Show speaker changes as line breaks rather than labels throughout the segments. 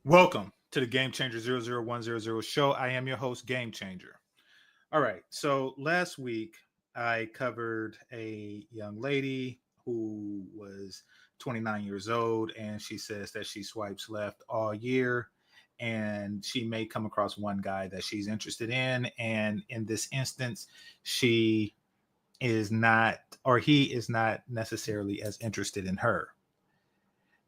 Welcome to the GameChanger 00100 show. I am your host, GameChanger. All right. So last week I covered a young lady who was 29 years old, and she says that she swipes left all year, and she may come across one guy that she's interested in. And in this instance, she is not, or he is not necessarily as interested in her.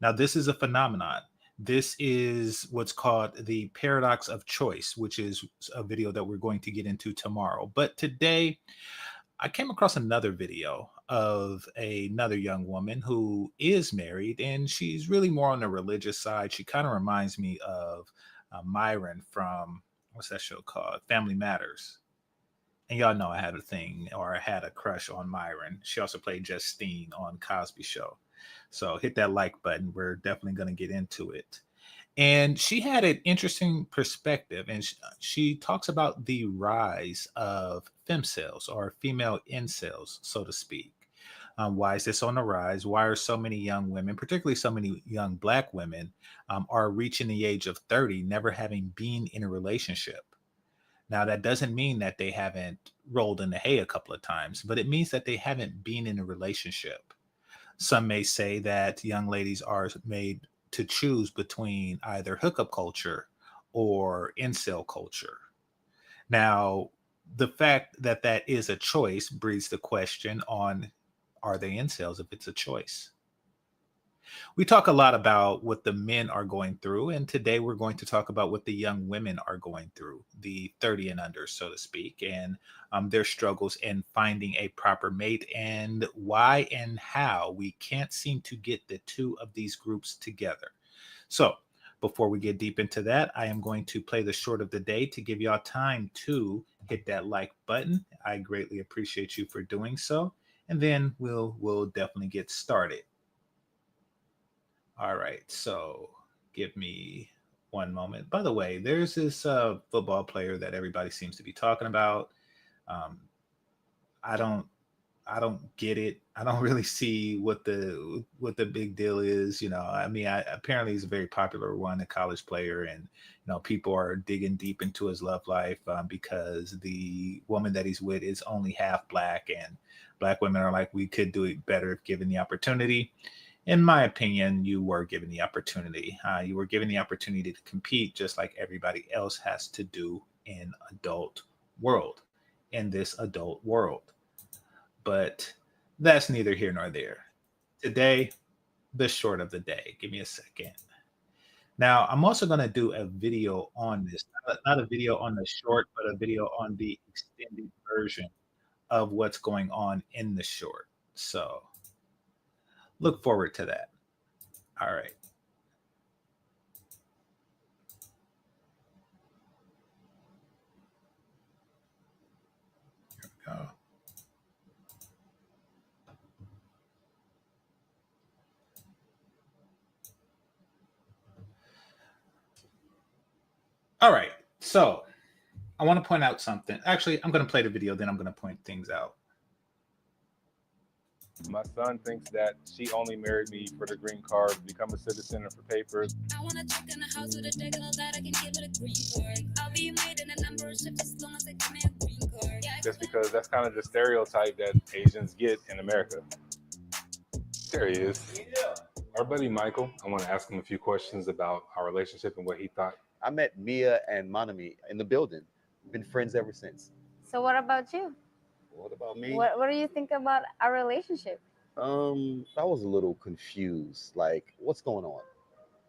Now, this is a phenomenon. This is what's called the paradox of choice, which is a video that we're going to get into tomorrow. But today, I came across another video of another young woman who is married, and she's really more on the religious side. She kind of reminds me of Myron from, what's that show called? Family Matters. And y'all know I had a thing, or I had a crush on Myron. She also played Justine on Cosby Show. So hit that like button. We're definitely going to get into it. And she had an interesting perspective, and she talks about the rise of femcels, or female incels, so to speak. Why is this on the rise? Why are so many young women, particularly so many young Black women, are reaching the age of 30, never having been in a relationship? Now, that doesn't mean that they haven't rolled in the hay a couple of times, but it means that they haven't been in a relationship. Some may say that young ladies are made to choose between either hookup culture or incel culture. Now, the fact that that is a choice breeds the question on, are they incels if it's a choice? We talk a lot about what the men are going through, and today we're going to talk about what the young women are going through, the 30 and under, so to speak, and their struggles in finding a proper mate, and why and how we can't seem to get the two of these groups together. So, before we get deep into that, I am going to play the short of the day to give y'all time to hit that like button. I greatly appreciate you for doing so, and then we'll definitely get started. All right, so give me one moment. By the way, there's this football player that everybody seems to be talking about. Um, I don't, I don't get it. I don't really see what the big deal is. I mean, apparently he's a very popular one, a college player, and people are digging deep into his love life because the woman that he's with is only half Black, and Black women are like, we could do it better if given the opportunity. In my opinion, you were given the opportunity. You were given the opportunity to compete just like everybody else has to do in this adult world. But that's neither here nor there. Today, the short of the day. Give me a second. Now, I'm also going to do a video on this, not a video on the short, but a video on the extended version of what's going on in the short. So look forward to that. All right. Here we go. All right. So I want to point out something. Actually, I'm going to play the video, then I'm going to point things out.
My son thinks that she only married me for the green card, to become a citizen, and for papers.
I want to check in the house with a deck that I can give it a green card. I'll be made in a number of shifts as long as I give me a green card. Yeah,
Just because that's kind of the stereotype that Asians get in America. There he is. Our buddy Michael. I want to ask him a few questions about our relationship and what he thought.
I met Mia and Manami in the building. Been friends ever since.
So what about you?
What about me?
What do you think about our relationship?
I was a little confused. Like, what's going on?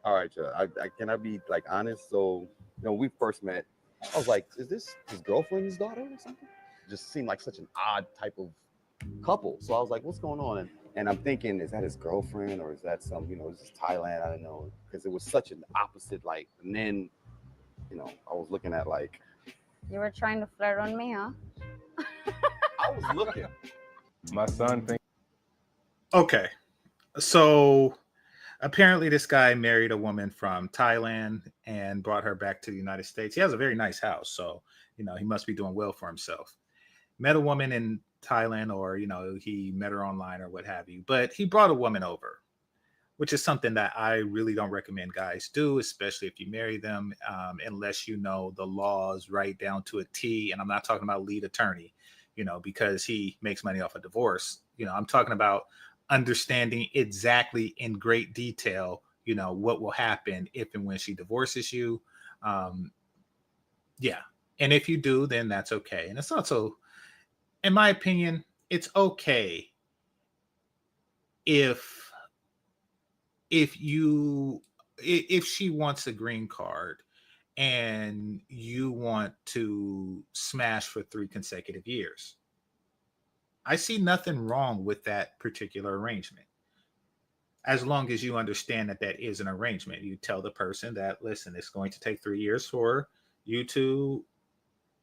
All right, can I be like honest? So, we first met. I was like, is this his girlfriend's daughter or something? Just seemed like such an odd type of couple. So I was like, what's going on? And I'm thinking, is that his girlfriend or is that some, is this Thailand? I don't know, because it was such an opposite. Like, and then, I was looking at like.
You were trying to flirt on me, huh?
I was looking.
My son thinks.
Okay. So apparently this guy married a woman from Thailand and brought her back to the United States. He has a very nice house, so he must be doing well for himself. Met a woman in Thailand, or he met her online or what have you, but he brought a woman over. which is something that I really don't recommend guys do, especially if you marry them, unless you know the laws right down to a T. And I'm not talking about lead attorney, because he makes money off a divorce. I'm talking about understanding exactly in great detail, what will happen if and when she divorces you. Yeah. And if you do, then that's okay. And it's also, in my opinion, it's okay if you if she wants a green card and you want to smash for 3 consecutive years. I see nothing wrong with that particular arrangement. As long as you understand that that is an arrangement, you tell the person that, listen, it's going to take 3 years for you to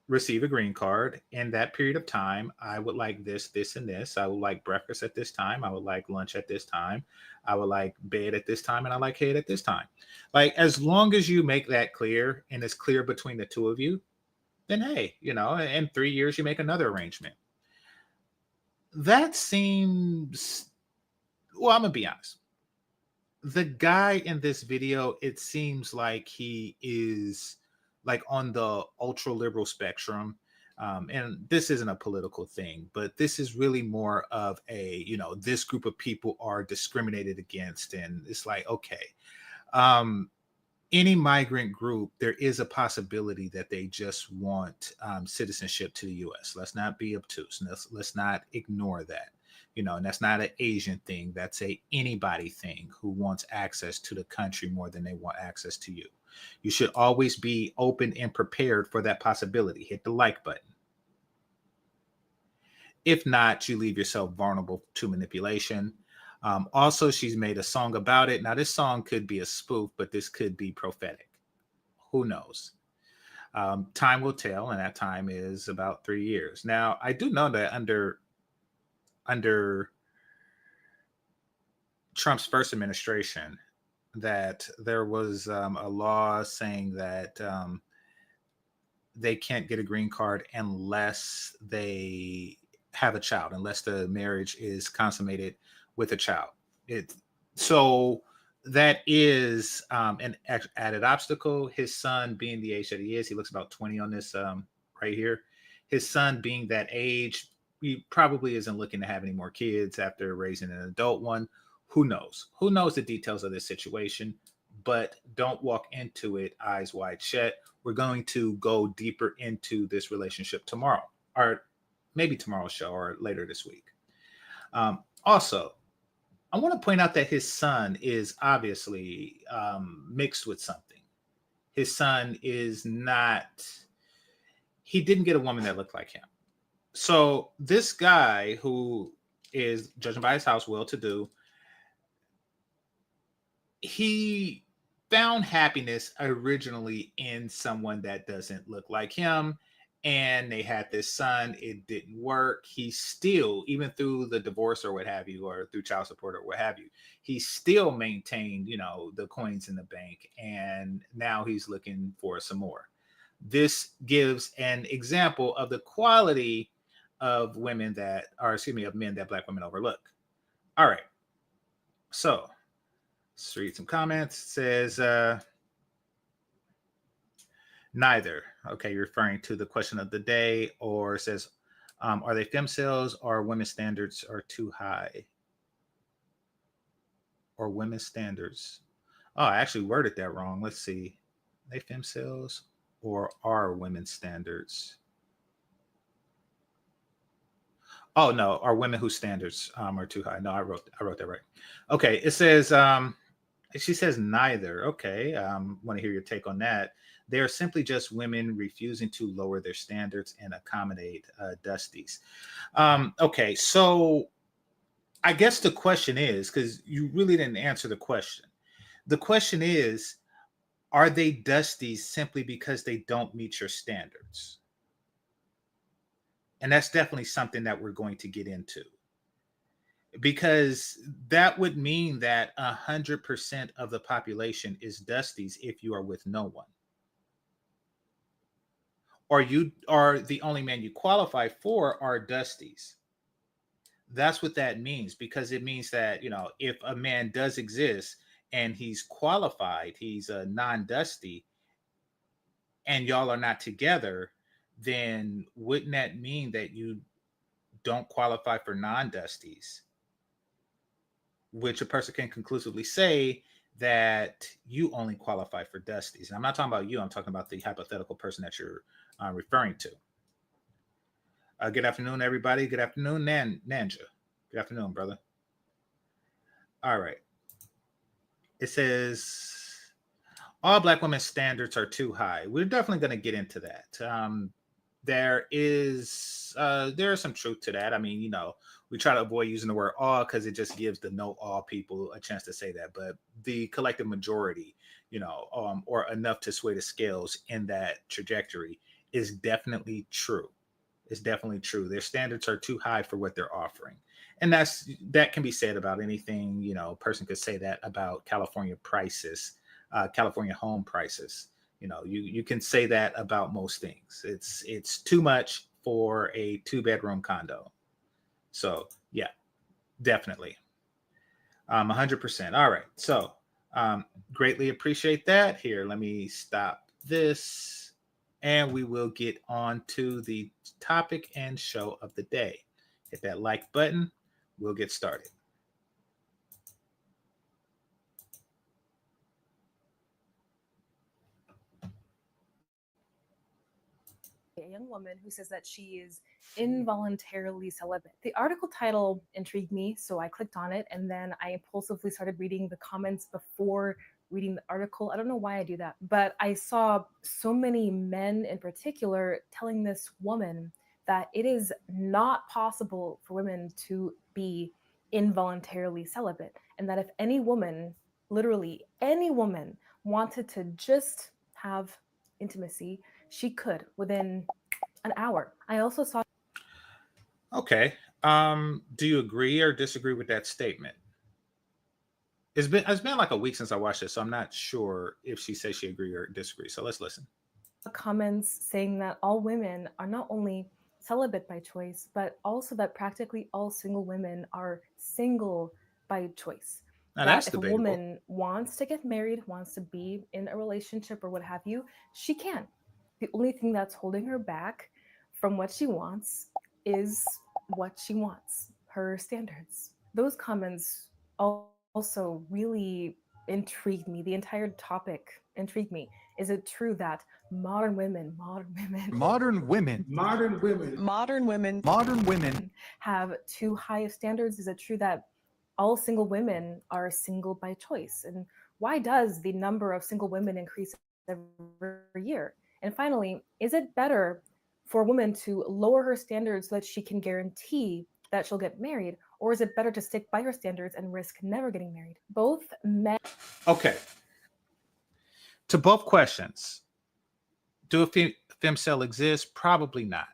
receive a green card. In that period of time, I would like this, this, and this. I would like breakfast at this time. I would like lunch at this time. I would like bed at this time, and I like head at this time. Like, as long as you make that clear and it's clear between the two of you, then hey, in 3 years you make another arrangement. That seems, well, I'm gonna be honest. The guy in this video, it seems like he is like on the ultra liberal spectrum. And this isn't a political thing, but this is really more of a, this group of people are discriminated against. And it's like, okay, any migrant group, there is a possibility that they just want citizenship to the U.S. Let's not be obtuse. Let's not ignore that. And that's not an Asian thing. That's a anybody thing who wants access to the country more than they want access to you. You should always be open and prepared for that possibility. Hit the like button. If not, you leave yourself vulnerable to manipulation. Also, she's made a song about it. Now, this song could be a spoof, but this could be prophetic. Who knows? Time will tell, and that time is about 3 years. Now, I do know that under Trump's first administration, that there was a law saying that they can't get a green card unless they have a child, unless the marriage is consummated with a child. So that is an added obstacle. His son being the age that he is, he looks about 20 on this right here. His son being that age, he probably isn't looking to have any more kids after raising an adult one. Who knows? Who knows the details of this situation? But don't walk into it eyes wide shut. We're going to go deeper into this relationship tomorrow, or maybe tomorrow's show, or later this week. Also, I want to point out that his son is obviously mixed with something. His son is not, he didn't get a woman that looked like him. So this guy, who is, judging by his house, well-to-do, he found happiness originally in someone that doesn't look like him. And they had this son. It didn't work. He still, even through the divorce or what have you, or through child support or what have you, he still maintained, the coins in the bank. And now he's looking for some more. This gives an example of the quality of women that, or excuse me, of men that Black women overlook. All right. So let's read some comments. It says, neither. Okay, you're referring to the question of the day, or it says, are they femcels, or women's standards are too high? Or women's standards. Oh, I actually worded that wrong. Let's see. Are they femcels, or are women's standards? Oh no, are women whose standards are too high? No, I wrote that right. Okay, it says she says neither. Okay, want to hear your take on that. They are simply just women refusing to lower their standards and accommodate dusties. Okay, so I guess the question is, because you really didn't answer the question. The question is, are they dusties simply because they don't meet your standards? And that's definitely something that we're going to get into, because that would mean that 100% of the population is dusties if you are with no one. Or you are the only man you qualify for are dusties. That's what that means, because it means that, if a man does exist and he's qualified, he's a non-dusty, and y'all are not together, then wouldn't that mean that you don't qualify for non-dusties? Which a person can conclusively say that you only qualify for dusties. And I'm not talking about you, I'm talking about the hypothetical person that you're referring to. Good afternoon, everybody. Good afternoon, Ninja. Good afternoon, brother. All right. It says all Black women's standards are too high. We're definitely going to get into that. There is some truth to that. I mean, we try to avoid using the word all because it just gives the know all people a chance to say that. But the collective majority, or enough to sway the scales in that trajectory is definitely true. It's definitely true. Their standards are too high for what they're offering. And that can be said about anything. A person could say that about California prices, California home prices. You can say that about most things. It's too much for a 2-bedroom condo. So yeah, definitely. 100%. All right. So greatly appreciate that. Here, let me stop this. And we will get on to the topic and show of the day. Hit that like button. We'll get started.
A young woman who says that she is involuntarily celibate. The article title intrigued me, so I clicked on it, and then I impulsively started reading the comments before reading the article. I don't know why I do that, but I saw so many men in particular telling this woman that it is not possible for women to be involuntarily celibate, and that if any woman, literally any woman, wanted to just have intimacy, she could within an hour. I also saw.
Okay. Do you agree or disagree with that statement? It's been like a week since I watched it, so I'm not sure if she says she agree or disagree. So let's listen.
Comments saying that all women are not only celibate by choice, but also that practically all single women are single by choice.
Now
That
that's
if
debatable.
a woman wants to get married, wants to be in a relationship or what have you, she can. The only thing that's holding her back from what she wants is what she wants, her standards. Those comments also really intrigued me. The entire topic intrigued me. Is it true that modern women have too high of standards? Is it true that all single women are single by choice? And why does the number of single women increase every year? And finally, is it better for a woman to lower her standards so that she can guarantee that she'll get married, or is it better to stick by her standards and risk never getting married? Both men.
Okay. To both questions, do a femcel exist? Probably not.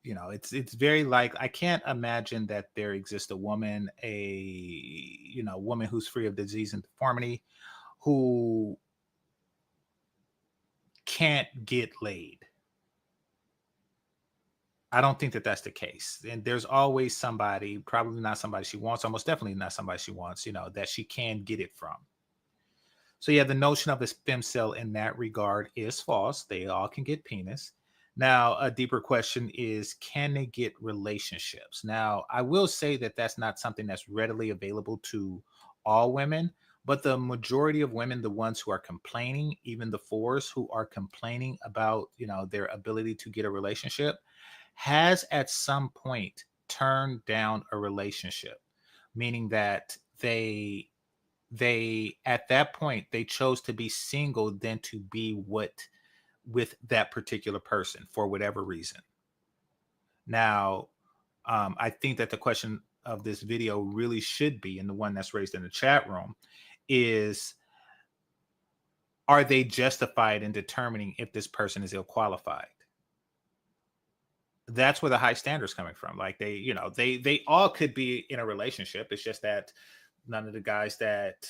It's very I can't imagine that there exists a woman, woman who's free of disease and deformity, who can't get laid. I don't think that that's the case. And there's always somebody, probably not somebody she wants, almost definitely not somebody she wants, that she can get it from. So yeah, the notion of a femcel in that regard is false. They all can get penis. Now, a deeper question is, can they get relationships? Now, I will say that that's not something that's readily available to all women, but the majority of women, the ones who are complaining, even the fours who are complaining about, their ability to get a relationship, has at some point turned down a relationship, meaning that they at that point they chose to be single than to be with that particular person for whatever reason. Now, I think that the question of this video really should be, and the one that's raised in the chat room, is, are they justified in determining if this person is ill qualified? That's where the high standards coming from. Like they all could be in a relationship. It's just that none of the guys that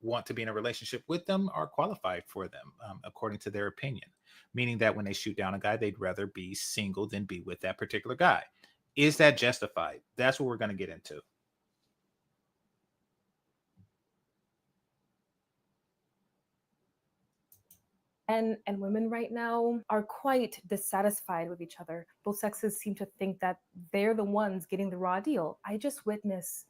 want to be in a relationship with them are qualified for them, according to their opinion. Meaning that when they shoot down a guy, they'd rather be single than be with that particular guy. Is that justified? That's what we're going to get into.
Men and women right now are quite dissatisfied with each other. Both sexes seem to think that they're the ones getting the raw deal. I just witness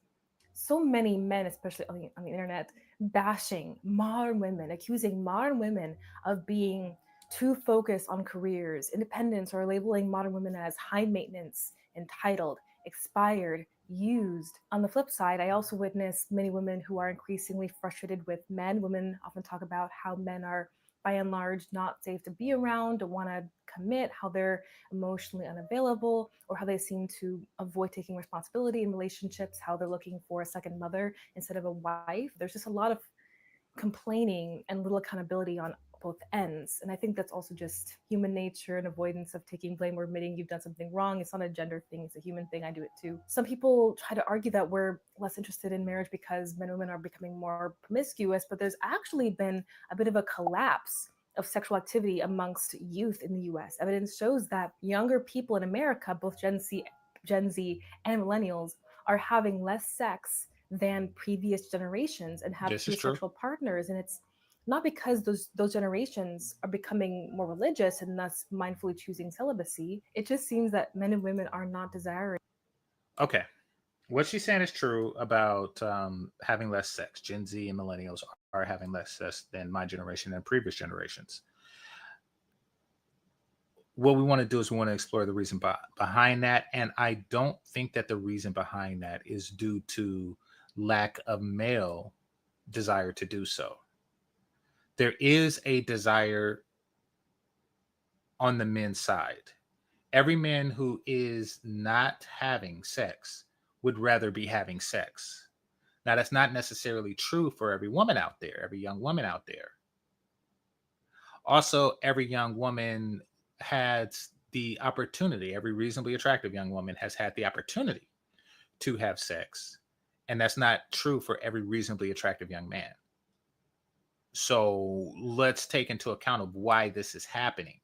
so many men, especially on the internet, bashing modern women, accusing modern women of being too focused on careers, independence, or labeling modern women as high maintenance, entitled, expired, used. On the flip side, I also witness many women who are increasingly frustrated with men. Women often talk about how men are, by and large, not safe to be around, don't want to commit, how they're emotionally unavailable, or how they seem to avoid taking responsibility in relationships, how they're looking for a second mother instead of a wife. There's just a lot of complaining and little accountability on both ends. And I think that's also just human nature and avoidance of taking blame or admitting you've done something wrong. It's not a gender thing, it's a human thing. I do it too. Some people try to argue that we're less interested in marriage because men and women are becoming more promiscuous, but there's actually been a bit of a collapse of sexual activity amongst youth in the US. Evidence shows that younger people in America, both Gen Z and millennials, are having less sex than previous generations and have
This is true.
sexual partners. And it's not because those generations are becoming more religious and thus mindfully choosing celibacy. It just seems that men and women are not desiring.
Okay. What she's saying is true about having less sex. Gen Z and millennials are having less sex than my generation and previous generations. What we want to do is we want to explore the reason behind that. And I don't think that the reason behind that is due to lack of male desire to do so. There is a desire on the men's side. Every man who is not having sex would rather be having sex. Now, that's not necessarily true for every woman out there, every young woman out there. Also, every young woman has the opportunity, every reasonably attractive young woman has had the opportunity to have sex. And that's not true for every reasonably attractive young man. So let's take into account of why this is happening.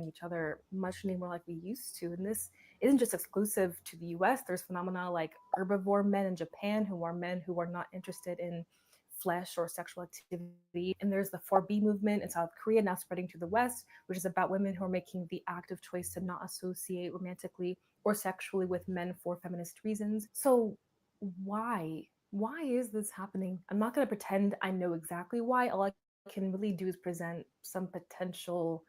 Each other much more like we used to. And this isn't just exclusive to the US. There's phenomena like herbivore men in Japan who are men who are not interested in flesh or sexual activity. And there's the 4B movement in South Korea now spreading to the West, which is about women who are making the active choice to not associate romantically or sexually with men for feminist reasons. So why is this happening? I'm not going to pretend I know exactly why. All I can really do is present some potential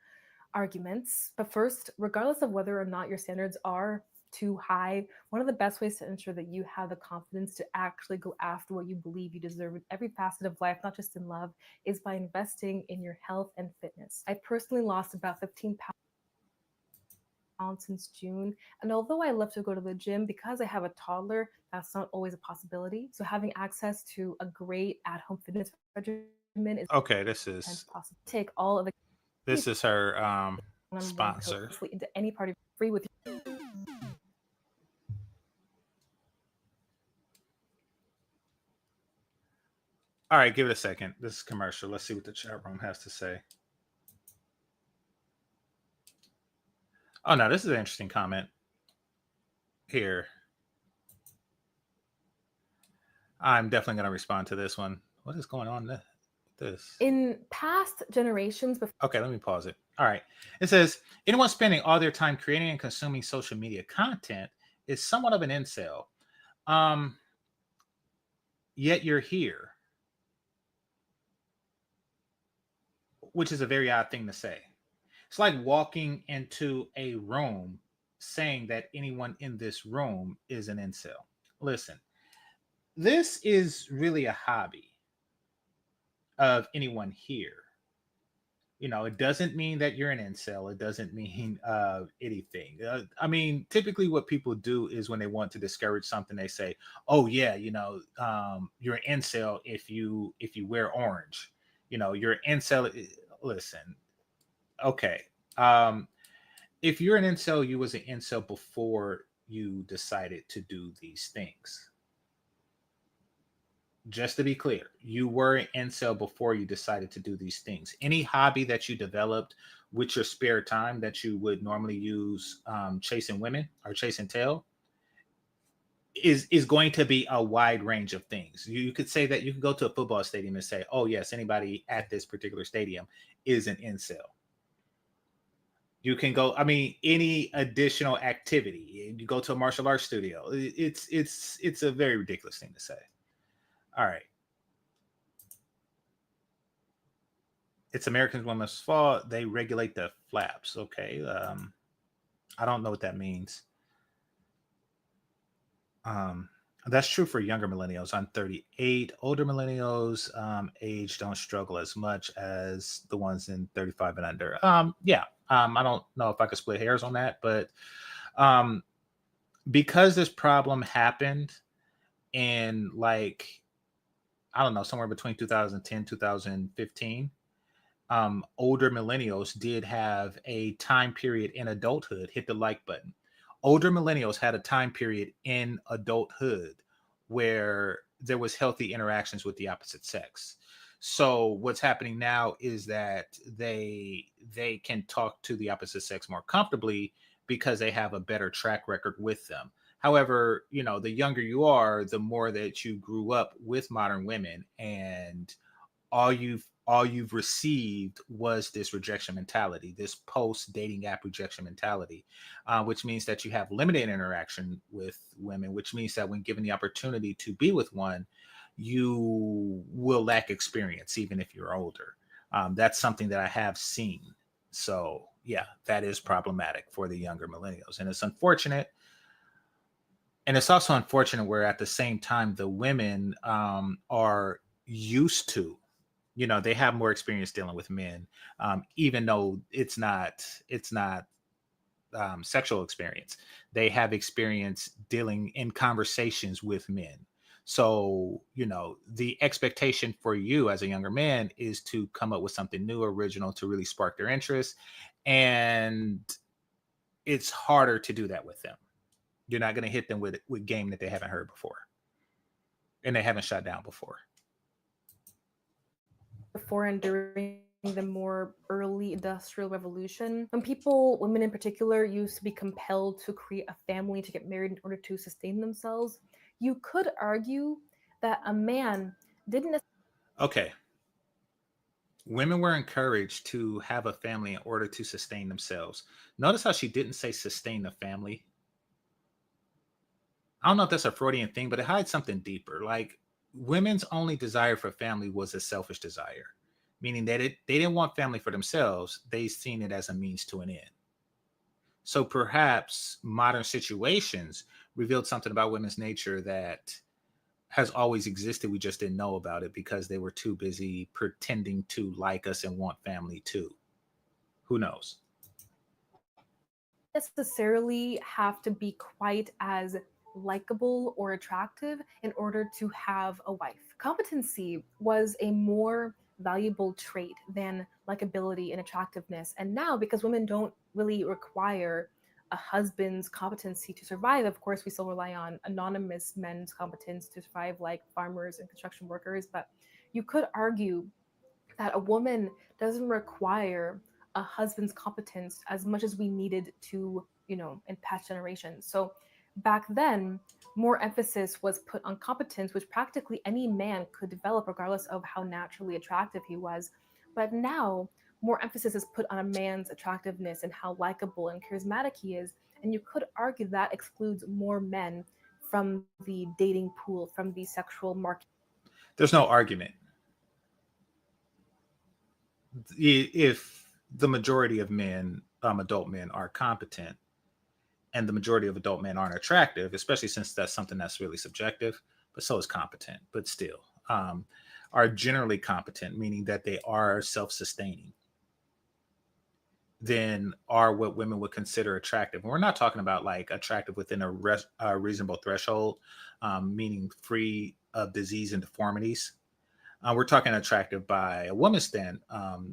arguments. But first, regardless of whether or not your standards are too high, one of the best ways to ensure that you have the confidence to actually go after what you believe you deserve in every facet of life, not just in love, is by investing in your health and fitness. I personally lost about 15 pounds since June. And although I love to go to the gym, because I have a toddler, that's not always a possibility. So having access to a great at-home fitness regimen is
Okay, this is
possible. Take all of the
her sponsor.
into any part of free with
All right, give it a second. This is commercial. Let's see what the chat room has to say. Oh, no, this is an interesting comment here. I'm definitely going to respond to this one. What is going on with this?
In past generations,
okay, let me pause it. All right. It says, anyone spending all their time creating and consuming social media content is somewhat of an incel. Yet you're here. Which is a very odd thing to say. It's like walking into a room saying that anyone in this room is an incel. Listen, this is really a hobby of anyone here. You know, it doesn't mean that you're an incel. It doesn't mean anything. I mean, typically what people do is when they want to discourage something, they say, oh yeah, you know, you're an incel if you wear orange. You know, you're an incel. Listen, okay. If you're an incel, you was an incel before you decided to do these things. Just to be clear, you were an incel before you decided to do these things. Any hobby that you developed with your spare time that you would normally use chasing women or chasing tail is going to be a wide range of things. You could say that you could go to a football stadium and say, oh yes, anybody at this particular stadium is an incel. You can go, I mean, any additional activity. You go to a martial arts studio. It's a very ridiculous thing to say. All right. It's American women's fault. They regulate the flaps. Okay. I don't know what that means. That's true for younger millennials. I'm 38. Older millennials age don't struggle as much as the ones in 35 and under. Yeah. I don't know if I could split hairs on that, but because this problem happened in like, I don't know, somewhere between 2010, 2015, older millennials did have a time period in adulthood. Hit the like button. Older millennials had a time period in adulthood where there was healthy interactions with the opposite sex. So what's happening now is that they can talk to the opposite sex more comfortably because they have a better track record with them. However, you know, the younger you are, the more that you grew up with modern women, and all you've received was this rejection mentality, this post dating app rejection mentality, which means that you have limited interaction with women, which means that when given the opportunity to be with one, you will lack experience, even if you're older. That's something that I have seen. So, yeah, that is problematic for the younger millennials. And it's unfortunate. And it's also unfortunate where at the same time, the women are used to, you know, they have more experience dealing with men, even though it's not sexual experience. They have experience dealing in conversations with men. So, you know, the expectation for you as a younger man is to come up with something new, original, to really spark their interest. And it's harder to do that with them. You're not going to hit them with game that they haven't heard before and they haven't shot down before.
Before and during the more early industrial revolution, when people, women in particular, used to be compelled to create a family, to get married in order to sustain themselves, you could argue that a man didn't.
Okay. Women were encouraged to have a family in order to sustain themselves. Notice how she didn't say sustain the family. I don't know if that's a Freudian thing, but it hides something deeper. Like, women's only desire for family was a selfish desire, meaning that they didn't want family for themselves. They seen it as a means to an end. So perhaps modern situations revealed something about women's nature that has always existed. We just didn't know about it because they were too busy pretending to like us and want family too. Who knows?
Necessarily have to be quite as likable or attractive in order to have a wife. Competency was a more valuable trait than likability and attractiveness. And now, because women don't really require a husband's competency to survive, of course, we still rely on anonymous men's competence to survive, like farmers and construction workers. But you could argue that a woman doesn't require a husband's competence as much as we needed to, in past generations. So back then, more emphasis was put on competence, which practically any man could develop regardless of how naturally attractive he was. But now, more emphasis is put on a man's attractiveness and how likable and charismatic he is. And you could argue that excludes more men from the dating pool, from the sexual market.
There's no argument. If the majority of men, adult men, are competent, and the majority of adult men aren't attractive, especially since that's something that's really subjective, but so is competent, but still are generally competent, meaning that they are self-sustaining, then are what women would consider attractive. And we're not talking about like attractive within a reasonable threshold, meaning free of disease and deformities. We're talking attractive by a woman's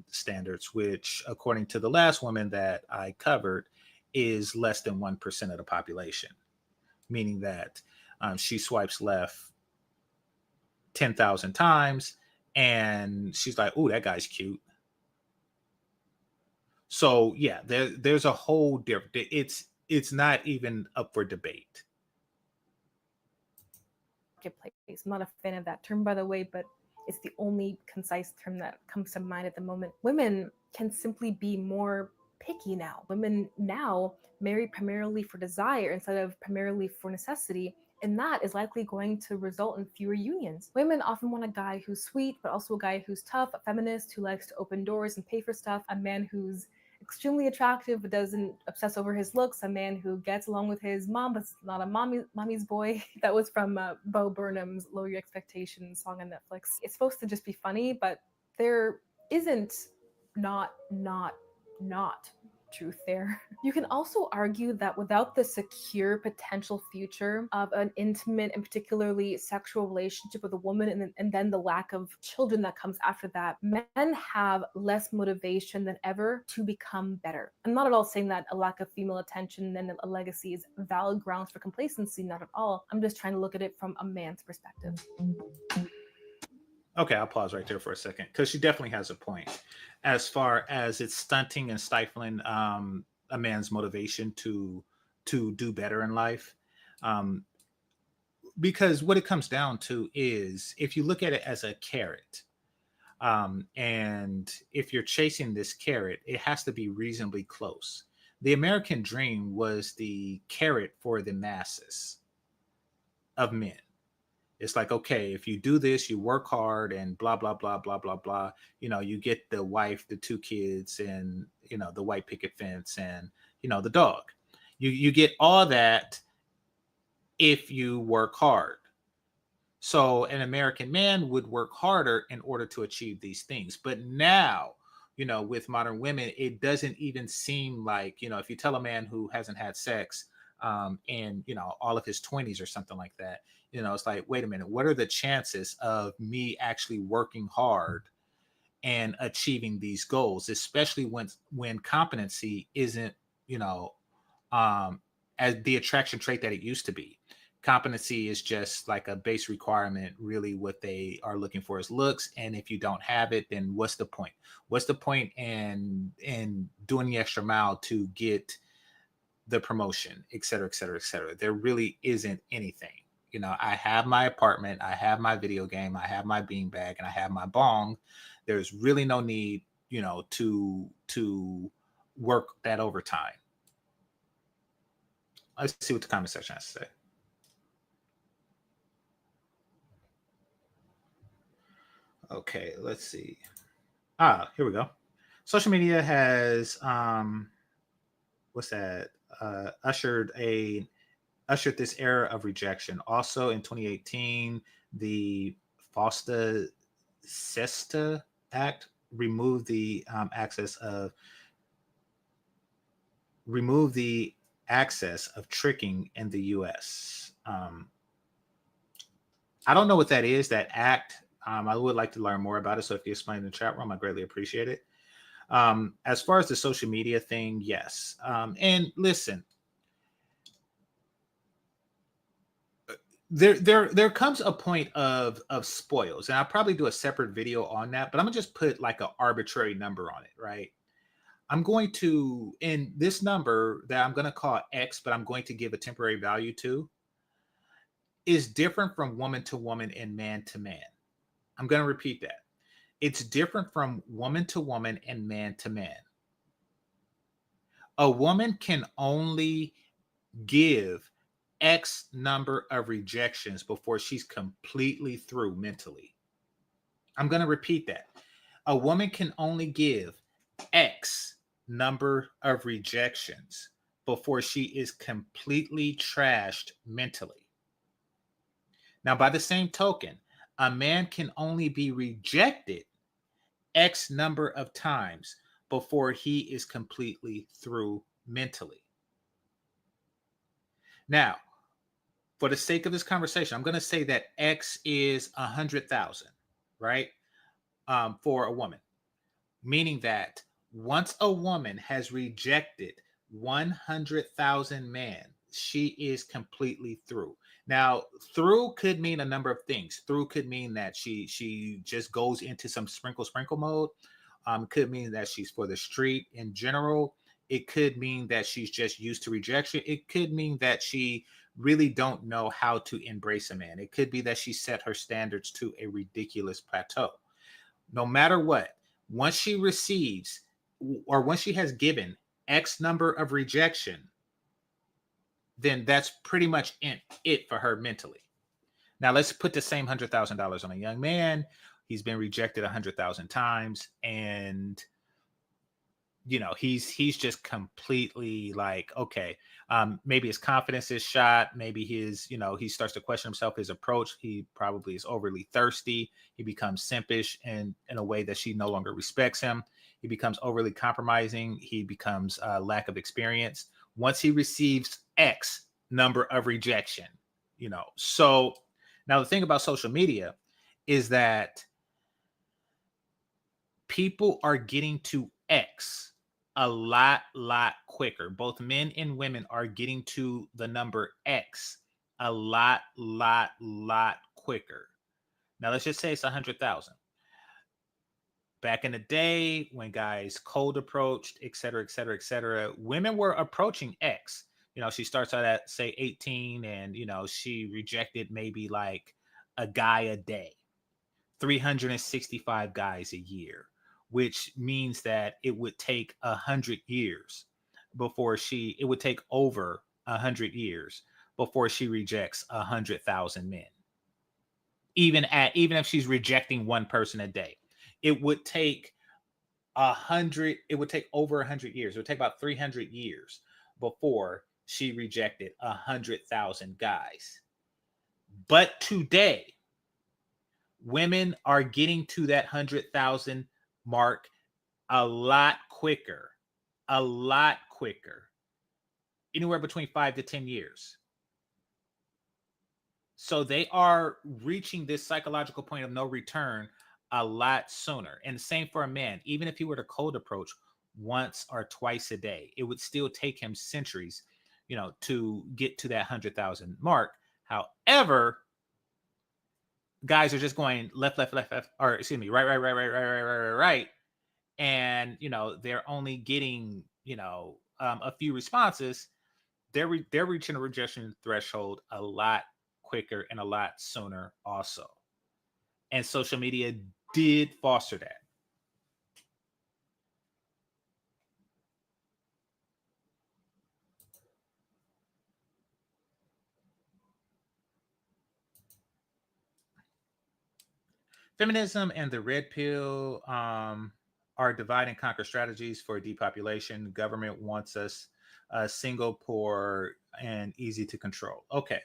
standards, which, according to the last woman that I covered, is less than 1% of the population, meaning that she swipes left 10,000 times, and she's like, "Oh, that guy's cute." So yeah, there's a whole different. It's not even up for debate.
Marketplace. I'm not a fan of that term, by the way, but it's the only concise term that comes to mind at the moment. Women can simply be more picky now. Women now marry primarily for desire instead of primarily for necessity, and that is likely going to result in fewer unions. Women often want a guy who's sweet, but also a guy who's tough, a feminist who likes to open doors and pay for stuff, a man who's extremely attractive but doesn't obsess over his looks, a man who gets along with his mom but's not a mommy's boy. That was from Bo Burnham's Lower Your Expectations song on Netflix. It's supposed to just be funny, but there isn't not truth there. You can also argue that without the secure potential future of an intimate and particularly sexual relationship with a woman, and then the lack of children that comes after that, men have less motivation than ever to become better. I'm not at all saying that a lack of female attention and a legacy is valid grounds for complacency, not at all. I'm just trying to look at it from a man's perspective.
Okay, I'll pause right there for a second because she definitely has a point as far as it's stunting and stifling a man's motivation to do better in life. Because what it comes down to is if you look at it as a carrot, and if you're chasing this carrot, it has to be reasonably close. The American dream was the carrot for the masses of men. It's like, okay, if you do this, you work hard and blah, blah, blah, blah, blah, blah. You get the wife, the 2 kids, and, the white picket fence and, the dog. You get all that if you work hard. So an American man would work harder in order to achieve these things. But now, with modern women, it doesn't even seem like, if you tell a man who hasn't had sex in, all of his 20s or something like that, it's like, wait a minute, what are the chances of me actually working hard and achieving these goals, especially when competency isn't, as the attraction trait that it used to be. Competency is just like a base requirement. Really, what they are looking for is looks, and if you don't have it, then what's the point? What's the point in doing the extra mile to get the promotion, et cetera, et cetera, et cetera? There really isn't anything. I have my apartment, I have my video game, I have my beanbag, and I have my bong. There's really no need, to work that overtime. Let's see what the comment section has to say. Okay, let's see. Here we go. Social media has what's that? Ushered this era of rejection. Also in 2018, the FOSTA SESTA Act removed the access of tricking in the U.S. I don't know what that is, that act. I would like to learn more about it. So if you explain in the chat room, I greatly appreciate it. As far as the social media thing, yes. And listen, there comes a point of spoils, and I'll probably do a separate video on that, but I'm gonna just put like an arbitrary number on it, right? I'm going to, in this number that I'm gonna call X, but I'm going to give a temporary value to, is different from woman to woman and man to man. I'm going to repeat that. It's different from woman to woman and man to man. A woman can only give X number of rejections before she's completely through mentally. I'm going to repeat that. A woman can only give X number of rejections before she is completely trashed mentally. Now, by the same token, a man can only be rejected X number of times before he is completely through mentally. Now, for the sake of this conversation, I'm going to say that X is 100,000, right? For a woman, meaning that once a woman has rejected 100,000 men, she is completely through. Now, through could mean a number of things. Through could mean that she just goes into some sprinkle mode. Could mean that she's for the street in general. It could mean that she's just used to rejection. It could mean that she really don't know how to embrace a man. It could be that she set her standards to a ridiculous plateau. No matter what, once she receives or once she has given X number of rejection, then that's pretty much it for her mentally. Now let's put the same $100,000 on a young man. He's been rejected 100,000 times, and he's just completely like, okay, maybe his confidence is shot. Maybe his, he starts to question himself, his approach. He probably is overly thirsty. He becomes simpish in a way that she no longer respects him. He becomes overly compromising. He becomes lack of experience. Once he receives X number of rejection, So now the thing about social media is that people are getting to X a lot quicker. Both men and women are getting to the number X a lot quicker. Now let's just say it's 100,000. Back in the day when guys cold approached, et cetera, women were approaching X. She starts out at say 18 and, she rejected maybe like a guy a day, 365 guys a year, which means that it would take 100 years before it would take over 100 years before she rejects 100,000 men. Even if she's rejecting one person a day, it would take over 100 years. It would take about 300 years before she rejected 100,000 guys. But today, women are getting to that 100,000 mark a lot quicker, anywhere between 5 to 10 years. So they are reaching this psychological point of no return a lot sooner. And the same for a man. Even if he were to cold approach once or twice a day, it would still take him centuries, to get to that 100,000 mark. However, guys are just going left, or excuse me, right. And, they're only getting, a few responses. They're reaching a rejection threshold a lot quicker and a lot sooner also. And social media did foster that. Feminism and the red pill are divide and conquer strategies for depopulation. Government wants us single, poor, and easy to control. Okay.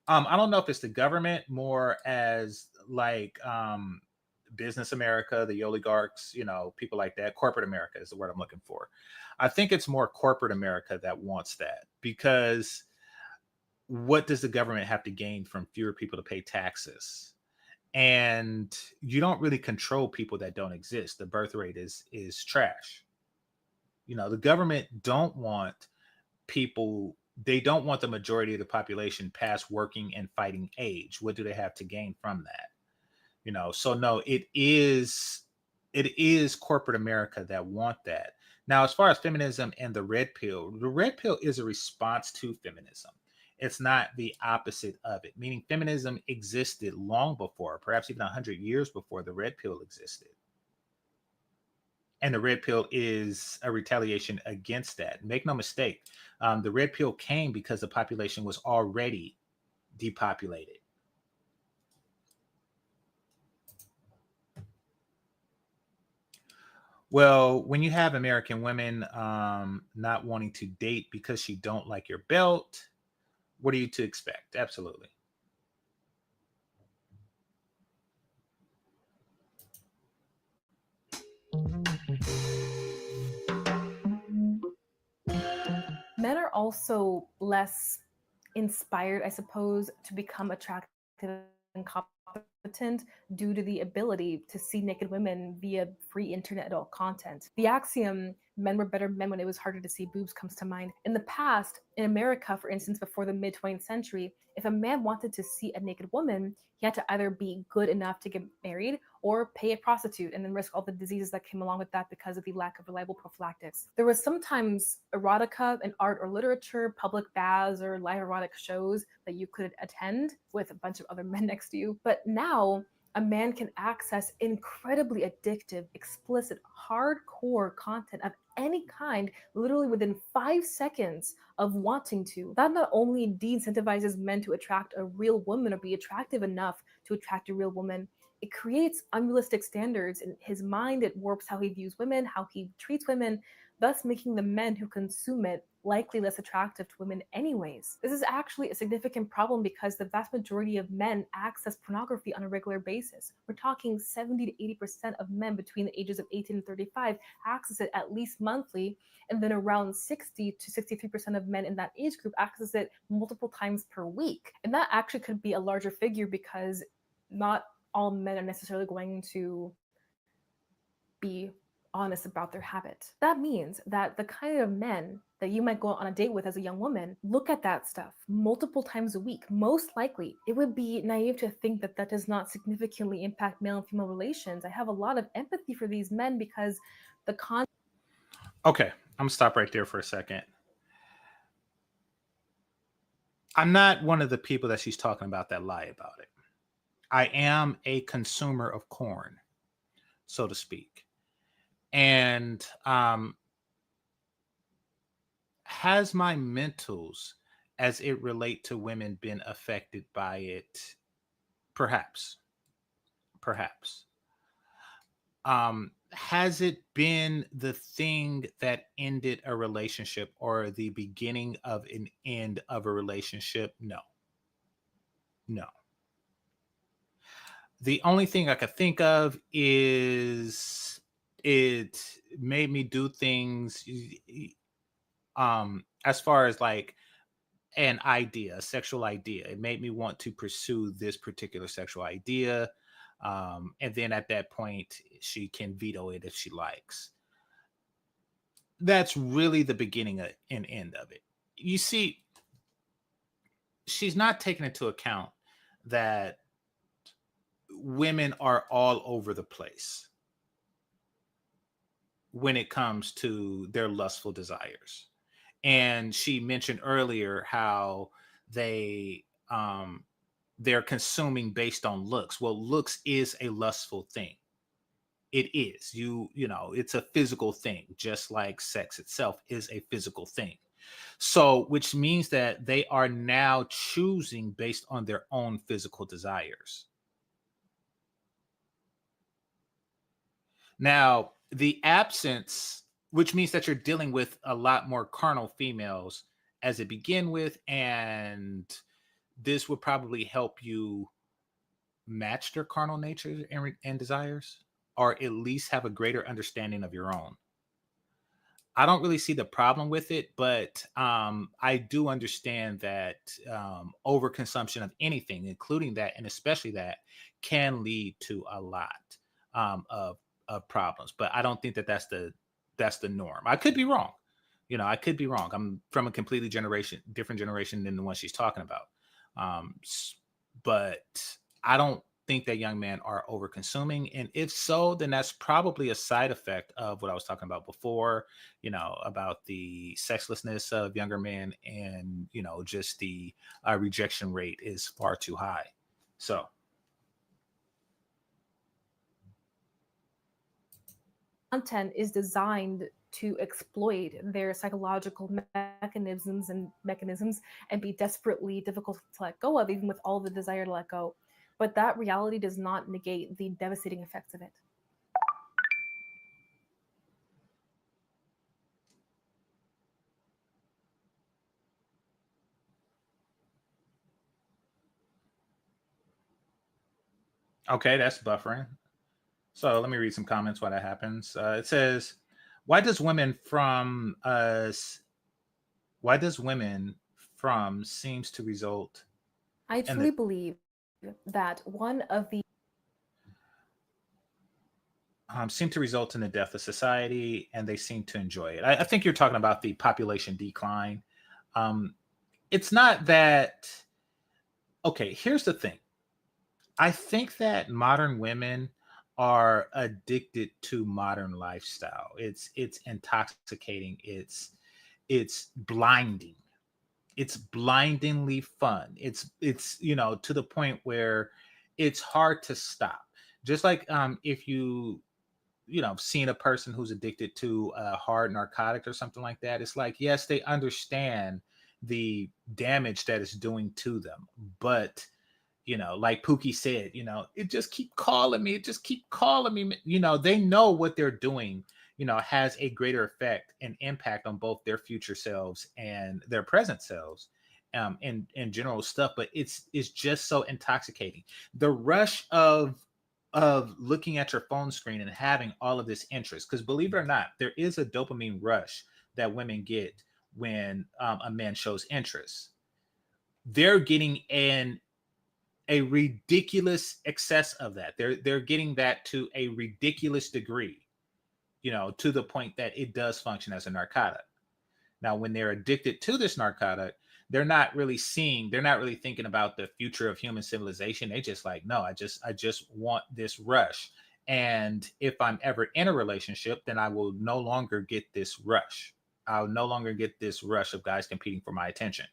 I don't know if it's the government more as like business America, the oligarchs, people like that. Corporate America is the word I'm looking for. I think it's more corporate America that wants that, because what does the government have to gain from fewer people to pay taxes? And you don't really control people that don't exist. The birth rate is trash. The government don't want people, they don't want the majority of the population past working and fighting age. What do they have to gain from that? So no, it is corporate America that want that. Now, as far as feminism and the red pill is a response to feminism. It's not the opposite of it, meaning feminism existed long before, perhaps even 100 years before the red pill existed. And the red pill is a retaliation against that. Make no mistake, the red pill came because the population was already depopulated. Well, when you have American women not wanting to date because she don't like your belt, what are you to expect? Absolutely.
Men are also less inspired, I suppose, to become attractive and competent due to the ability to see naked women via free internet adult content. The axiom men were better men when it was harder to see boobs comes to mind. In the past, in America, for instance, before the mid-20th century, if a man wanted to see a naked woman, he had to either be good enough to get married or pay a prostitute and then risk all the diseases that came along with that because of the lack of reliable prophylactics. There was sometimes erotica in art or literature, public baths, or live erotic shows that you could attend with a bunch of other men next to you. But now, a man can access incredibly addictive, explicit, hardcore content of any kind literally within 5 seconds of wanting to. That not only de-incentivizes men to attract a real woman or be attractive enough to attract a real woman, it creates unrealistic standards in his mind. It warps how he views women, how he treats women, thus making the men who consume it likely less attractive to women anyways. This is actually a significant problem because the vast majority of men access pornography on a regular basis. We're talking 70 to 80% of men between the ages of 18 and 35 access it at least monthly, and then around 60 to 63% of men in that age group access it multiple times per week. And that actually could be a larger figure because not all men are necessarily going to be honest about their habit. That means that the kind of men that you might go on a date with as a young woman look at that stuff multiple times a week. Most likely, it would be naive to think that that does not significantly impact male and female relations. I have a lot of empathy for these men because the
Okay, I'm gonna stop right there for a second. I'm not one of the people that she's talking about that lie about it. I am a consumer of corn, so to speak. And has my mentals as it relate to women been affected by it? Perhaps. Perhaps. Has it been the thing that ended a relationship or the beginning of an end of a relationship? No. No. The only thing I could think of is it made me do things as far as like an idea, a sexual idea. It made me want to pursue this particular sexual idea. And then at that point, she can veto it if she likes. That's really the beginning and end of it. You see, she's not taking into account that women are all over the place when it comes to their lustful desires. And she mentioned earlier how they're consuming based on looks. Well, looks is a lustful thing. It is. You know, it's a physical thing, just like sex itself is a physical thing. So, which means that they are now choosing based on their own physical desires. Now, the absence, which means that you're dealing with a lot more carnal females as it begin with, and this would probably help you match their carnal nature and desires, or at least have a greater understanding of your own. I don't really see the problem with it, but I do understand that overconsumption of anything, including that, and especially that, can lead to a lot of problems. But I don't think that that's the norm. I could be wrong. You know, I could be wrong. I'm from a completely different generation than the one she's talking about. But I don't think that young men are over consuming, and if so, then that's probably a side effect of what I was talking about before, you know, about the sexlessness of younger men, and you know, just the rejection rate is far too high. So
content is designed to exploit their psychological mechanisms and be desperately difficult to let go of, even with all the desire to let go. But that reality does not negate the devastating effects of it.
okay, that's buffering. So let me read some comments while that happens. It says, "Why does women from Why does women from seems to result
I
in
truly
the
believe that one of the
seem to result in the death of society, and they seem to enjoy it. I think you're talking about the population decline. Um, it's not that. Okay, here's the thing. I think that modern women are addicted to modern lifestyle. It's intoxicating. It's blinding. It's blindingly fun. It's to the point where it's hard to stop. Just like if seen a person who's addicted to a hard narcotic or something like that, it's like, yes, they understand the damage that it's doing to them, but like Pookie said, it just keep calling me, it just keep calling me. They know what they're doing, has a greater effect and impact on both their future selves and their present selves, in general stuff. But it's just so intoxicating. The rush of looking at your phone screen and having all of this interest, because believe it or not, there is a dopamine rush that women get when a man shows interest. They're getting a ridiculous excess of that. They're getting that to a ridiculous degree, to the point that it does function as a narcotic. Now, when they're addicted to this narcotic, they're not really thinking about the future of human civilization. They just like, no, I just want this rush. And if I'm ever in a relationship, then I will no longer get this rush. I'll no longer get this rush of guys competing for my attention.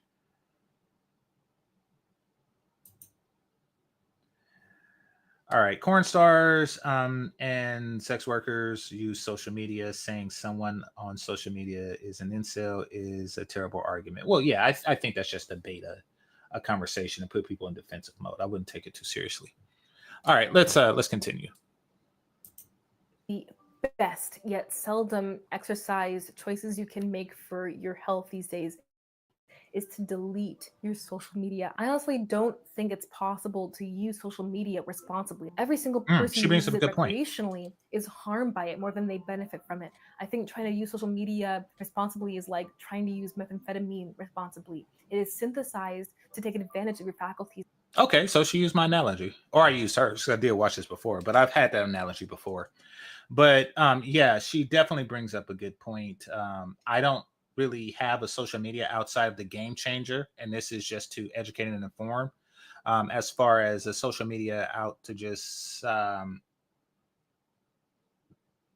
All right, corn stars and sex workers use social media. Saying someone on social media is an incel is a terrible argument. Well, yeah, I think that's just a conversation to put people in defensive mode. I wouldn't take it too seriously. All right, let's continue.
The best yet seldom exercise choices you can make for your health these days is to delete your social media. I honestly don't think it's possible to use social media responsibly. Every single person who uses it recreationally is harmed by it more than they benefit from it. I think trying to use social media responsibly is like trying to use methamphetamine responsibly. It is synthesized to take advantage of your faculties.
Okay, so she used my analogy, or I used hers. I did watch this before, but I've had that analogy before. But yeah, she definitely brings up a good point. I don't really have a social media outside of the GameChanger, and this is just to educate and inform. As far as a social media out to just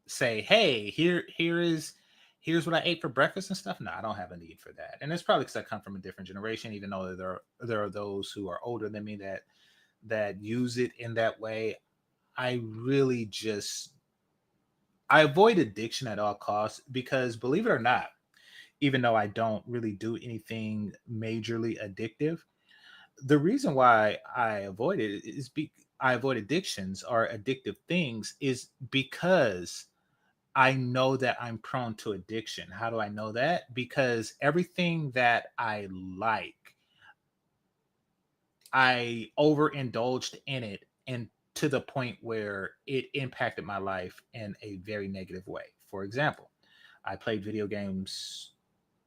say, hey, here's what I ate for breakfast and stuff. No, I don't have a need for that, and it's probably because I come from a different generation. Even though there are those who are older than me that use it in that way, I really just I avoid addiction at all costs, because believe it or not, even though I don't really do anything majorly addictive, the reason why I avoid it I avoid addictions or addictive things is because I know that I'm prone to addiction. How do I know that? Because everything that I like, I overindulged in it, and to the point where it impacted my life in a very negative way. For example, I played video games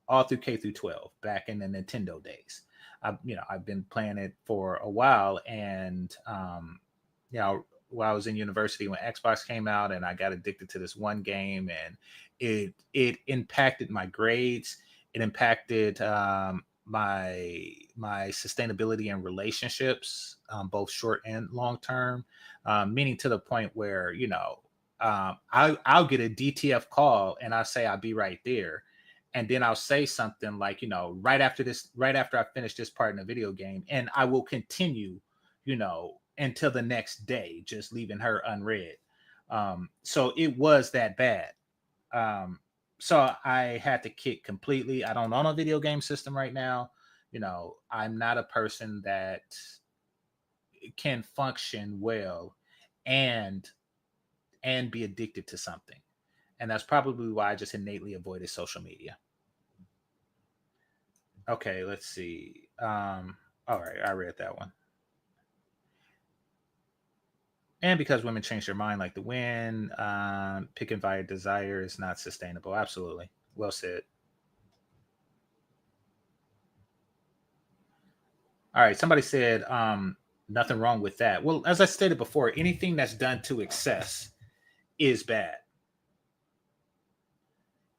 all through K through 12 back in the Nintendo days. I've been playing it for a while, and while I was in university when Xbox came out, and I got addicted to this one game, and it impacted my grades. It impacted my sustainability in relationships, both short and long term, meaning to the point where I'll get a DTF call and I'll say I'll be right there, and then I'll say something like, right after I finish this part in the video game, and I will continue, until the next day, just leaving her unread. So it was that bad. So I had to kick completely. I don't own a video game system right now. I'm not a person that can function well and be addicted to something. And that's probably why I just innately avoided social media. Okay, let's see. All right, I read that one. And because women change their mind like the wind, picking via desire is not sustainable. Absolutely. Well said. All right, somebody said nothing wrong with that. Well, as I stated before, anything that's done to excess is bad.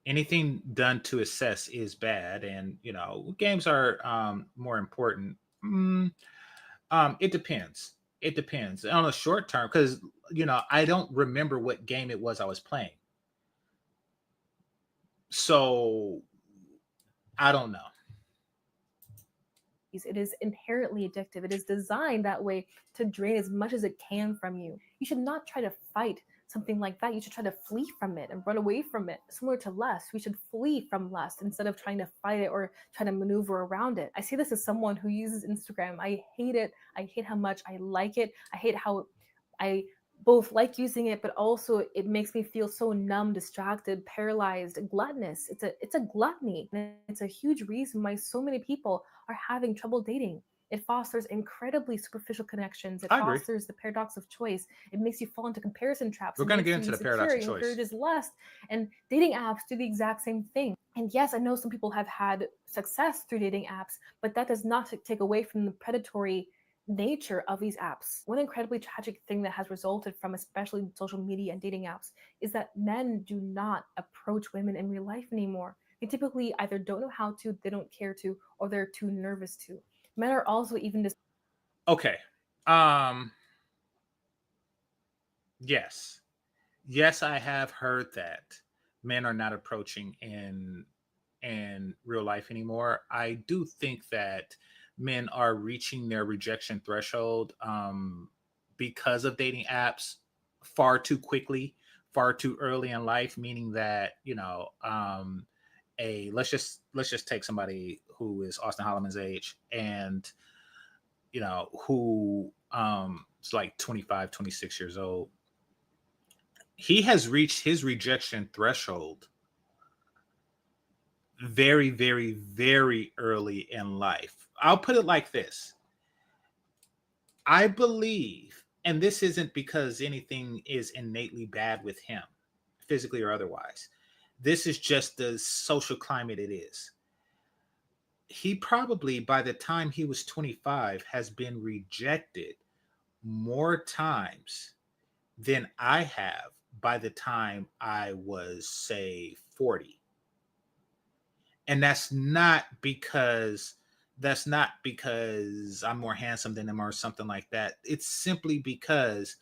Anything done to assess is bad, and games are more important. It depends. It depends on a short term, because I don't remember what game it was I was playing, so I don't know.
It is inherently addictive. It is designed that way to drain as much as it can from you. You should not try to fight something like that. You should try to flee from it and run away from it. Similar to lust, we should flee from lust instead of trying to fight it or try to maneuver around it. I see this as someone who uses Instagram. I hate it. I hate how much I like it. I hate how I both like using it, but also it makes me feel so numb, distracted, paralyzed, gluttonous. It's a gluttony. And it's a huge reason why so many people are having trouble dating. It fosters incredibly superficial connections. It
I agree.
fosters the paradox of choice. It makes you fall into comparison traps.
We're
It
going to
makes
get
you
into the
insecure.
paradox of
It
choice.
encourages lust. And dating apps do the exact same thing. And yes, I know some people have had success through dating apps, but that does not take away from the predatory nature of these apps. One incredibly tragic thing that has resulted from especially social media and dating apps is that men do not approach women in real life anymore. They typically either don't know how to, they don't care to, or they're too nervous to. Men are also even
Okay. Yes. Yes, I have heard that men are not approaching in real life anymore. I do think that men are reaching their rejection threshold because of dating apps far too quickly, far too early in life, meaning that, let's just take somebody who is Austin Holloman's age, and who is like 25, 26 years old. He has reached his rejection threshold very, very, very early in life. I'll put it like this. I believe, and this isn't because anything is innately bad with him, physically or otherwise. This is just the social climate it is. He probably, by the time he was 25, has been rejected more times than I have by the time I was, say, 40. And that's not because I'm more handsome than him or something like that. It's simply because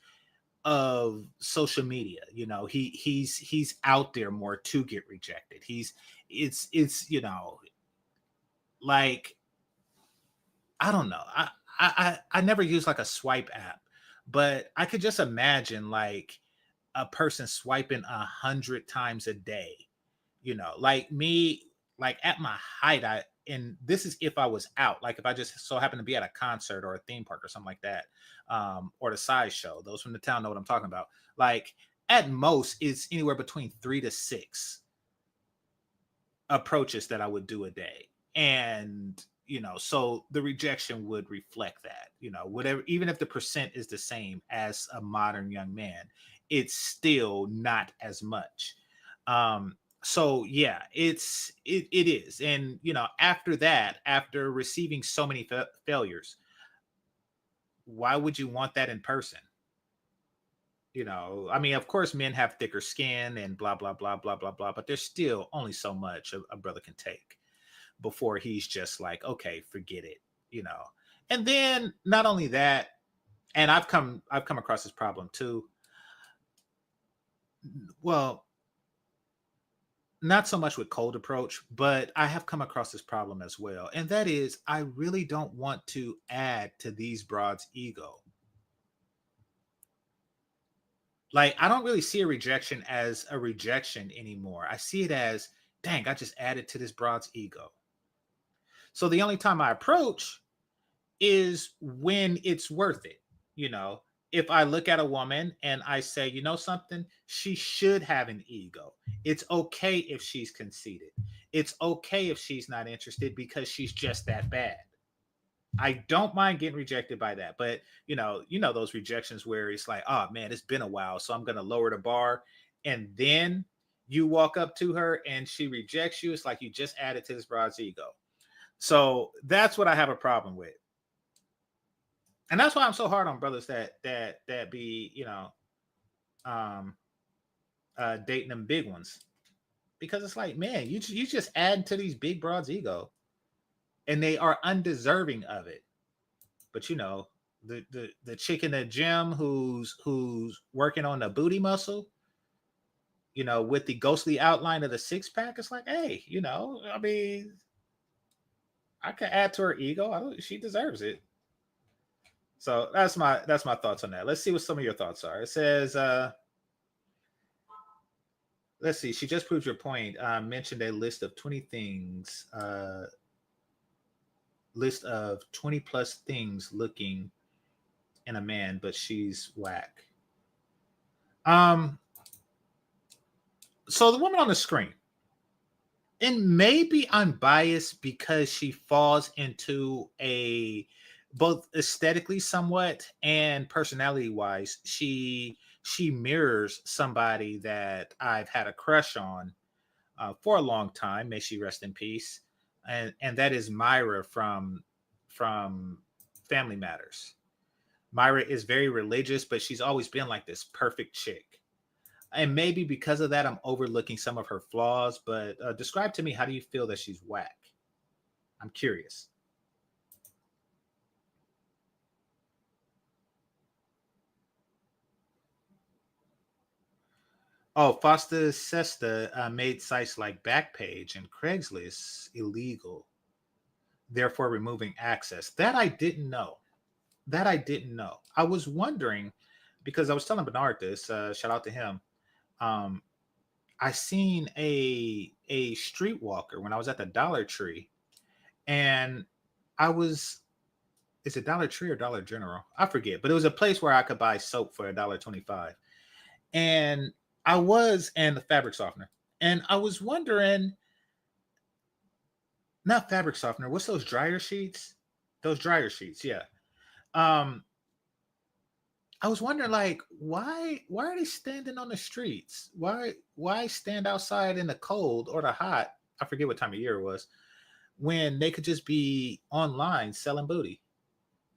of social media. He's out there more to get rejected. It's like, I don't know. I never use like a swipe app, but I could just imagine like a person swiping 100 times a day. Like me, like at my height, and this is if I was out, like if I just so happen to be at a concert or a theme park or something like that, or the size show. Those from the town know what I'm talking about. Like at most, it's anywhere between 3 to 6 approaches that I would do a day, and so the rejection would reflect that. Whatever, even if the percent is the same as a modern young man, it's still not as much. So yeah, it is. And after that, after receiving so many failures, why would you want that in person? I mean, of course men have thicker skin and blah blah blah blah blah blah, but there's still only so much a brother can take before he's just like, okay, forget it. And then not only that, and I've come across this problem too. Well, not so much with cold approach, but I have come across this problem as well. And that is, I really don't want to add to these broads' ego. Like, I don't really see a rejection as a rejection anymore. I see it as, dang, I just added to this broad's ego. So the only time I approach is when it's worth it. If I look at a woman and I say, something, she should have an ego. It's okay if she's conceited. It's okay if she's not interested because she's just that bad. I don't mind getting rejected by that. But, those rejections where it's like, oh man, it's been a while, so I'm going to lower the bar. And then you walk up to her and she rejects you. It's like you just added to this broad's ego. So that's what I have a problem with. And that's why I'm so hard on brothers that be, dating them big ones, because it's like, man, you just add to these big broads' ego, and they are undeserving of it. But the chick in the gym who's working on the booty muscle, with the ghostly outline of the six pack, it's like, hey, I mean, I could add to her ego. She deserves it. So that's my thoughts on that. Let's see what some of your thoughts are. It says, let's see. She just proved your point. Mentioned a list of 20 things. List of 20 plus things looking in a man, but she's whack. So the woman on the screen, and maybe I'm biased because she falls into a both aesthetically somewhat and personality wise, she mirrors somebody that I've had a crush on for a long time. May she rest in peace. And that is Myra from Family Matters. Myra is very religious, but she's always been like this perfect chick. And maybe because of that, I'm overlooking some of her flaws. But describe to me, how do you feel that she's whack? I'm curious. Oh, Foster Sesta made sites like Backpage and Craigslist illegal, therefore removing access. That I didn't know. I was wondering, because I was telling Bernard this. Shout out to him. I seen a streetwalker when I was at the Dollar Tree, and is it Dollar Tree or Dollar General? I forget, but it was a place where I could buy soap for $1.25, and and the fabric softener, and I was wondering, not fabric softener, what's those dryer sheets? Those dryer sheets, yeah. Um, I was wondering, like, why are they standing on the streets? Why stand outside in the cold or the hot? I forget what time of year it was, when they could just be online selling booty.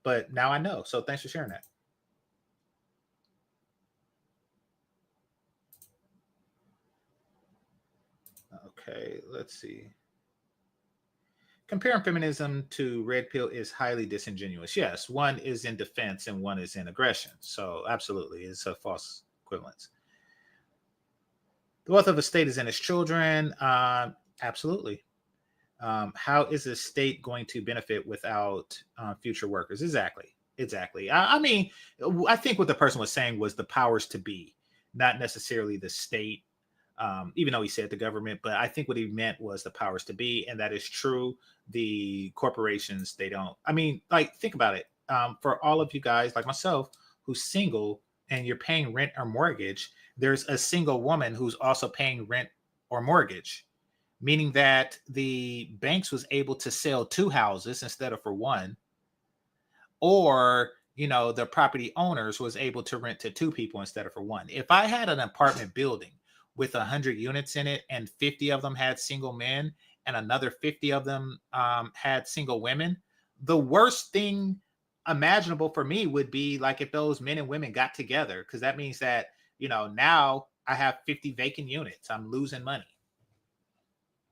But now I know. So thanks for sharing that. Okay, let's see. Comparing feminism to red pill is highly disingenuous. Yes, one is in defense and one is in aggression. So absolutely, it's a false equivalence. The wealth of a state is in its children. Absolutely. How is the state going to benefit without future workers? Exactly. I mean, I think what the person was saying was the powers to be, not necessarily the state. Even though he said the government, but I think what he meant was the powers to be, and that is true. The corporations, they don't. I mean, like, think about it. For all of you guys, like myself, who's single and you're paying rent or mortgage, there's a single woman who's also paying rent or mortgage, meaning that the banks was able to sell two houses instead of for one, or the property owners was able to rent to two people instead of for one. If I had an apartment building with 100 units in it and 50 of them had single men and another 50 of them had single women, the worst thing imaginable for me would be like if those men and women got together, because that means that now I have 50 vacant units. I'm losing money.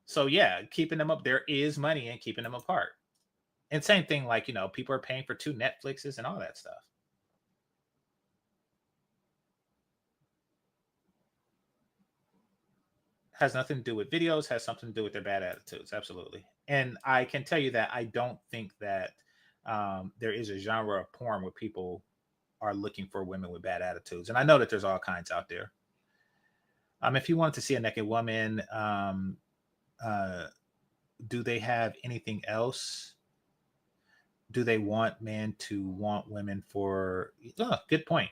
So yeah, keeping them up, there is money in keeping them apart. And same thing, like, people are paying for 2 Netflixes and all that stuff. Has nothing to do with videos, has something to do with their bad attitudes. Absolutely. And I can tell you that I don't think that there is a genre of porn where people are looking for women with bad attitudes. And I know that there's all kinds out there. If you wanted to see a naked woman, do they have anything else? Do they want men to want women for? Oh, good point.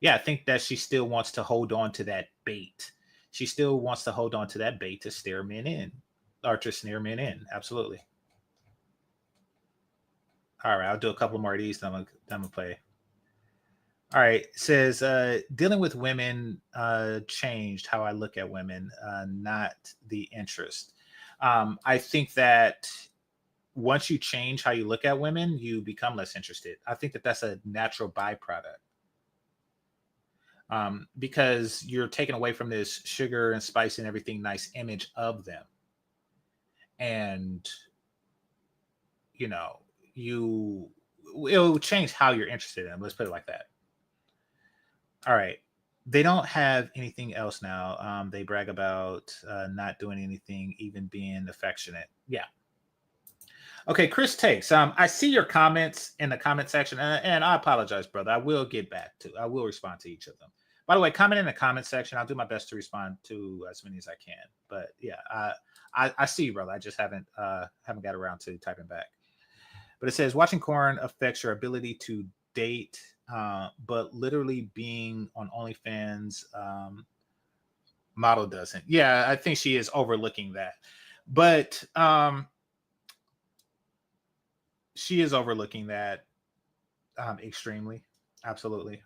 Yeah, I think that she still wants to hold on to that bait. She still wants to hold on to that bait to stare men in, or to snare men in. Absolutely. All right, I'll do a couple more of these. Then I'm gonna play. All right, it says dealing with women changed how I look at women, not the interest. I think that once you change how you look at women, you become less interested. I think that that's a natural byproduct. because you're taken away from this sugar and spice and everything nice image of them. And, you know, it'll change how you're interested in them. Let's put it like that. All right. They don't have anything else now. They brag about not doing anything, even being affectionate. Yeah. Okay, Chris Takes. I see your comments in the comment section, and I apologize, brother. I will respond to each of them. By the way, comment in the comment section. I'll do my best to respond to as many as I can. But yeah, I see you, brother. I just haven't got around to typing back. But it says watching porn affects your ability to date, but literally being on OnlyFans model doesn't. Yeah, I think she is overlooking that, but she is overlooking that extremely. Absolutely.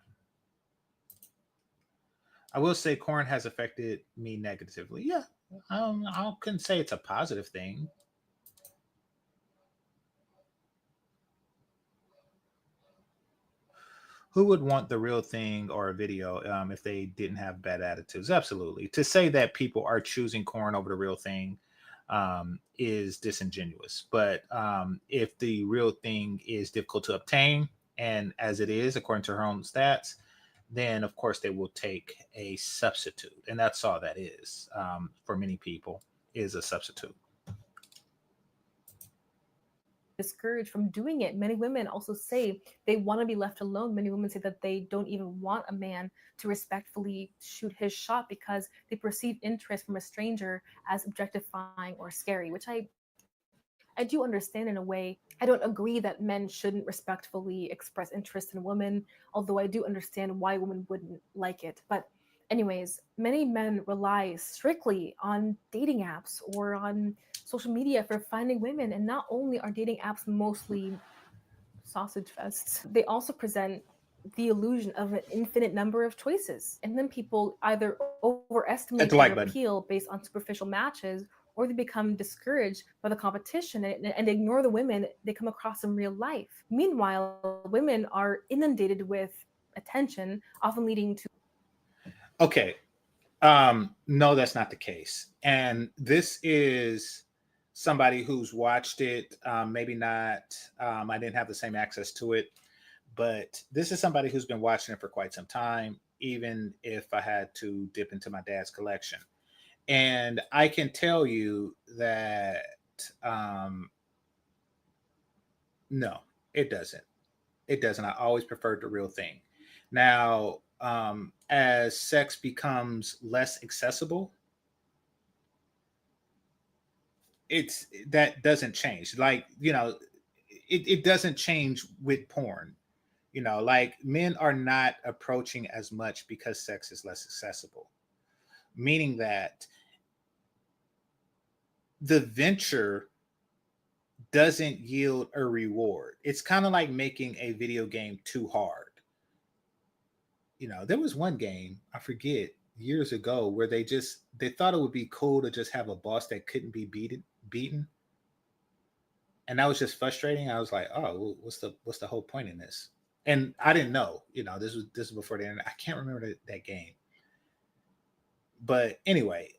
I will say corn has affected me negatively. Yeah, I couldn't say it's a positive thing. Who would want the real thing or a video if they didn't have bad attitudes? Absolutely. To say that people are choosing corn over the real thing is disingenuous. But if the real thing is difficult to obtain, and as it is, according to her own stats, then of course they will take a substitute. And that's all that is for many people, is a substitute.
Discouraged from doing it. Many women also say they want to be left alone. Many women say that they don't even want a man to respectfully shoot his shot because they perceive interest from a stranger as objectifying or scary, which I do understand in a way. I don't agree that men shouldn't respectfully express interest in a woman, although I do understand why women wouldn't like it. But anyways, many men rely strictly on dating apps or on social media for finding women. And not only are dating apps mostly sausage fests, they also present the illusion of an infinite number of choices. And then people either overestimate their appeal based on superficial matches, or they become discouraged by the competition and ignore the women they come across in real life. Meanwhile, women are inundated with attention, often leading to...
Okay. No, that's not the case. And this is somebody who's watched it. Maybe not. I didn't have the same access to it, but this is somebody who's been watching it for quite some time, even if I had to dip into my dad's collection. And I can tell you that no, it doesn't. It doesn't. I always preferred the real thing. Now, as sex becomes less accessible, that doesn't change. Like, it doesn't change with porn. Like men are not approaching as much because sex is less accessible, meaning that the venture doesn't yield a reward. It's kind of like making a video game too hard. There was one game, I forget, years ago, where they thought it would be cool to just have a boss that couldn't be beaten. And that was just frustrating. I was like, oh, what's the whole point in this? And I didn't know, this was before the internet. I can't remember that game. But anyway,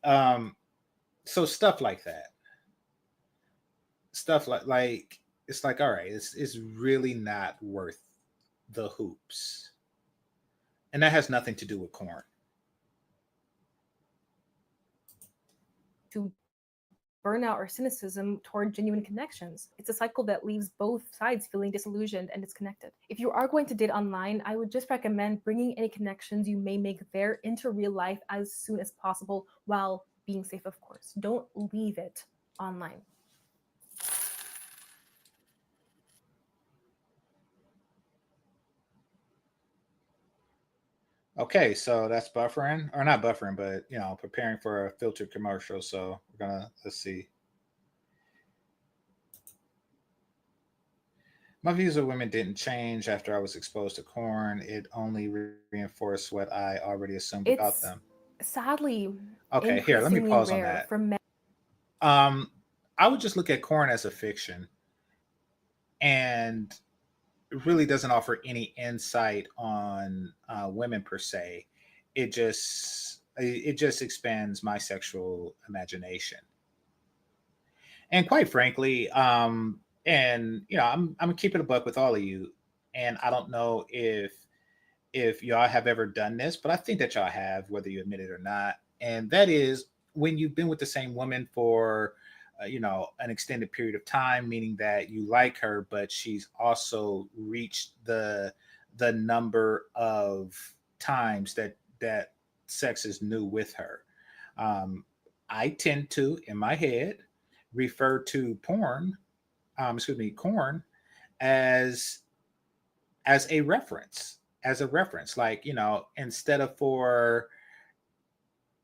so stuff like that. Stuff like it's like, all right, it's really not worth the hoops. And that has nothing to do with corn.
To burnout or cynicism toward genuine connections. It's a cycle that leaves both sides feeling disillusioned and disconnected. If you are going to date online, I would just recommend bringing any connections you may make there into real life as soon as possible, while being safe, of course. Don't leave it online.
Okay, so that's buffering, or not buffering, but preparing for a filtered commercial. So let's see. My views of women didn't change after I was exposed to corn. It only reinforced what I already assumed about them.
Sadly,
okay, here, let me pause on that.
For men.
I would just look at corn as a fiction, and it really doesn't offer any insight on women per se. it just expands my sexual imagination. And quite frankly, and I'm keeping a buck with all of you, and I don't know if y'all have ever done this, but I think that y'all have, whether you admit it or not. And that is when you've been with the same woman for, an extended period of time, meaning that you like her, but she's also reached the number of times that sex is new with her. I tend to, in my head, refer to corn, as as a reference, like, instead of for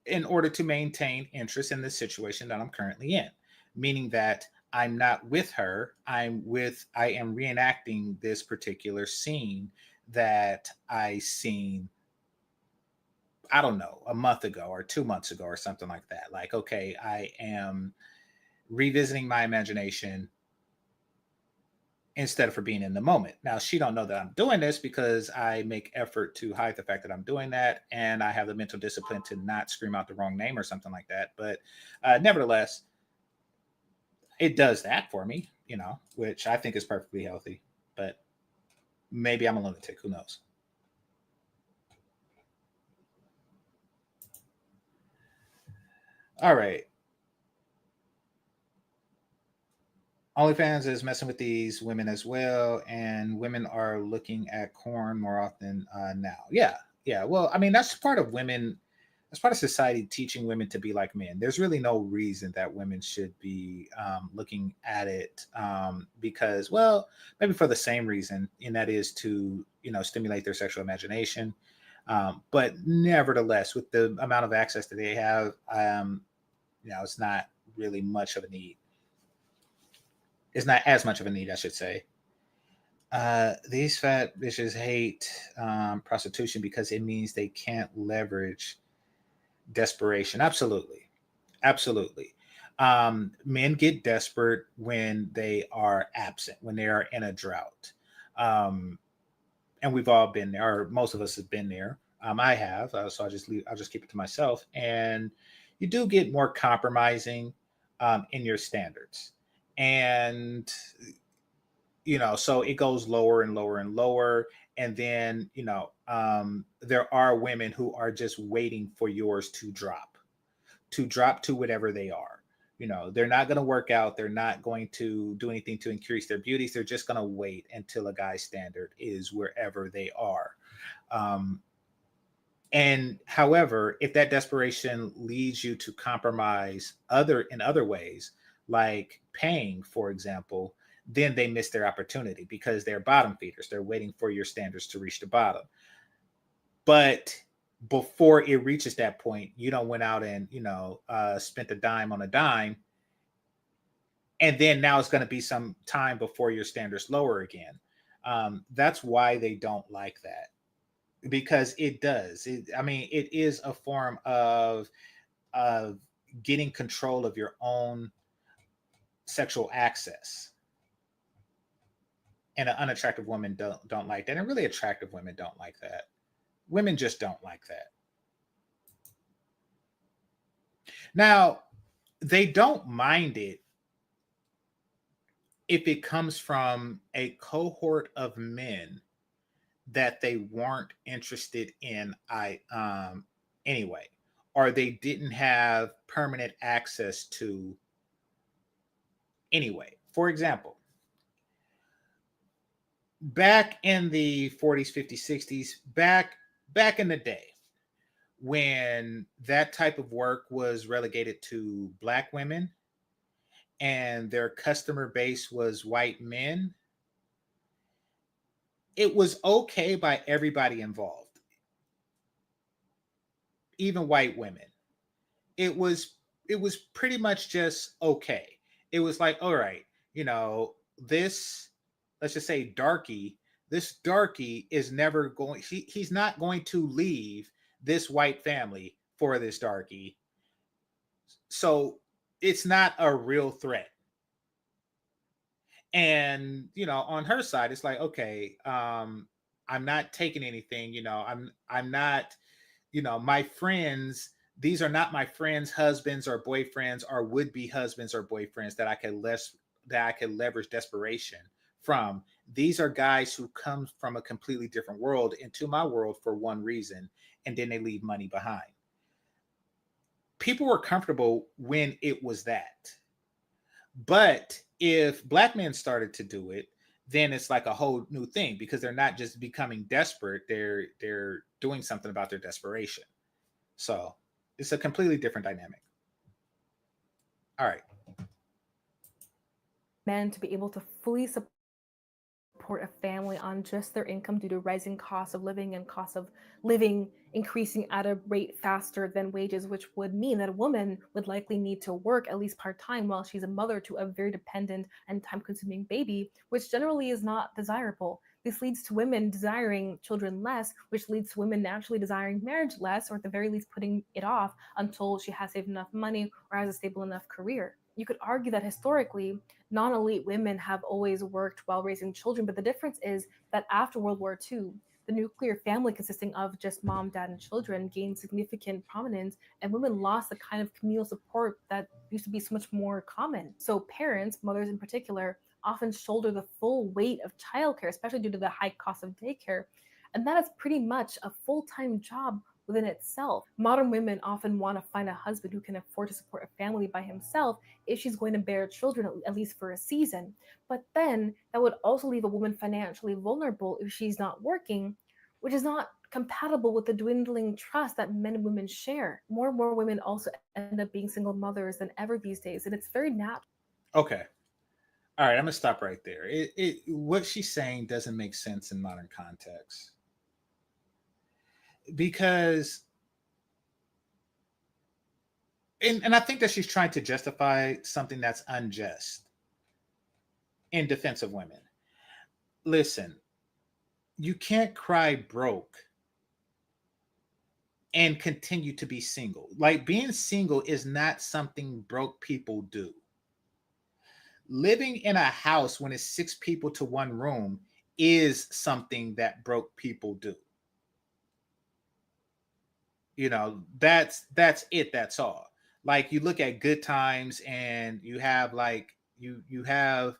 in order to maintain interest in the situation that I'm currently in, meaning that I'm not with her, I am reenacting this particular scene that I seen, I don't know, a month ago or 2 months ago or something like that. Like, okay, I am revisiting my imagination instead of for being in the moment. Now, she don't know that I'm doing this because I make effort to hide the fact that I'm doing that, and I have the mental discipline to not scream out the wrong name or something like that. But nevertheless, it does that for me, which I think is perfectly healthy. But maybe I'm a lunatic. Who knows? All right. OnlyFans is messing with these women as well, and women are looking at corn more often now. Yeah, yeah. Well, I mean, that's part of women. That's part of society teaching women to be like men. There's really no reason that women should be looking at it because, well, maybe for the same reason, and that is to stimulate their sexual imagination. But nevertheless, with the amount of access that they have, it's not really much of a need. It's not as much of a need, I should say. These fat bitches hate prostitution because it means they can't leverage desperation. Absolutely. Absolutely. Men get desperate when they are absent, when they are in a drought. Um, and we've all been there, or most of us have been there. I have, so I'll just keep it to myself. And you do get more compromising in your standards. And so it goes lower and lower and lower, and then there are women who are just waiting for yours to drop to whatever they are. They're not going to work out, they're not going to do anything to increase their beauties, they're just going to wait until a guy's standard is wherever they are. And however, if that desperation leads you to compromise in other ways, like paying, for example, then they miss their opportunity because they're bottom feeders. They're waiting for your standards to reach the bottom. But before it reaches that point, you don't went out and spent a dime on a dime, and then now it's going to be some time before your standards lower again. That's why they don't like that, because it does. I mean, it is a form of getting control of your own sexual access. And an unattractive woman don't like that, and really attractive women don't like that. Women just don't like that. Now, they don't mind it if it comes from a cohort of men that they weren't interested in anyway, or they didn't have permanent access to anyway. For example, back in the 40s, 50s, 60s, back in the day, when that type of work was relegated to black women and their customer base was white men, it was okay by everybody involved, even white women. It was pretty much just okay. It was like, all right, this, let's just say this darky is never going, he's not going to leave this white family for this darky. So it's not a real threat. And on her side, it's like, okay, I'm not taking anything, I'm not my friends, these are not my friends' husbands or boyfriends or would-be husbands or boyfriends that I could leverage desperation from. These are guys who come from a completely different world into my world for one reason, and then they leave money behind. People were comfortable when it was that. But if black men started to do it, then it's like a whole new thing because they're not just becoming desperate, they're doing something about their desperation. So it's a completely different dynamic. All right.
Men to be able to fully support a family on just their income due to rising costs of living and costs of living increasing at a rate faster than wages, which would mean that a woman would likely need to work at least part-time while she's a mother to a very dependent and time-consuming baby, which generally is not desirable. This leads to women desiring children less, which leads to women naturally desiring marriage less, or at the very least putting it off until she has saved enough money or has a stable enough career. You could argue that historically, non-elite women have always worked while raising children, but the difference is that after World War II, the nuclear family consisting of just mom, dad, and children gained significant prominence, and women lost the kind of communal support that used to be so much more common. So parents, mothers in particular, often shoulder the full weight of childcare, especially due to the high cost of daycare. And that is pretty much a full-time job within itself. Modern women often want to find a husband who can afford to support a family by himself if she's going to bear children, at least for a season. But then that would also leave a woman financially vulnerable if she's not working, which is not compatible with the dwindling trust that men and women share. More and more women also end up being single mothers than ever these days, and it's very natural.
Okay. All right, I'm gonna stop right there. What she's saying doesn't make sense in modern context because, and I think that she's trying to justify something that's unjust in defense of women. Listen, you can't cry broke and continue to be single. Like being single is not something broke people do. Living in a house when it's 6 people to one room is something that broke people do. That's it. That's all. Like you look at Good Times and you have like you have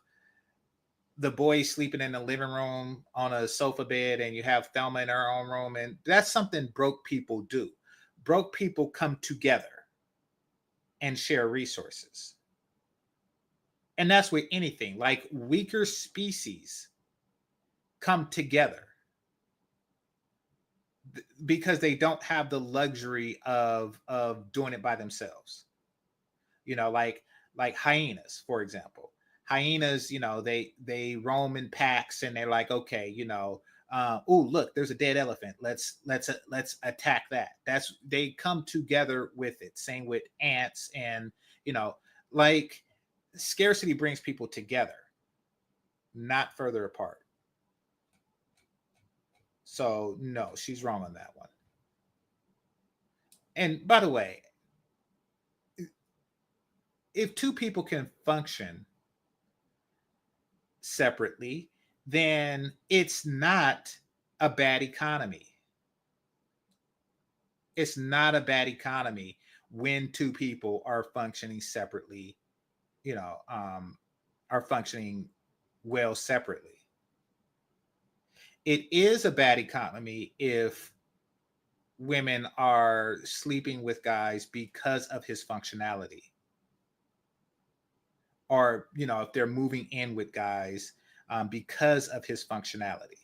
the boys sleeping in the living room on a sofa bed and you have Thelma in her own room, and that's something broke people do. Broke people come together and share resources. And that's with anything. Like weaker species come together because they don't have the luxury of doing it by themselves. Like hyenas, for example. Hyenas, they roam in packs and they're like, okay, oh look, there's a dead elephant. Let's attack that. They come together with it. Same with ants, and like scarcity brings people together, not further apart. So no, she's wrong on that one. And by the way, if 2 people can function separately, then it's not a bad economy. It's not a bad economy when 2 people are functioning separately, are functioning well separately. It is a bad economy if women are sleeping with guys because of his functionality, or if they're moving in with guys because of his functionality.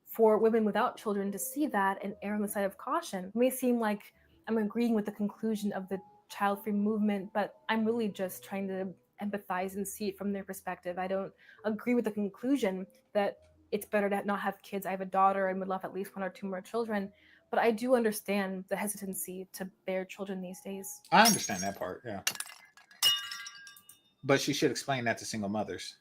For women without children to see that and err on the side of caution. It may seem like I'm agreeing with the conclusion of the child-free movement, but I'm really just trying to empathize and see it from their perspective. I don't agree with the conclusion that it's better to not have kids. I have a daughter and would love at least 1 or 2 more children, but I do understand the hesitancy to bear children these days.
I understand that part, yeah. But she should explain that to single mothers.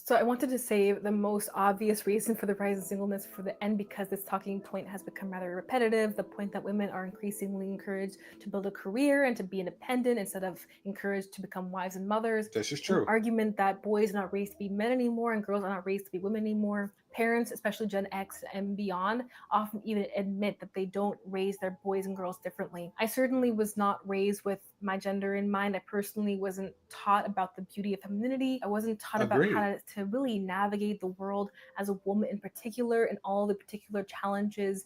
So I wanted to save the most obvious reason for the rise in singleness for the end, because this talking point has become rather repetitive. The point that women are increasingly encouraged to build a career and to be independent instead of encouraged to become wives and mothers.
This is
An
true.
argument that boys are not raised to be men anymore and girls are not raised to be women anymore. Parents, especially Gen X and beyond, often even admit that they don't raise their boys and girls differently. I certainly was not raised with my gender in mind. I personally wasn't taught about the beauty of femininity. I wasn't taught about
Agreed.
how to really navigate the world as a woman in particular and all the particular challenges.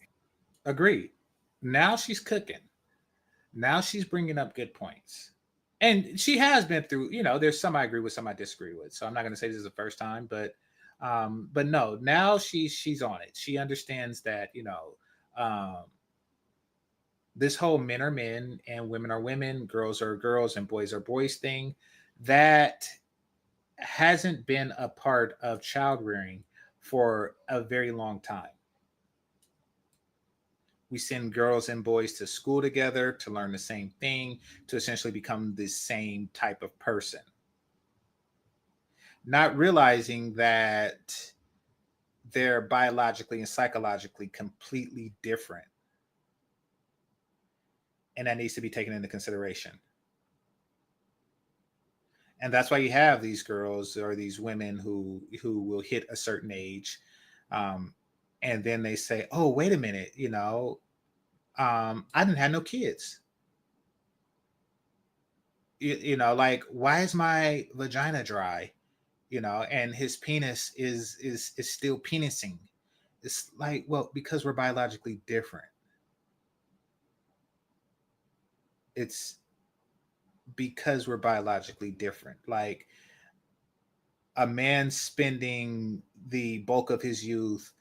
Agreed. Now she's cooking. Now she's bringing up good points. And she has been through, there's some I agree with, some I disagree with. So I'm not going to say this is the first time, but no, now she's on it. She understands that, um, this whole men are men and women are women, girls are girls and boys are boys thing, that hasn't been a part of child rearing for a very long time. We send girls and boys to school together to learn the same thing, to essentially become the same type of person. Not realizing that they're biologically and psychologically completely different. And that needs to be taken into consideration. And that's why you have these girls or these women who will hit a certain age, and then they say, "Oh, wait a minute, I didn't have no kids. Like, why is my vagina dry? And his penis is still penising." It's like, well, because we're biologically different. It's because we're biologically different. Like, a man spending the bulk of his youth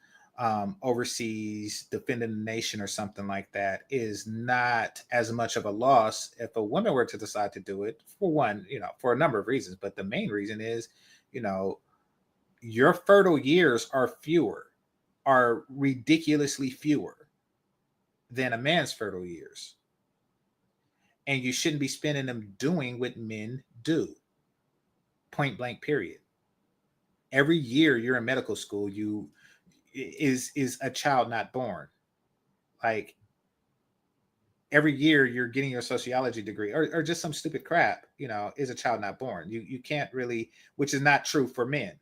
overseas defending the nation or something like that is not as much of a loss if a woman were to decide to do it, for one, for a number of reasons. But the main reason is, you know, your fertile years are ridiculously fewer than a man's fertile years. And you shouldn't be spending them doing what men do. Point blank, period. Every year you're in medical school, you is a child not born. Like, every year you're getting your sociology degree or just some stupid crap, is a child not born. You can't really, which is not true for men.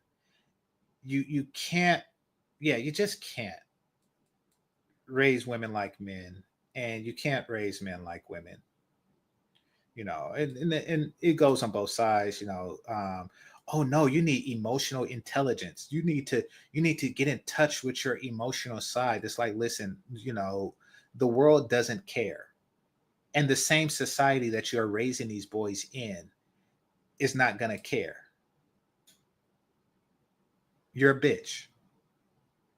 You can't, yeah, you just can't raise women like men, and you can't raise men like women. And it goes on both sides. Oh no, you need emotional intelligence. You need to get in touch with your emotional side. It's like, listen, the world doesn't care, and the same society that you're raising these boys in is not gonna care. You're a bitch.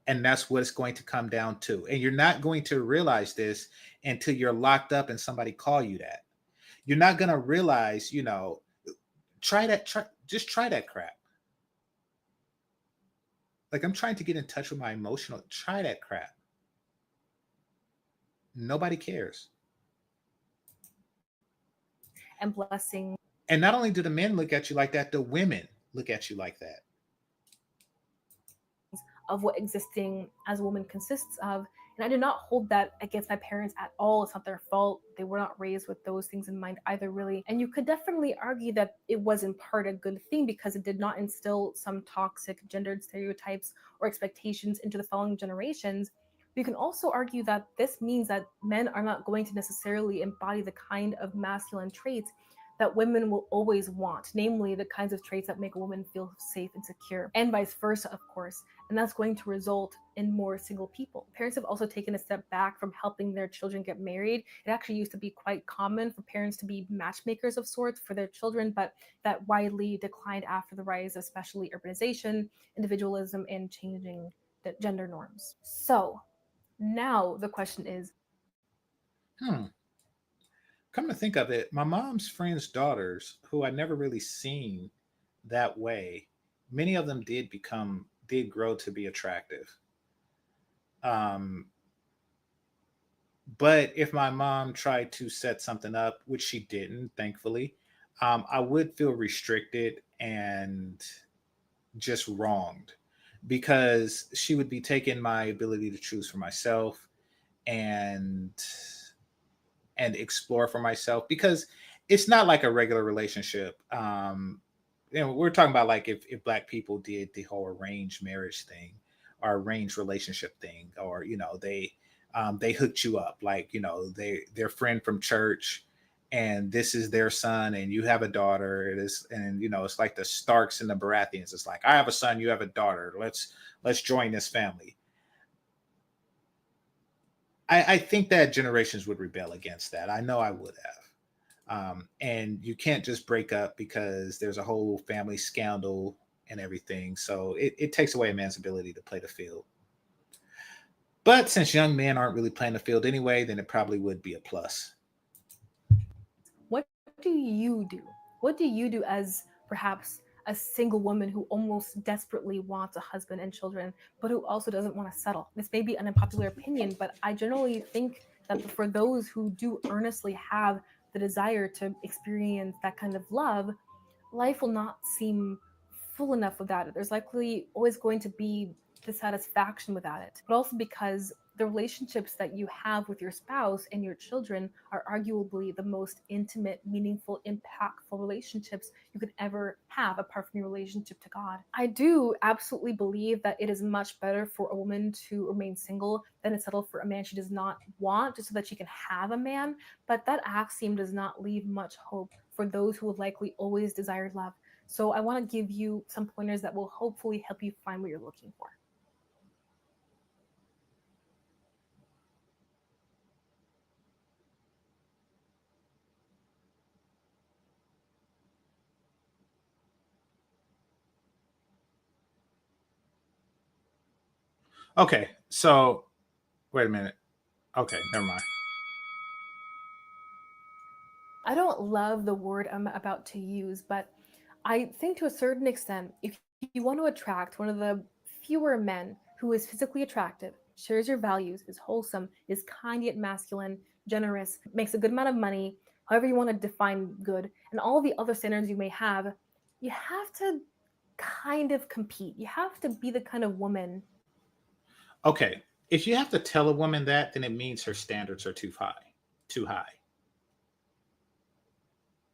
And that's what it's going to come down to. And you're not going to realize this until you're locked up and somebody call you that. You're not going to realize, just try that crap. Like, I'm trying to get in touch with my emotional, try that crap. Nobody cares.
And blessing.
And not only do the men look at you like that, the women look at you like that.
Of what existing as a woman consists of. And I do not hold that against my parents at all. It's not their fault. They were not raised with those things in mind either, really. And you could definitely argue that it was in part a good thing because it did not instill some toxic gendered stereotypes or expectations into the following generations. But you can also argue that this means that men are not going to necessarily embody the kind of masculine traits that women will always want, namely the kinds of traits that make a woman feel safe and secure, and vice versa, of course. And that's going to result in more single people. Parents have also taken a step back from helping their children get married. It actually used to be quite common for parents to be matchmakers of sorts for their children, but that widely declined after the rise of especially urbanization, individualism, and changing the gender norms. So now the question is,
Come to think of it, my mom's friends' daughters, who I never really seen that way, many of them did grow to be attractive. Um, but if my mom tried to set something up, which she didn't, thankfully, I would feel restricted and just wronged, because she would be taking my ability to choose for myself and explore for myself, because it's not like a regular relationship. We're talking about like if black people did the whole arranged marriage thing or arranged relationship thing, or they hooked you up, like their friend from church, and this is their son, and you have a daughter. It is, and it's like the Starks and the Baratheons. It's like, I have a son, you have a daughter. Let's join this family. I think that generations would rebel against that. I know I would have. And you can't just break up because there's a whole family scandal and everything. So it takes away a man's ability to play the field. But since young men aren't really playing the field anyway, then it probably would be a plus.
What do you do? What do you do as perhaps a single woman who almost desperately wants a husband and children, but who also doesn't want to settle? This may be an unpopular opinion, but I generally think that for those who do earnestly have the desire to experience that kind of love, life will not seem full enough without it. There's likely always going to be dissatisfaction without it, but also because the relationships that you have with your spouse and your children are arguably the most intimate, meaningful, impactful relationships you could ever have, apart from your relationship to God. I do absolutely believe that it is much better for a woman to remain single than to settle for a man she does not want, just so that she can have a man. But that axiom does not leave much hope for those who would likely always desire love. So I want to give you some pointers that will hopefully help you find what you're looking for.
Okay, so wait a minute. Okay, never mind.
I don't love the word I'm about to use, but I think to a certain extent, if you want to attract one of the fewer men who is physically attractive, shares your values, is wholesome, is kind yet masculine, generous, makes a good amount of money, however you want to define good, and all the other standards you may have, you have to kind of compete. You have to be the kind of woman.
Okay, if you have to tell a woman that, then it means her standards are too high. Too high.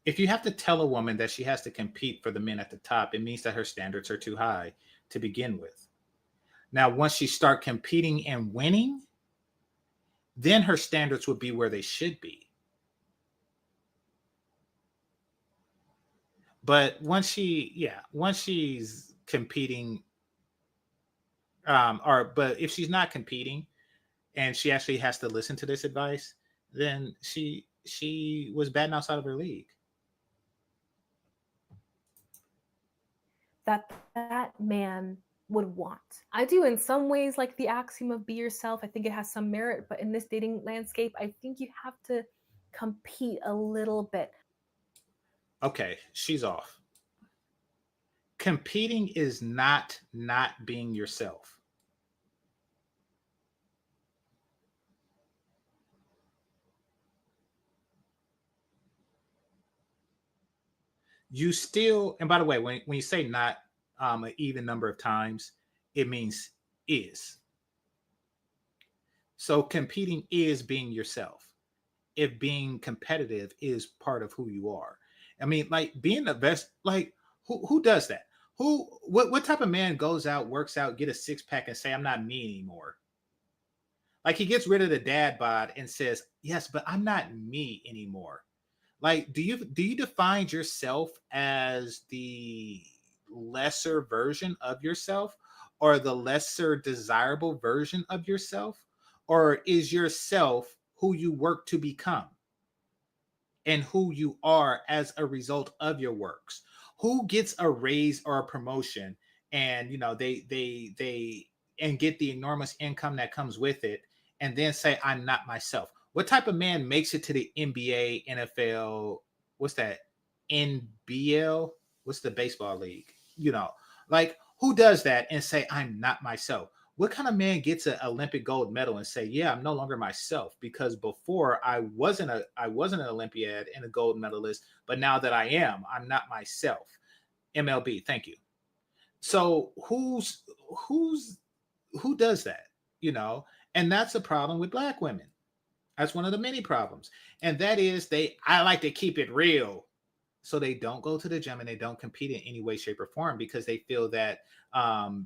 If you have to tell a woman that she has to compete for the men at the top, it means that her standards are too high to begin with. Now, once she start competing and winning, then her standards would be where they should be. But once she's competing, but if she's not competing and she actually has to listen to this advice, then she was batting outside of her league.
That man would want. I do in some ways like the axiom of be yourself. I think it has some merit, but in this dating landscape, I think you have to compete a little bit.
Okay, she's off. Competing is not being yourself. You still, and by the way, when you say not an even number of times, it means is. So competing is being yourself. If being competitive is part of who you are. I mean, like being the best, like who does that? What type of man goes out, works out, get a six pack and say, I'm not me anymore? Like he gets rid of the dad bod and says, yes, but I'm not me anymore. Like, do you define yourself as the lesser version of yourself, or the lesser desirable version of yourself? Or is yourself who you work to become and who you are as a result of your works? Who gets a raise or a promotion and they and get the enormous income that comes with it and then say, I'm not myself? What type of man makes it to the NBA, NFL? What's that? NBL? What's the baseball league? Like who does that and say, I'm not myself? What kind of man gets an Olympic gold medal and say, yeah, I'm no longer myself because before I wasn't an Olympiad and a gold medalist, but now that I am, I'm not myself. MLB, thank you. So who does that? You know, and that's a problem with Black women. That's one of the many problems. And that is I like to keep it real. So they don't go to the gym and they don't compete in any way, shape, or form because they feel that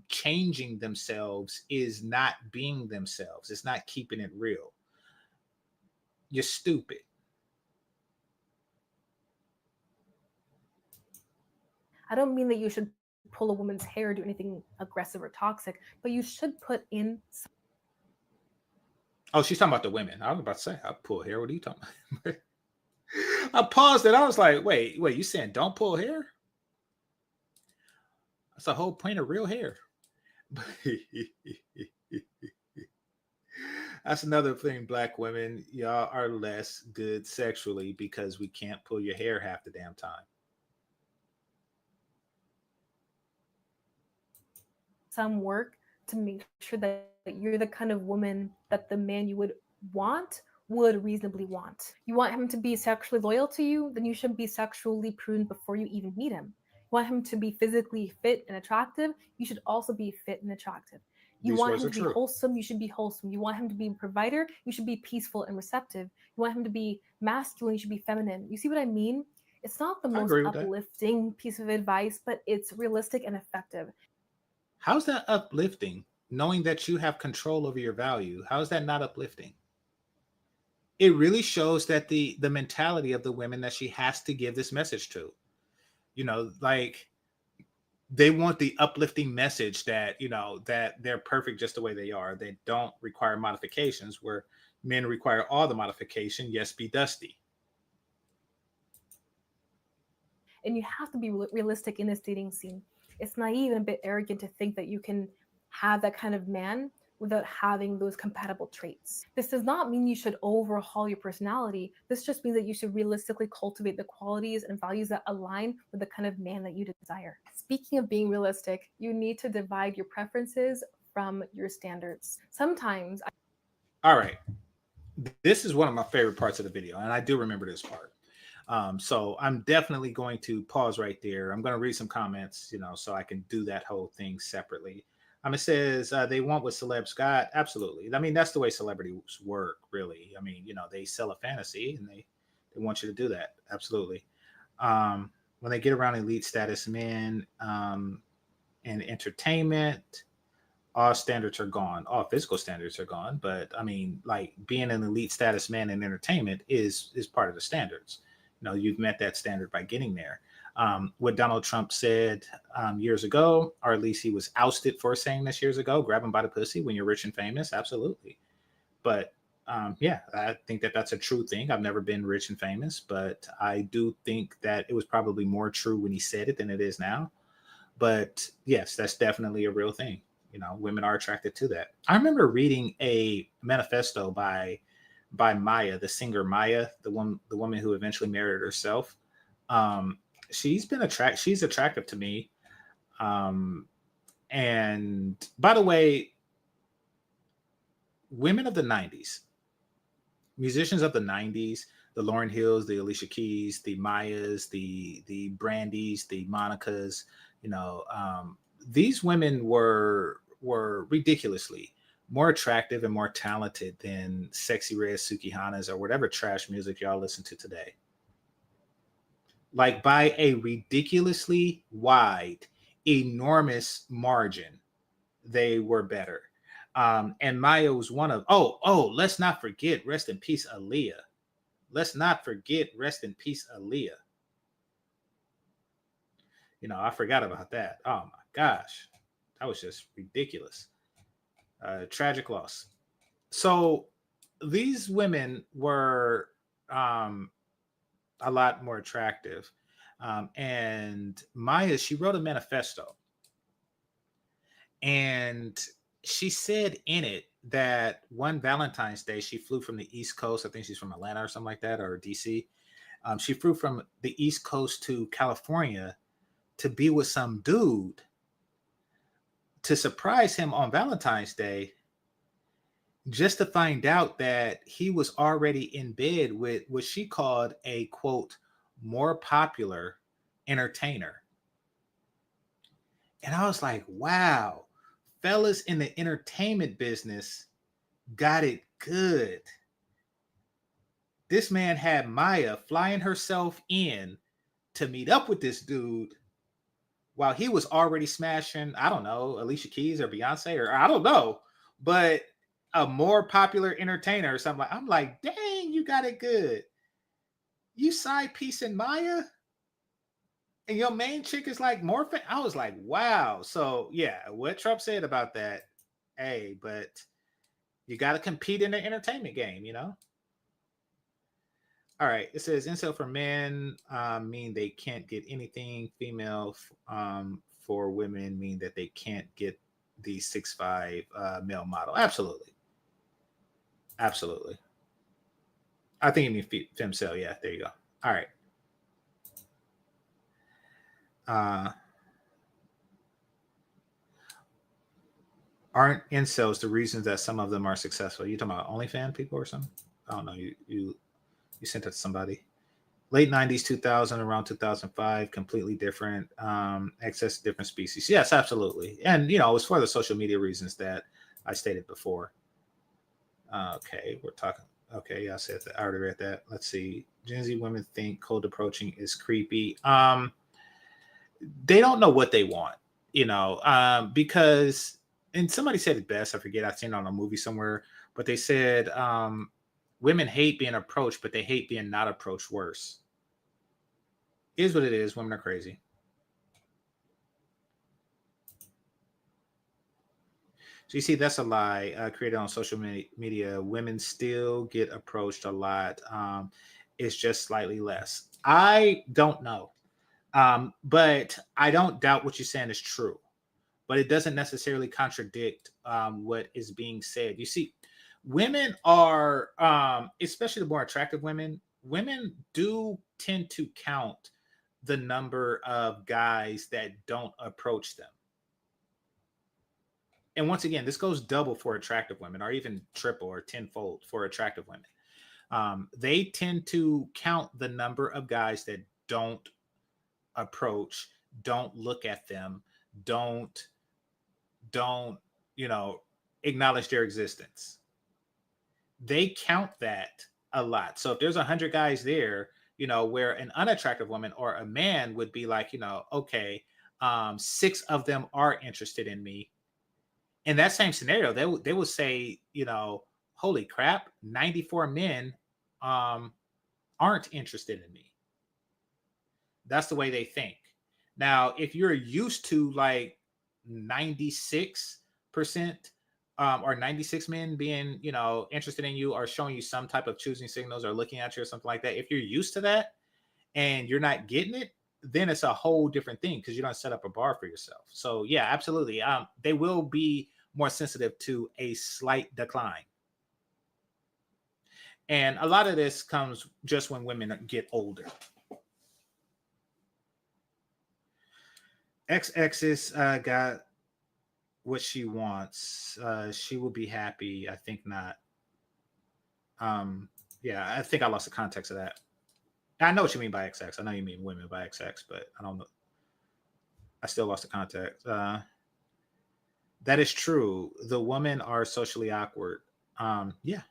changing themselves is not being themselves. It's not keeping it real. You're stupid.
I don't mean that you should pull a woman's hair or do anything aggressive or toxic, but you should put in.
Oh, she's talking about the women. I was about to say, I pull hair. What are you talking about? I paused it. I was like, wait, you saying don't pull hair? That's the whole point of real hair. That's another thing, Black women, y'all are less good sexually because we can't pull your hair half the damn time.
Some work to make sure that you're the kind of woman that the man you would reasonably want. You want him to be sexually loyal to you, then you should be sexually prudent before you even meet him. You want him to be physically fit and attractive, you should also be fit and attractive. You want him to be wholesome, you should be wholesome. You want him to be a provider, you should be peaceful and receptive. You want him to be masculine, you should be feminine. You see what I mean? It's not the most uplifting piece of advice, but it's realistic and effective.
How's that uplifting? Knowing that you have control over your value, how is that not uplifting? It really shows that the mentality of the women that she has to give this message to. You know, like they want the uplifting message that, you know, that they're perfect just the way they are. They don't require modifications, where men require all the modification. Yes, be dusty.
And you have to be realistic in this dating scene. It's naive and a bit arrogant to think that you can have that kind of man without having those compatible traits. This does not mean you should overhaul your personality. This just means that you should realistically cultivate the qualities and values that align with the kind of man that you desire. Speaking of being realistic, you need to divide your preferences from your standards. Sometimes.
All right. This is one of my favorite parts of the video, and I do remember this part. So I'm definitely going to pause right there. I'm going to read some comments, you know, so I can do that whole thing separately. It says they want what celebs got. Absolutely. I mean, that's the way celebrities work, really. I mean, you know, they sell a fantasy and they want you to do that. Absolutely. When they get around elite status men and entertainment, all standards are gone. All physical standards are gone. But I mean, like being an elite status man in entertainment is part of the standards. You know, you've met that standard by getting there. What Donald Trump said years ago, or at least he was ousted for saying this years ago, grab him by the pussy when you're rich and famous. Absolutely. But yeah, I think that that's a true thing. I've never been rich and famous, but I do think that it was probably more true when he said it than it is now. But yes, that's definitely a real thing. You know, women are attracted to that. I remember reading a manifesto by Maya, the singer Maya, the woman who eventually married herself. She's attractive to me. And by the way, women of the 90s, musicians of the 90s, the Lauryn Hills, the Alicia Keys, the Mayas, the Brandys, the Monicas, you know, these women were ridiculously more attractive and more talented than Sexy Red Sukihanas or whatever trash music y'all listen to today. Like by a ridiculously wide, enormous margin, they were better. And Maya was one of, let's not forget, rest in peace, Aaliyah. Let's not forget, rest in peace, Aaliyah. You know, I forgot about that. Oh my gosh. That was just ridiculous. Tragic loss. So these women were a lot more attractive. And Maya, she wrote a manifesto. And she said in it that one Valentine's Day, she flew from the East Coast. I think she's from Atlanta or something like that, or DC. She flew from the East Coast to California to be with some dude to surprise him on Valentine's Day, just to find out that he was already in bed with what she called a, quote, more popular entertainer. And I was like, wow, fellas in the entertainment business got it good. This man had Maya flying herself in to meet up with this dude while he was already smashing, I don't know, Alicia Keys or Beyonce, or I don't know, but a more popular entertainer or something. Like, I'm like, dang, you got it good. You side piecing Maya, and your main chick is like morphing. I was like, wow. So yeah, what Trump said about that, hey, but you got to compete in the entertainment game, you know. All right, it says incel for men mean they can't get anything. Female for women mean that they can't get the 6'5" male model. Absolutely, absolutely. I think you mean femcel. Yeah, there you go. All right. Aren't incels the reasons that some of them are successful? You talking about OnlyFans people or something? I don't know. You sent it to somebody. Late 90s, 2000, around 2005, completely different, access to different species. Yes, absolutely. And, you know, it was for the social media reasons that I stated before. Okay, we're talking. Okay, yeah, I said that. I already read that. Let's see. Gen Z women think cold approaching is creepy. They don't know what they want, you know, because, and somebody said it best. I forget. I've seen it on a movie somewhere, but they said women hate being approached, but they hate being not approached worse. Is what it is. Women are crazy. So you see, that's a lie created on social media. Women still get approached a lot. It's just slightly less. I don't know. But I don't doubt what you're saying is true. But it doesn't necessarily contradict what is being said. You see, women are, especially the more attractive women, women do tend to count the number of guys that don't approach them. And once again, this goes double for attractive women, or even triple or tenfold for attractive women. They tend to count the number of guys that don't approach, don't look at them, don't you know, acknowledge their existence. They count that a lot. So if there's 100 guys there, you know, where an unattractive woman or a man would be like, you know, okay, 6 of them are interested in me. In that same scenario, they would say, you know, holy crap, 94 men aren't interested in me. That's the way they think. Now, if you're used to like 96% or 96 men being, you know, interested in you or showing you some type of choosing signals or looking at you or something like that, if you're used to that and you're not getting it, then it's a whole different thing because you don't set up a bar for yourself. So yeah, absolutely. They will be more sensitive to a slight decline. And a lot of this comes just when women get older. XX's got what she wants. She will be happy. I think not. Yeah, I think I lost the context of that. I know what you mean by XX. I know you mean women by XX, but I don't know. I still lost the context. That is true. The women are socially awkward. Yeah.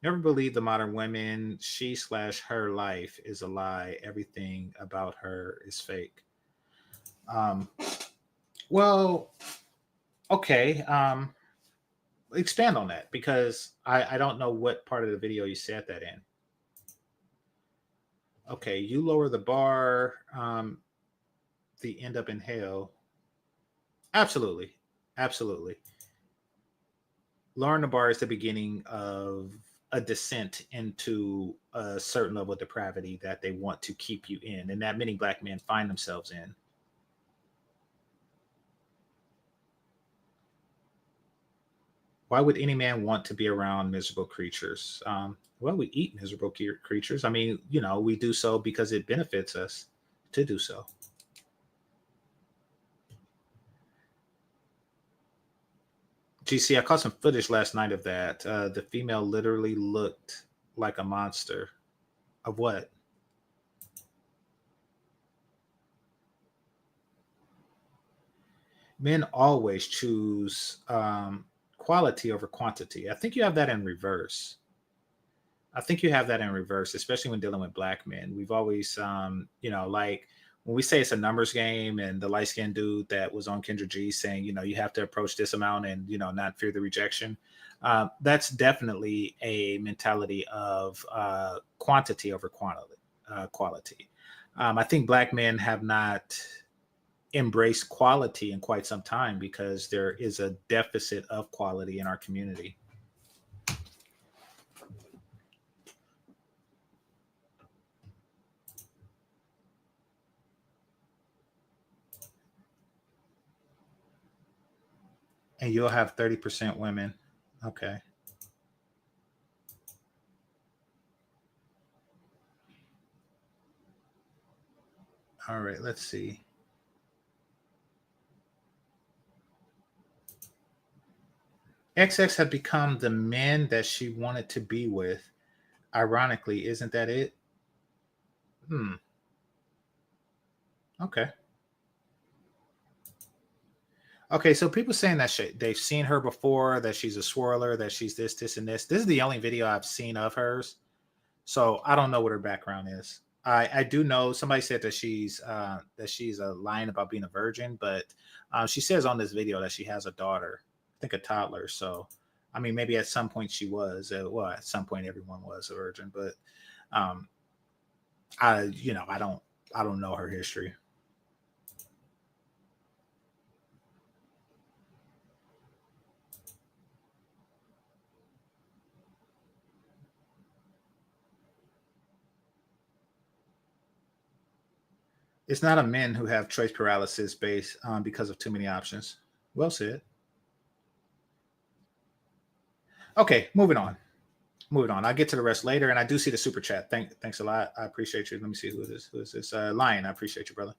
Never believe the modern women. She/her life is a lie. Everything about her is fake. Well, okay. Expand on that because I don't know what part of the video you said that in. Okay, you lower the bar, the end up in hell. Absolutely, absolutely. Lowering the bar is the beginning of a descent into a certain level of depravity that they want to keep you in, and that many Black men find themselves in. Why would any man want to be around miserable creatures? Well, we eat miserable creatures. I mean, you know, we do so because it benefits us to do so. GC, I caught some footage last night of that. The female literally looked like a monster. Of what? Men always choose quality over quantity. I think you have that in reverse. I think you have that in reverse, especially when dealing with black men. We've always, like when we say it's a numbers game, and the light skinned dude that was on Kendra G saying, you have to approach this amount and, not fear the rejection. That's definitely a mentality of quantity over quality. I think black men have not embraced quality in quite some time because there is a deficit of quality in our community. And you'll have 30% women. Okay. All right, let's see. XX have become the men that she wanted to be with. Ironically, isn't that it? Okay. Okay, so people saying that they've seen her before, that she's a swirler, that she's this, and this. This is the only video I've seen of hers. So I don't know what her background is. I do know somebody said that she's lying about being a virgin, but she says on this video that she has a daughter, I think a toddler. So I mean, maybe at some point she was. Well, at some point everyone was a virgin, but I don't know her history. It's not a men who have choice paralysis based because of too many options. Well said. Okay, moving on. I'll get to the rest later, and I do see the super chat. Thanks a lot. I appreciate you. Let me see who is this. Lion. I appreciate you, brother.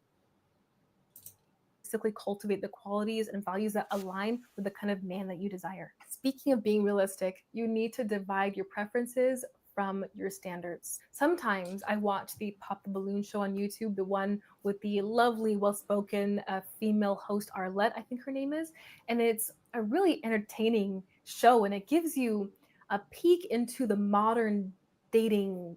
Cultivate the qualities and values that align with the kind of man that you desire. Speaking of being realistic, you need to divide your preferences from your standards. Sometimes I watch the Pop the Balloon show on YouTube, the one with the lovely, well-spoken female host Arlette, I think her name is, and it's a really entertaining show, and it gives you a peek into the modern dating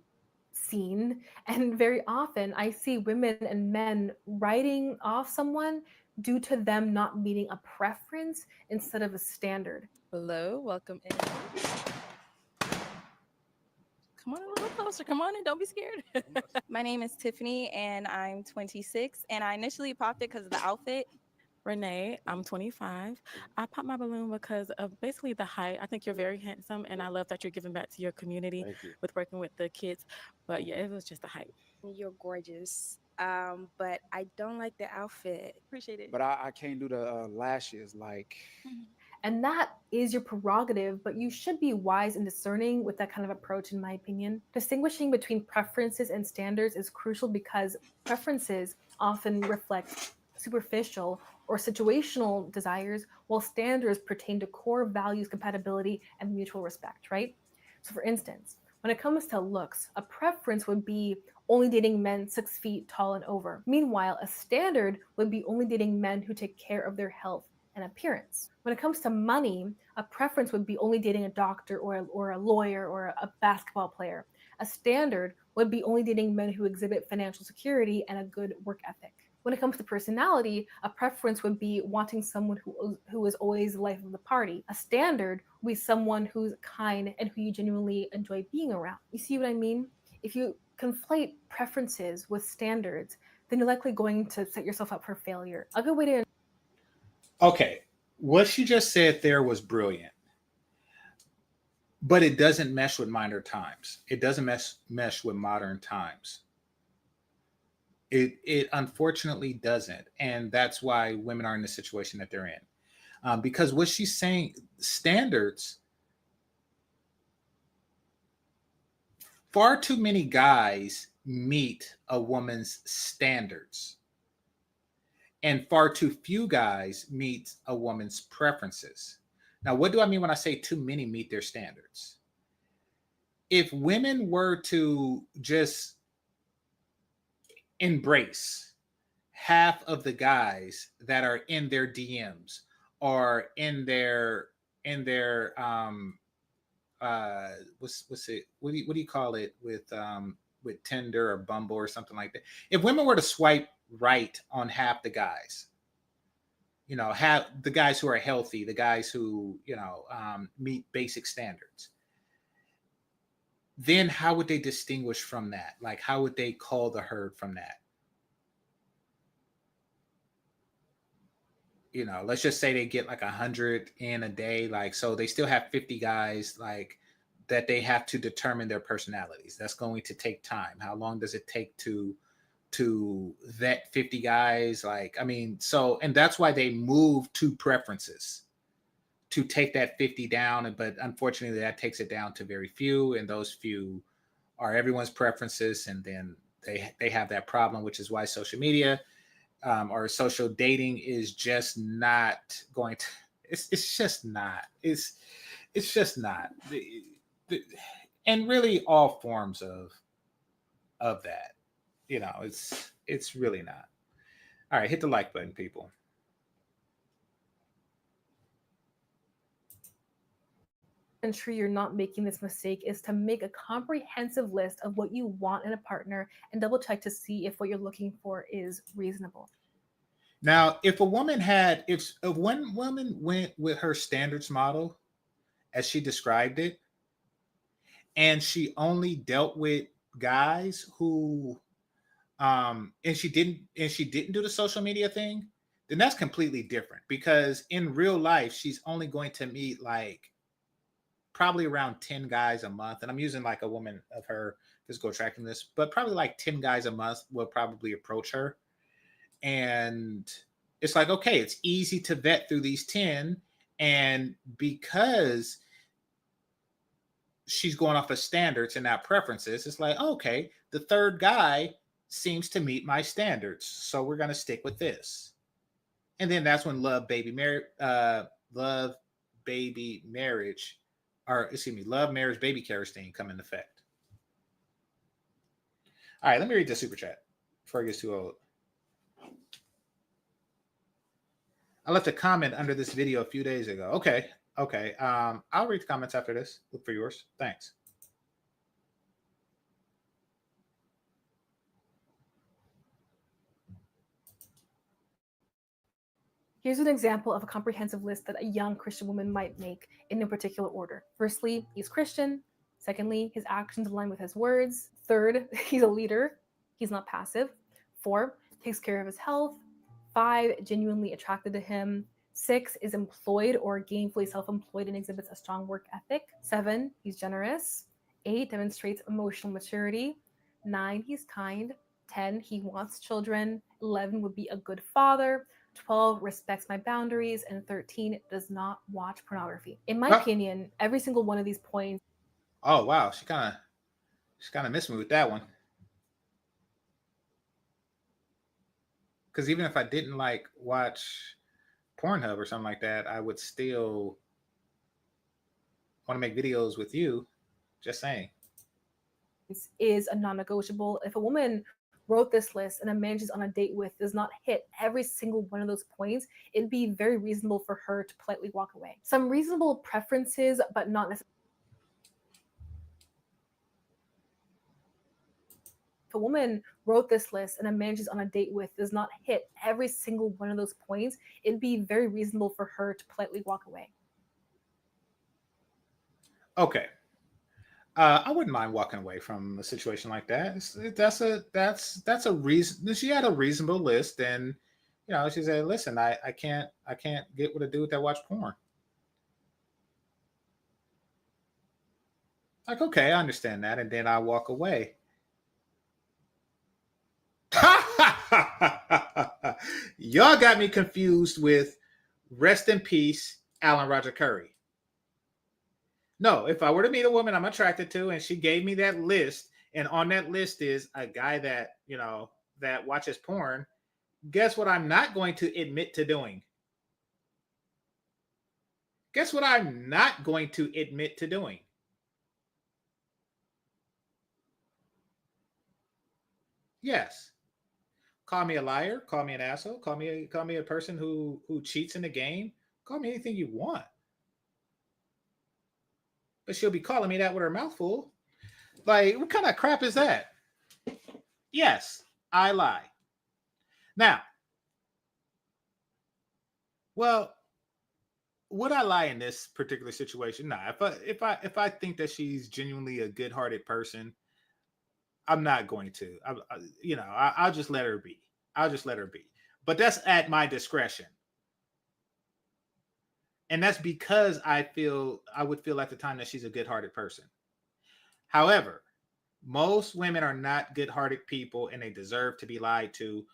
scene. And very often I see women and men writing off someone due to them not meeting a preference instead of a standard.
Hello, welcome in. Come on a little closer. Come on in. Don't be scared. My name is Tiffany, and I'm 26. And I initially popped it because of the outfit.
Renee, I'm 25. I popped my balloon because of basically the height. I think you're very handsome, and I love that you're giving back to your community with working with the kids. But yeah, it was just the height.
You're gorgeous, but I don't like the outfit.
Appreciate it.
But I can't do the lashes, like.
And that is your prerogative, but you should be wise and discerning with that kind of approach, in my opinion. Distinguishing between preferences and standards is crucial because preferences often reflect superficial or situational desires, while standards pertain to core values, compatibility, and mutual respect, right? So for instance, when it comes to looks, a preference would be only dating men 6 feet tall and over. Meanwhile, a standard would be only dating men who take care of their health and appearance. When it comes to money, a preference would be only dating a doctor or a lawyer or a basketball player. A standard would be only dating men who exhibit financial security and a good work ethic. When it comes to personality, a preference would be wanting someone who is always the life of the party. A standard would be someone who's kind and who you genuinely enjoy being around. You see what I mean? If you conflate preferences with standards, then you're likely going to set yourself up for failure. A good way to...
Okay, what she just said there was brilliant, but it doesn't mesh with modern times. It doesn't mesh with modern times. It unfortunately doesn't, and that's why women are in the situation that they're in. Because what she's saying, standards, far too many guys meet a woman's standards, and far too few guys meet a woman's preferences. Now, what do I mean when I say too many meet their standards? If women were to just embrace half of the guys that are in their DMs or in their what's it, what do you call it with Tinder or Bumble or something like that? If women were to swipe right on half the guys, have the guys who are healthy, the guys who meet basic standards, then how would they distinguish from that? Like, how would they call the herd from that? Let's just say they get like 100 in a day, like, so they still have 50 guys like that they have to determine their personalities. That's going to take time. How long does it take to vet 50 guys? Like, I mean, so, and that's why they move to preferences to take that 50 down. But unfortunately, that takes it down to very few, and those few are everyone's preferences. And then they have that problem, which is why social media or social dating is just not going to, it's just not, it's just not, and really all forms of that, it's really not. All right, hit the like button, people.
Ensure you're not making this mistake is to make a comprehensive list of what you want in a partner and double check to see if what you're looking for is reasonable.
Now, if one woman went with her standards model as she described it, and she only dealt with guys who and she didn't do the social media thing, then that's completely different, because in real life she's only going to meet like probably around 10 guys a month. And I'm using like a woman of her physical attractiveness, but probably like 10 guys a month will probably approach her. And it's like, okay, it's easy to vet through these 10. And because she's going off of standards and not preferences, it's like, okay, the third guy seems to meet my standards, so we're going to stick with this. And then that's when love, baby, marriage, baby carriage thing come into effect. All right, let me read the super chat before it gets too old. I left a comment under this video a few days ago. Okay. I'll read the comments after this. Look for yours. Thanks.
Here's an example of a comprehensive list that a young Christian woman might make in no particular order. Firstly, he's Christian. Secondly, his actions align with his words. Third, he's a leader. He's not passive. 4, takes care of his health. 5, genuinely attracted to him. 6, is employed or gainfully self-employed and exhibits a strong work ethic. 7, he's generous. 8, demonstrates emotional maturity. 9, he's kind. 10, he wants children. 11, would be a good father. 12, respects my boundaries. And 13, does not watch pornography. In my opinion, every single one of these points.
Oh, wow. She kind of missed me with that one. Because even if I didn't like watch Pornhub or something like that, I would still want to make videos with you. Just saying.
Is a non-negotiable. If a woman wrote this list and a man she's on a date with does not hit every single one of those points, it'd be very reasonable for her to politely walk away. Some reasonable preferences, but not necessarily. If a woman wrote this list and a man she's on a date with does not hit every single one of those points, it'd be very reasonable for her to politely walk away.
Okay. I wouldn't mind walking away from a situation like that. That's a reason. She had a reasonable list, and she said, "Listen, I can't get with a dude that watch porn." Like, okay, I understand that, and then I walk away. Y'all got me confused with rest in peace, Alan Roger Curry. No, if I were to meet a woman I'm attracted to and she gave me that list, and on that list is a guy that, that watches porn, guess what I'm not going to admit to doing? Guess what I'm not going to admit to doing? Yes. Call me a liar, call me an asshole, call me a person who cheats in the game, call me anything you want. But she'll be calling me that with her mouth full. Like, what kind of crap is that? Yes, I lie. Now, well, would I lie in this particular situation? Nah. If I think that she's genuinely a good-hearted person, I'm not going to. I'll just let her be. I'll just let her be. But that's at my discretion. And that's because I would feel at the time that she's a good-hearted person. However, most women are not good-hearted people and they deserve to be lied to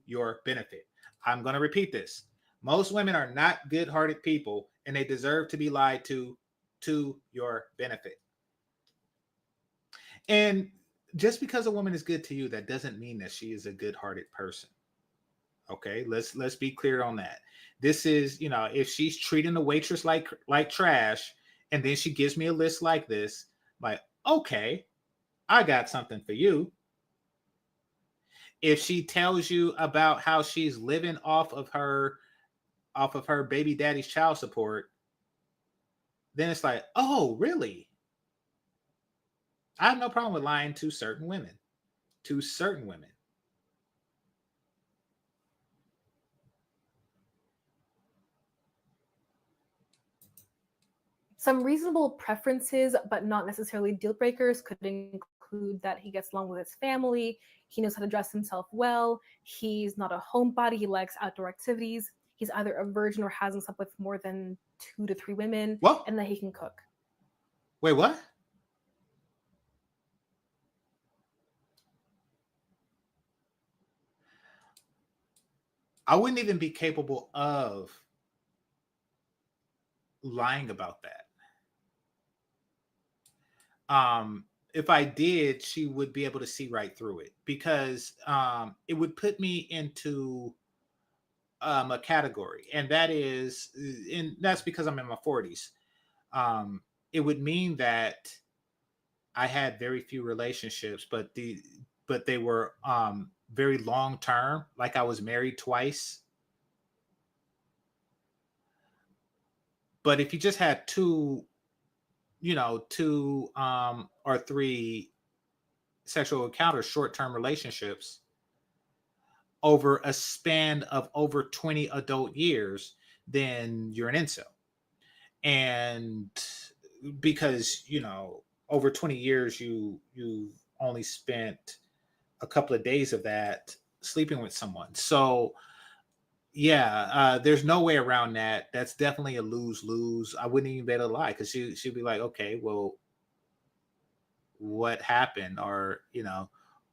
your benefit. I'm going to repeat this. Most women are not good-hearted people and they deserve to be lied to your benefit. And just because a woman is good to you, that doesn't mean that she is a good-hearted person. Okay, let's be clear on that. This is, if she's treating the waitress like trash, and then she gives me a list like this, like, okay, I got something for you. If she tells you about how she's living off of her baby daddy's child support, then it's like, oh, really? I have no problem with lying to certain women. To certain women.
Some reasonable preferences, but not necessarily deal breakers, could include that he gets along with his family, he knows how to dress himself well, he's not a homebody, he likes outdoor activities, he's either a virgin or hasn't slept with more than 2 to 3 women, and that he can cook.
Wait, what? I wouldn't even be capable of lying about that. If I did, she would be able to see right through it, because it would put me into a category, and that's because I'm in my 40s. It would mean that I had very few relationships, but they were very long term. Like I was married twice. But if you just had two or 3 sexual encounters, short-term relationships over a span of over 20 adult years, then you're an incel. And because, over 20 years, you've only spent a couple of days of that sleeping with someone. So yeah, there's no way around that. That's definitely a lose-lose. I wouldn't even be able to lie, because she'd be like, okay, well, what happened? Or,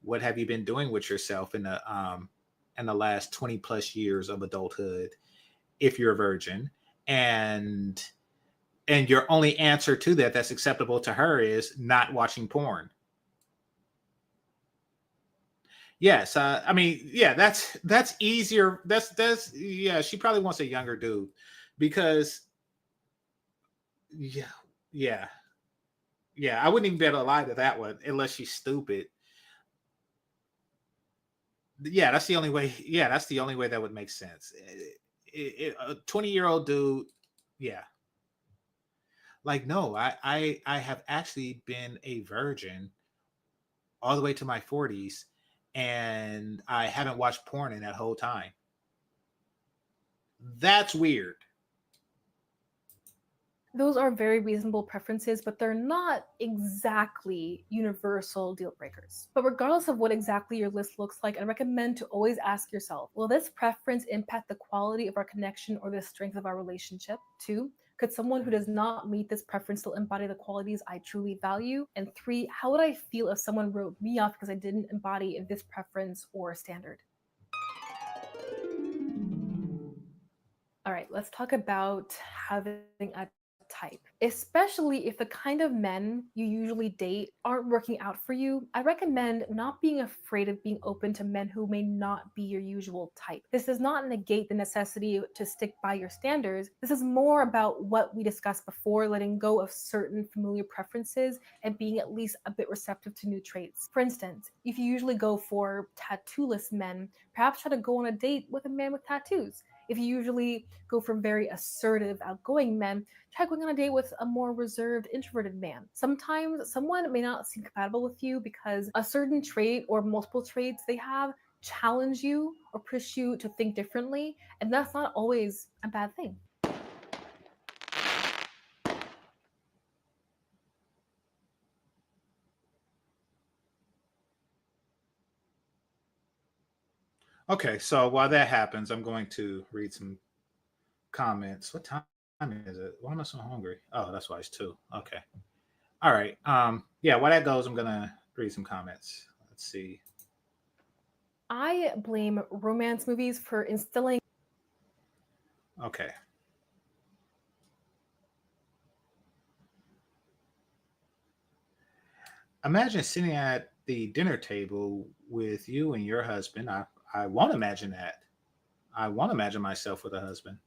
what have you been doing with yourself in the last 20 plus years of adulthood, if you're a virgin? And your only answer to that's acceptable to her is not watching porn. Yes, I mean, yeah, that's easier. That's yeah. She probably wants a younger dude, because yeah. I wouldn't even be able to lie to that one unless she's stupid. Yeah, that's the only way. Yeah, that's the only way that would make sense. A 20-year-old dude, yeah. Like, no, I have actually been a virgin all the way to my 40s, and I haven't watched porn in that whole time. That's weird.
Those are very reasonable preferences, but they're not exactly universal deal breakers. But regardless of what exactly your list looks like, I recommend to always ask yourself, will this preference impact the quality of our connection or the strength of our relationship? 2, could someone who does not meet this preference still embody the qualities I truly value? And 3, how would I feel if someone wrote me off because I didn't embody this preference or standard? All right, let's talk about having a type. Especially if the kind of men you usually date aren't working out for you, I recommend not being afraid of being open to men who may not be your usual type. This does not negate the necessity to stick by your standards. This is more about what we discussed before, letting go of certain familiar preferences and being at least a bit receptive to new traits. For instance, if you usually go for tattoo-less men, perhaps try to go on a date with a man with tattoos. If you usually go for very assertive, outgoing men, try going on a date with a more reserved, introverted man. Sometimes someone may not seem compatible with you because a certain trait or multiple traits they have challenge you or push you to think differently, and that's not always a bad thing.
Okay, so while that happens, I'm going to read some comments. What time is it? Why am I so hungry? Oh, that's why it's 2. Okay. All right. Yeah, while that goes, I'm gonna read some comments. Let's see.
I blame romance movies for instilling.
Okay. Imagine sitting at the dinner table with you and your husband. I won't imagine that. I won't imagine myself with a husband.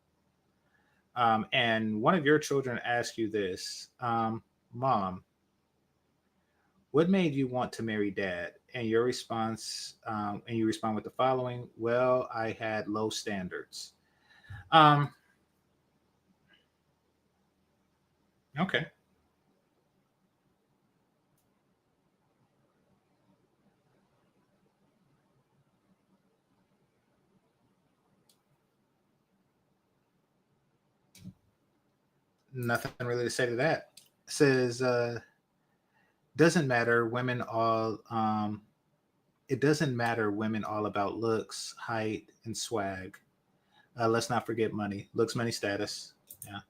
And one of your children asks you this, Mom, what made you want to marry Dad? And your response, and you respond with the following: Well, I had low standards. Um, okay. Nothing really to say to that. It says, doesn't matter. It doesn't matter women all about looks, height, and swag. Let's not forget money. Looks, money, status. Yeah.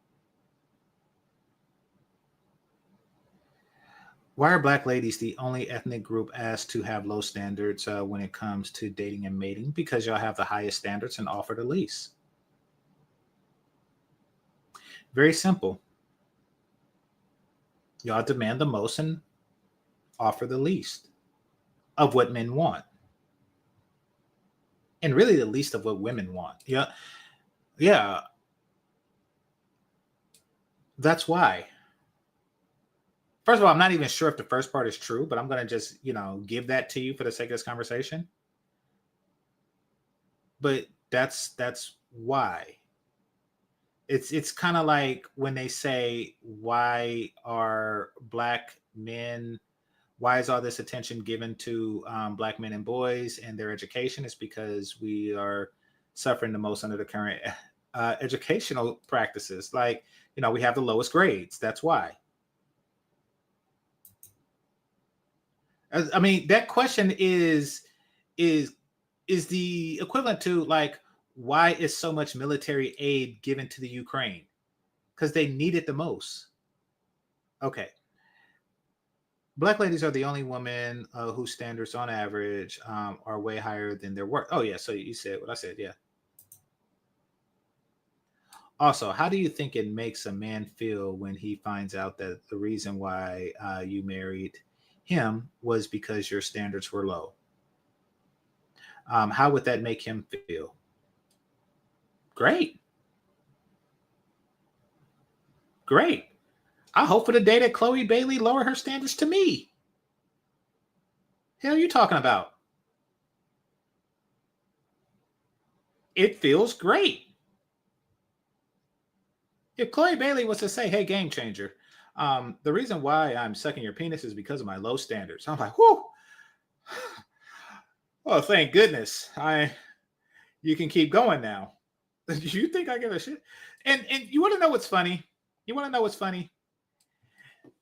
Why are Black ladies the only ethnic group asked to have low standards when it comes to dating and mating? Because y'all have the highest standards and offer the least. Very simple. Y'all demand the most and offer the least of what men want. And really the least of what women want. Yeah. Yeah. That's why. First of all, I'm not even sure if the first part is true, but I'm going to just, give that to you for the sake of this conversation. But that's why. It's kind of like when they say, why are Black men, why is all this attention given to Black men and boys and their education? It's because we are suffering the most under the current educational practices. Like, we have the lowest grades. That's why. I mean, that question is the equivalent to, like, why is so much military aid given to the Ukraine? Because they need it the most. Okay. Black ladies are the only women whose standards on average are way higher than their work. Oh, yeah. So you said what I said. Yeah. Also, how do you think it makes a man feel when he finds out that the reason why you married him was because your standards were low? How would that make him feel? Great. Great. I hope for the day that Chloe Bailey lower her standards to me. Hell are you talking about? It feels great. If Chloe Bailey was to say, hey, Game Changer, the reason why I'm sucking your penis is because of my low standards. I'm like, whoo. Oh, thank goodness. You can keep going now. You think I give a shit? And you want to know what's funny?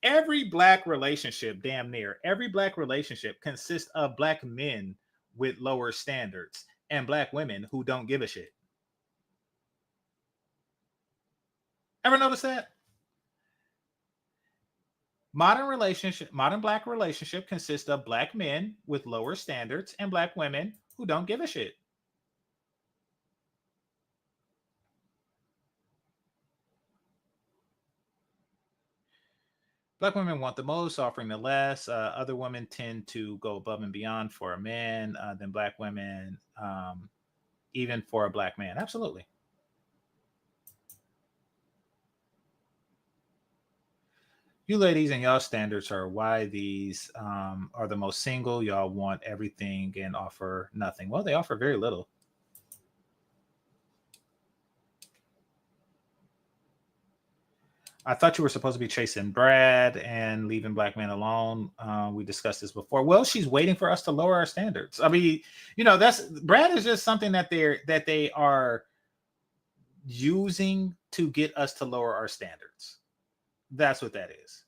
Every Black relationship, damn near every Black relationship, consists of Black men with lower standards and Black women who don't give a shit. Ever notice that? Modern Black relationship consists of Black men with lower standards and Black women who don't give a shit. Black women want the most, offering the less. Other women tend to go above and beyond for a man than black women, even for a black man. Absolutely. You ladies and y'all standards are why these are the most single. Y'all want everything and offer nothing. Well, they offer very little. I thought you were supposed to be chasing Brad and leaving black men alone. We discussed this before. Well, she's waiting for us to lower our standards. I mean, that's Brad is just something that they are using to get us to lower our standards. That's what that is.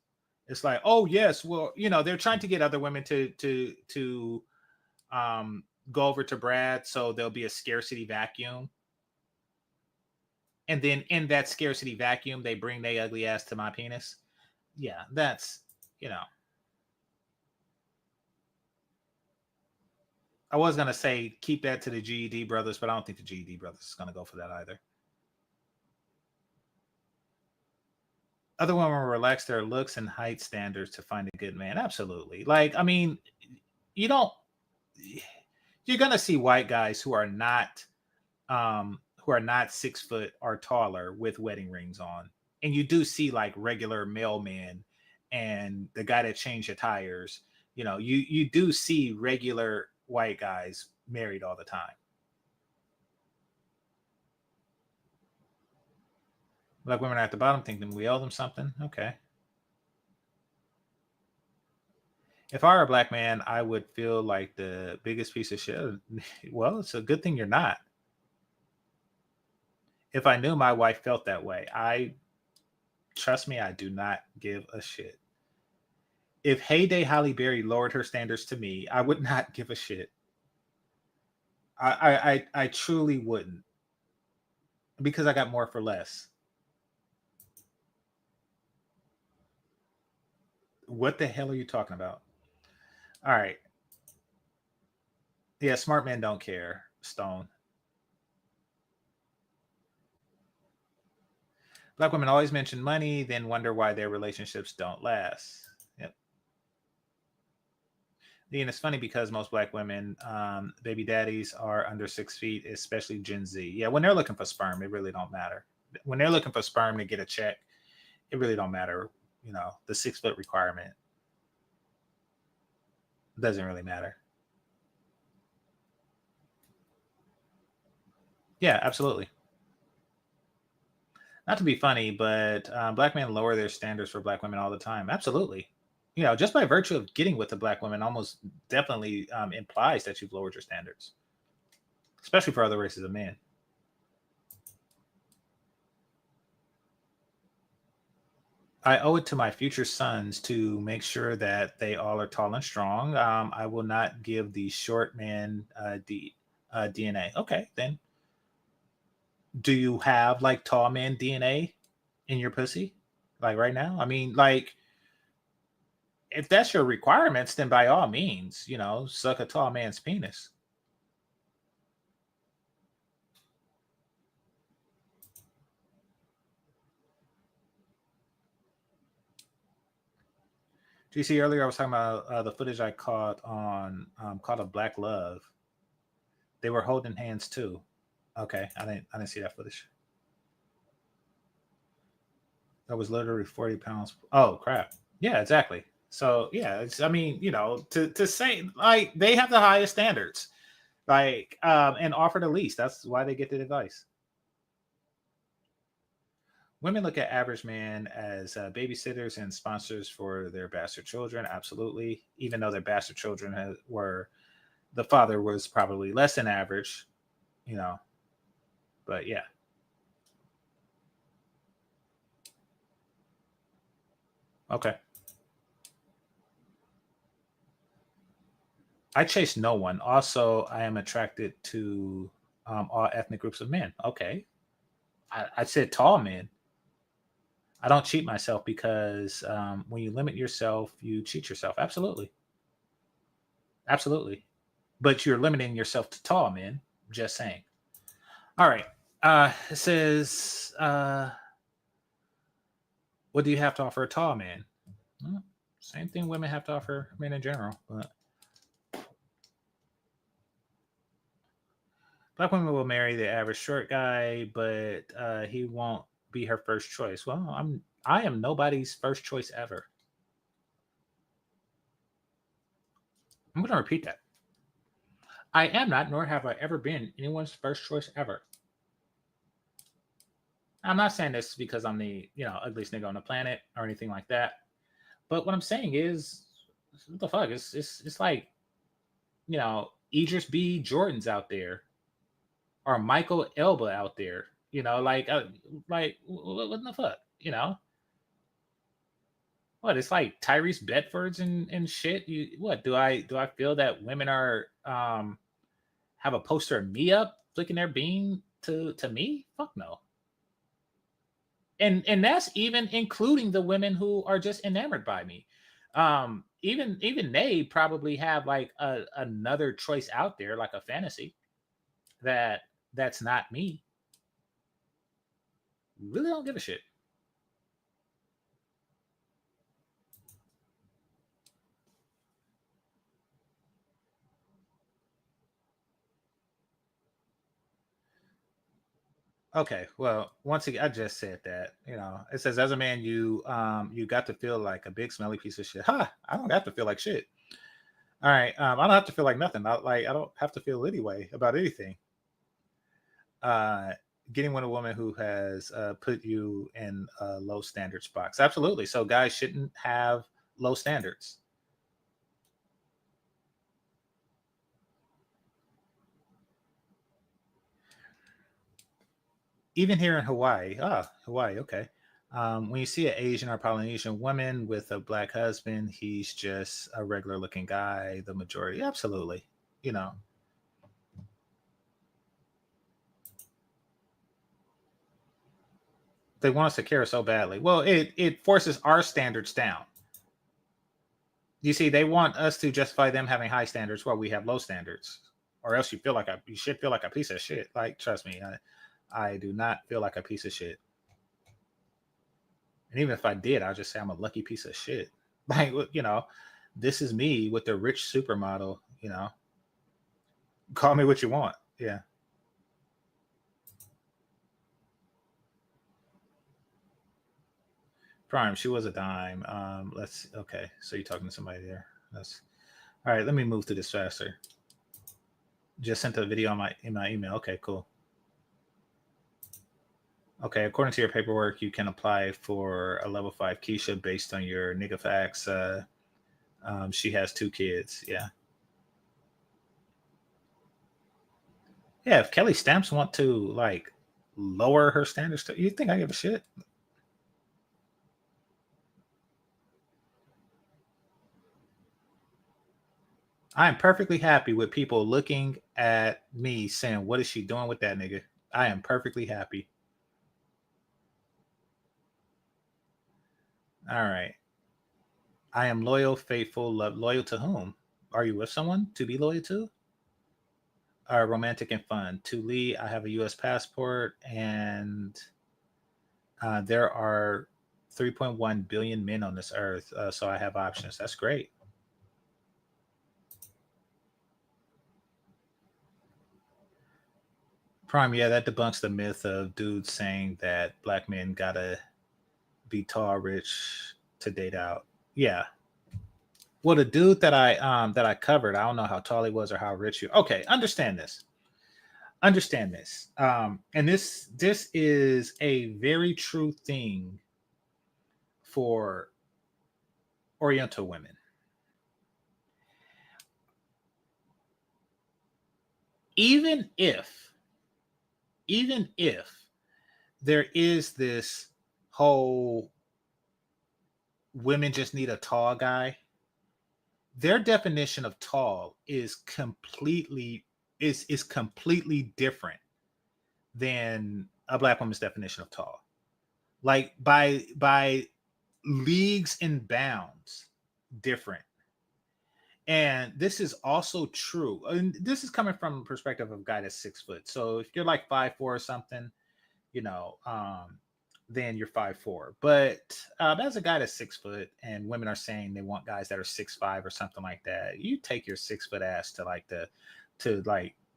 It's like, oh yes, well, they're trying to get other women to go over to Brad, so there'll be a scarcity vacuum. And then in that scarcity vacuum, they bring their ugly ass to my penis. Yeah, that's, I was going to say keep that to the GED brothers, but I don't think the GED brothers is going to go for that either. Other women relax their looks and height standards to find a good man. Absolutely. Like, I mean, you're going to see white guys who are not 6 foot or taller with wedding rings on. And you do see like regular mailmen and the guy that changed your tires. You do see regular white guys married all the time. Black women are at the bottom thinking we owe them something. Okay. If I were a black man, I would feel like the biggest piece of shit. Well, it's a good thing you're not. If I knew my wife felt that way, trust me, I do not give a shit. If Heyday Halle Berry lowered her standards to me, I would not give a shit. I truly wouldn't, because I got more for less. What the hell are you talking about? All right. Yeah, smart men don't care, Stone. Black women always mention money, then wonder why their relationships don't last. Yep. And it's funny because most black women, baby daddies are under 6 feet, especially Gen Z. Yeah, when they're looking for sperm, it really don't matter. When they're looking for sperm to get a check, it really don't matter. The 6 foot requirement doesn't really matter. Yeah, absolutely. Not to be funny, but black men lower their standards for black women all the time. Absolutely. Just by virtue of getting with a black woman almost definitely implies that you've lowered your standards, especially for other races of men. I owe it to my future sons to make sure that they all are tall and strong. I will not give the short man DNA. Okay, then. Do you have like tall man DNA in your pussy? Like right now? I mean, like, if that's your requirements, then by all means, suck a tall man's penis. Do you see earlier I was talking about the footage I caught on called a Black Love. They were holding hands too. Okay, I didn't see that footage. That was literally 40 pounds. Oh crap. Yeah, exactly. So yeah, to say like they have the highest standards, like and offer the least. That's why they get the advice. Women look at average men as babysitters and sponsors for their bastard children. Absolutely. Even though their bastard children the father was probably less than average, but yeah. Okay. I chase no one. Also, I am attracted to all ethnic groups of men. Okay. I said tall men. I don't cheat myself because when you limit yourself, you cheat yourself. Absolutely. Absolutely. But you're limiting yourself to tall men. Just saying. All right. It says, what do you have to offer a tall man? Well, same thing women have to offer men in general, but black women will marry the average short guy, but he won't be her first choice. Well, I am nobody's first choice ever. I'm going to repeat that. I am not, nor have I ever been anyone's first choice ever. I'm not saying this because I'm the ugliest nigga on the planet or anything like that. But what I'm saying is, what the fuck? It's like, Idris B. Jordan's out there, or Michael Elba out there. Like what the fuck? What? It's like Tyrese Bedfords and shit. What do I feel that women are have a poster of me up flicking their bean to me? Fuck no. And that's even including the women who are just enamored by me. Even they probably have like another choice out there, like a fantasy that's not me. Really don't give a shit. Okay, well, once again, I just said that. It says as a man, you got to feel like a big smelly piece of shit. Ha! I don't have to feel like shit. All right, I don't have to feel like nothing. I don't have to feel anyway about anything. Getting with a woman who has put you in a low standards box. Absolutely. So guys shouldn't have low standards. Even here in Hawaii. Hawaii, okay. When you see an Asian or Polynesian woman with a black husband, he's just a regular looking guy, the majority. Absolutely. They want us to care so badly. Well, it forces our standards down. You see, they want us to justify them having high standards while we have low standards, or else you should feel like a piece of shit. Like, trust me, I do not feel like a piece of shit. And even if I did, I'll just say I'm a lucky piece of shit. Like, this is me with the rich supermodel. Call me what you want. Yeah. Prime, she was a dime. Okay. So you're talking to somebody there. All right. Let me move through this faster. Just sent a video in my email. Okay, cool. Okay, according to your paperwork, you can apply for a level 5 Keisha based on your nigga facts. She has 2 kids. Yeah. Yeah, if Kelly Stamps want to like lower her standards, you think I give a shit? I am perfectly happy with people looking at me saying, "What is she doing with that nigga?" I am perfectly happy. All right. I am loyal, faithful, loyal to whom? Are you with someone to be loyal to? Romantic and fun. To Lee, I have a U.S. passport, and there are 3.1 billion men on this earth, so I have options. That's great. Prime, yeah, that debunks the myth of dudes saying that black men gotta be tall, rich to date out. Yeah. Well, the dude that I covered, I don't know how tall he was or how rich you. Okay, understand this. Understand this. And this is a very true thing for Oriental women. Even if there is this whole women just need a tall guy, their definition of tall is completely different than a black woman's definition of tall. Like by leagues and bounds different. And this is also true. And this is coming from a perspective of a guy that's 6 foot. So if you're like 5'4" or something, then you're 5'4". But as a guy that's 6 foot, and women are saying they want guys that are 6'5" or something like that, you take your 6 foot ass to like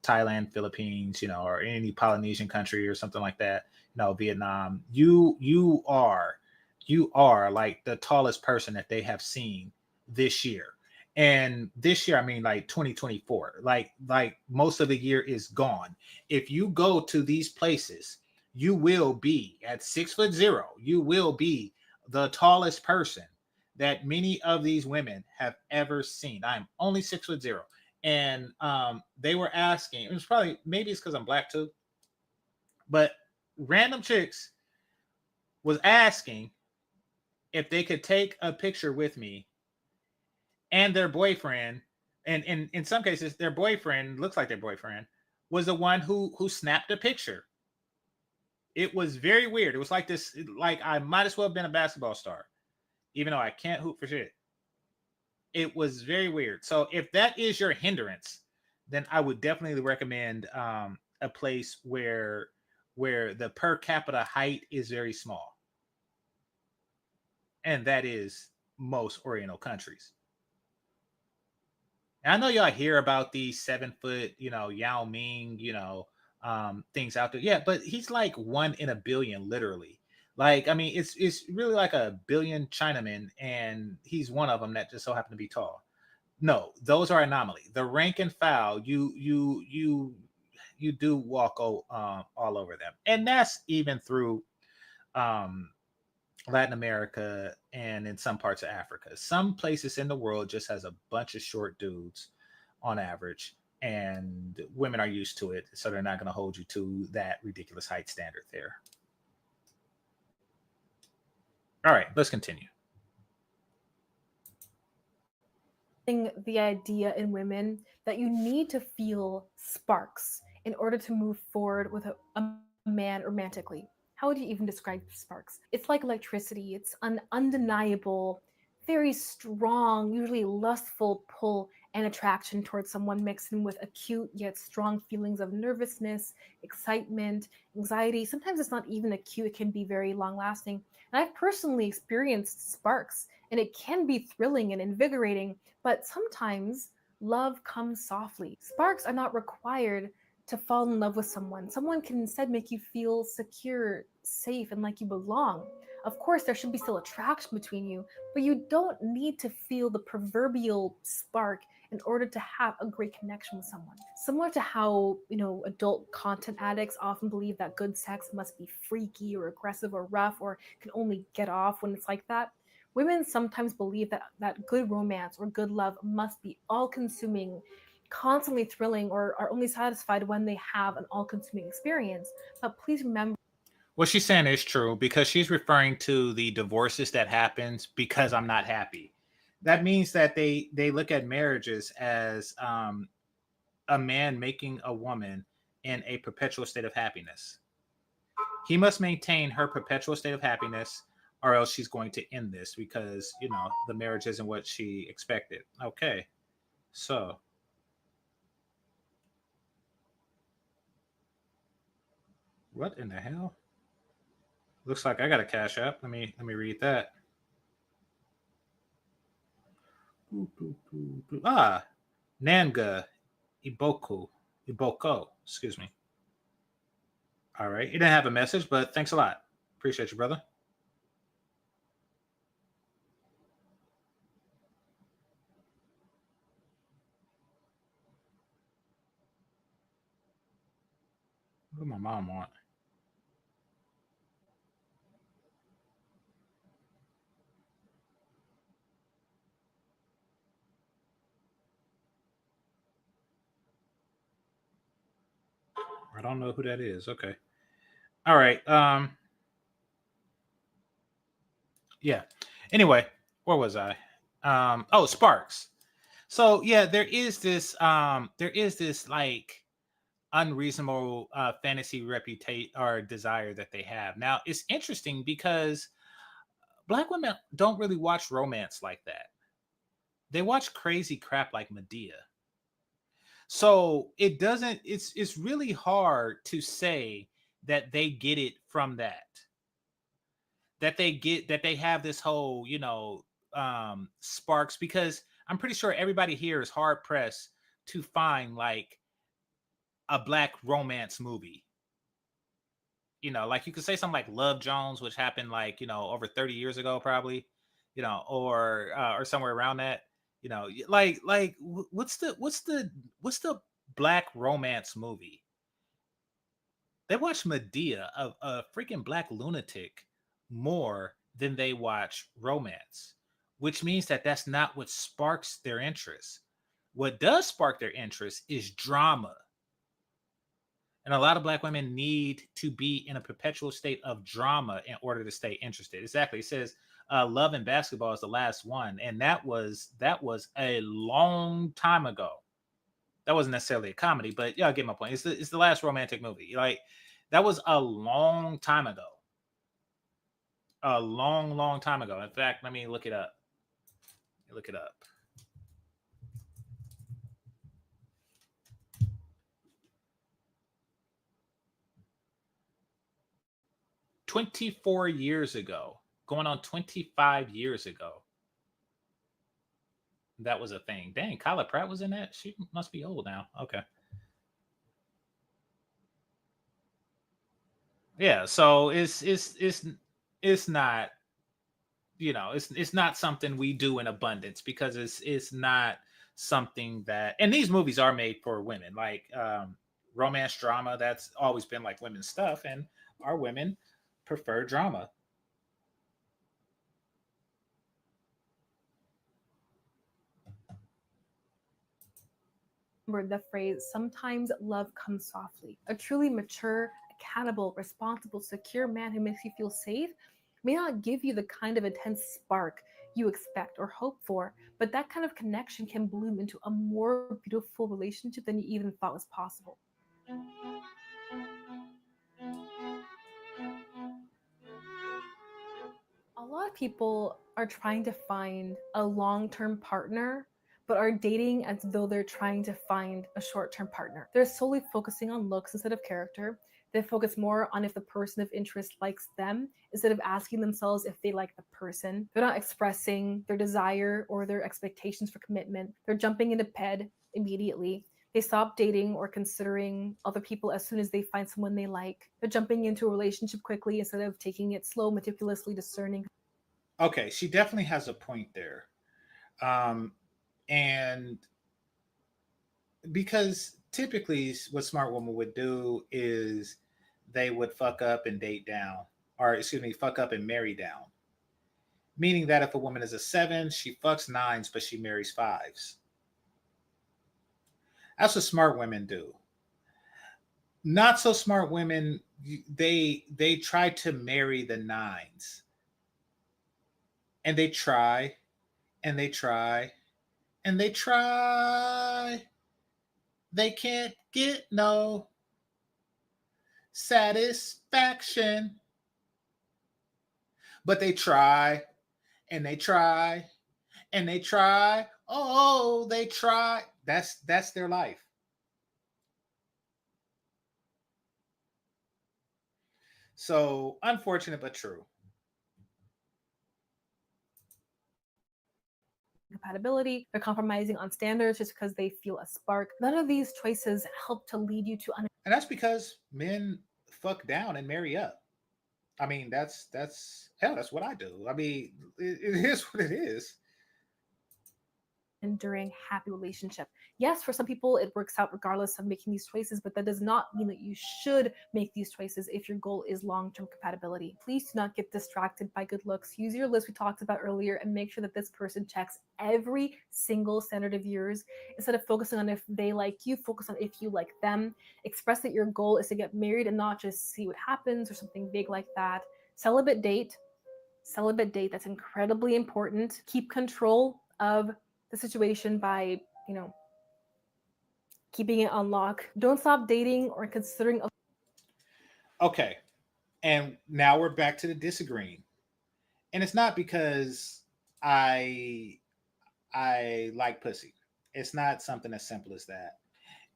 Thailand, Philippines, or any Polynesian country or something like that, Vietnam. You are like the tallest person that they have seen this year. And this year, I mean, like 2024, like most of the year is gone. If you go to these places, you will be at 6'0". You will be the tallest person that many of these women have ever seen. I'm only 6'0". And they were asking, it was maybe it's because I'm black too, but random chicks was asking if they could take a picture with me and their boyfriend, and in some cases their boyfriend, looks like their boyfriend, was the one who snapped a picture. It was very weird. It was like this, like I might as well have been a basketball star, even though I can't hoop for shit. It was very weird. So if that is your hindrance, then I would definitely recommend a place where the per capita height is very small. And that is most Oriental countries. And I know y'all hear about these 7 foot, Yao Ming, things out there. Yeah, but he's like 1 in a billion, literally. Like, I mean, it's really like a billion Chinamen, and he's one of them that just so happened to be tall. No, those are anomaly. The rank and file, you do walk all over them, and that's even through Latin America and in some parts of Africa. Some places in the world just has a bunch of short dudes on average, and women are used to it, so they're not going to hold you to that ridiculous height standard there. All right, let's continue.
The idea in women that you need to feel sparks in order to move forward with a man romantically. How would you even describe sparks? It's like electricity. It's an undeniable, very strong, usually lustful pull and attraction towards someone, mixed in with acute yet strong feelings of nervousness, excitement, anxiety. Sometimes it's not even acute, it can be very long lasting. And I've personally experienced sparks, and it can be thrilling and invigorating, but sometimes love comes softly. Sparks are not required to fall in love with someone. Someone can instead make you feel secure, safe, and like you belong. Of course, there should be still attraction between you, but you don't need to feel the proverbial spark in order to have a great connection with someone. Similar to how, adult content addicts often believe that good sex must be freaky or aggressive or rough or can only get off when it's like that, women sometimes believe that good romance or good love must be all-consuming, constantly thrilling, or are only satisfied when they have an all-consuming experience. But please remember,
what she's saying is true, because she's referring to the divorces that happens because I'm not happy. That means that they look at marriages as a man making a woman in a perpetual state of happiness. He must maintain her perpetual state of happiness, or else she's going to end this because, the marriage isn't what she expected. Okay. So what in the hell? Looks like I got a Cash App. Let me read that. Nanga Iboko, excuse me. All right. He didn't have a message, but thanks a lot. Appreciate you, brother. What do my mom want? I don't know who that is. Okay. All right. Yeah. Anyway, where was I? Sparks. So yeah, there is this like unreasonable fantasy reputation or desire that they have. Now it's interesting because Black women don't really watch romance like that. They watch crazy crap like Medea. So it's really hard to say that they get it from that. that they have this whole, sparks, because I'm pretty sure everybody here is hard pressed to find like a black romance movie. Like you could say something like Love Jones, which happened like, over 30 years ago, probably, or somewhere around that, what's the black romance movie? They watch Medea, a freaking black lunatic, more than they watch romance, which means that that's not what sparks their interest. What does spark their interest is drama. And a lot of black women need to be in a perpetual state of drama in order to stay interested. Exactly. It says Love and Basketball is the last one. And that was a long time ago. That wasn't necessarily a comedy, but yeah, I get my point. It's the last romantic movie. Like, that was a long time ago. A long, long time ago. In fact, let me look it up. 24 years ago, going on 25 years ago. That was a thing. Dang, Kyla Pratt was in that? She must be old now. Okay. Yeah, so it's not, it's not something we do in abundance, because it's not something that, and these movies are made for women, like romance drama. That's always been like women's stuff, and our women prefer drama.
Remember the phrase, sometimes love comes softly. A truly mature, accountable, responsible, secure man who makes you feel safe may not give you the kind of intense spark you expect or hope for, but that kind of connection can bloom into a more beautiful relationship than you even thought was possible. A lot of people are trying to find a long-term partner, but are dating as though they're trying to find a short-term partner. They're solely focusing on looks instead of character. They focus more on if the person of interest likes them instead of asking themselves if they like the person. They're not expressing their desire or their expectations for commitment. They're jumping into bed immediately. They stop dating or considering other people as soon as they find someone they like. They're jumping into a relationship quickly instead of taking it slow, meticulously discerning.
Okay, she definitely has a point there. And because typically what smart woman would do is they would fuck up and date down, or excuse me, fuck up and marry down. Meaning that if a woman is a 7, she fucks 9s, but she marries 5s. That's what smart women do. Not so smart women, they try to marry the 9s. And they try, and they try, and they try. They can't get no satisfaction. But they try, and they try, and they try. Oh, they try. That's their life. So unfortunate but true.
Compatibility, they're compromising on standards just because they feel a spark. None of these choices help to lead you to
And that's because men fuck down and marry up. I mean, that's hell, that's what I do. I mean, it is what it is.
enduring, happy relationship. Yes, for some people it works out regardless of making these choices, but that does not mean that you should make these choices if your goal is long-term compatibility. Please do not get distracted by good looks. Use your list we talked about earlier and make sure that this person checks every single standard of yours. Instead of focusing on if they like you, focus on if you like them. Express that your goal is to get married and not just see what happens or something big like that. Celibate date, that's incredibly important. Keep control of the situation by, keeping it on lock. Don't stop dating or considering.
Okay. And now we're back to the disagreeing. And it's not because I like pussy. It's not something as simple as that.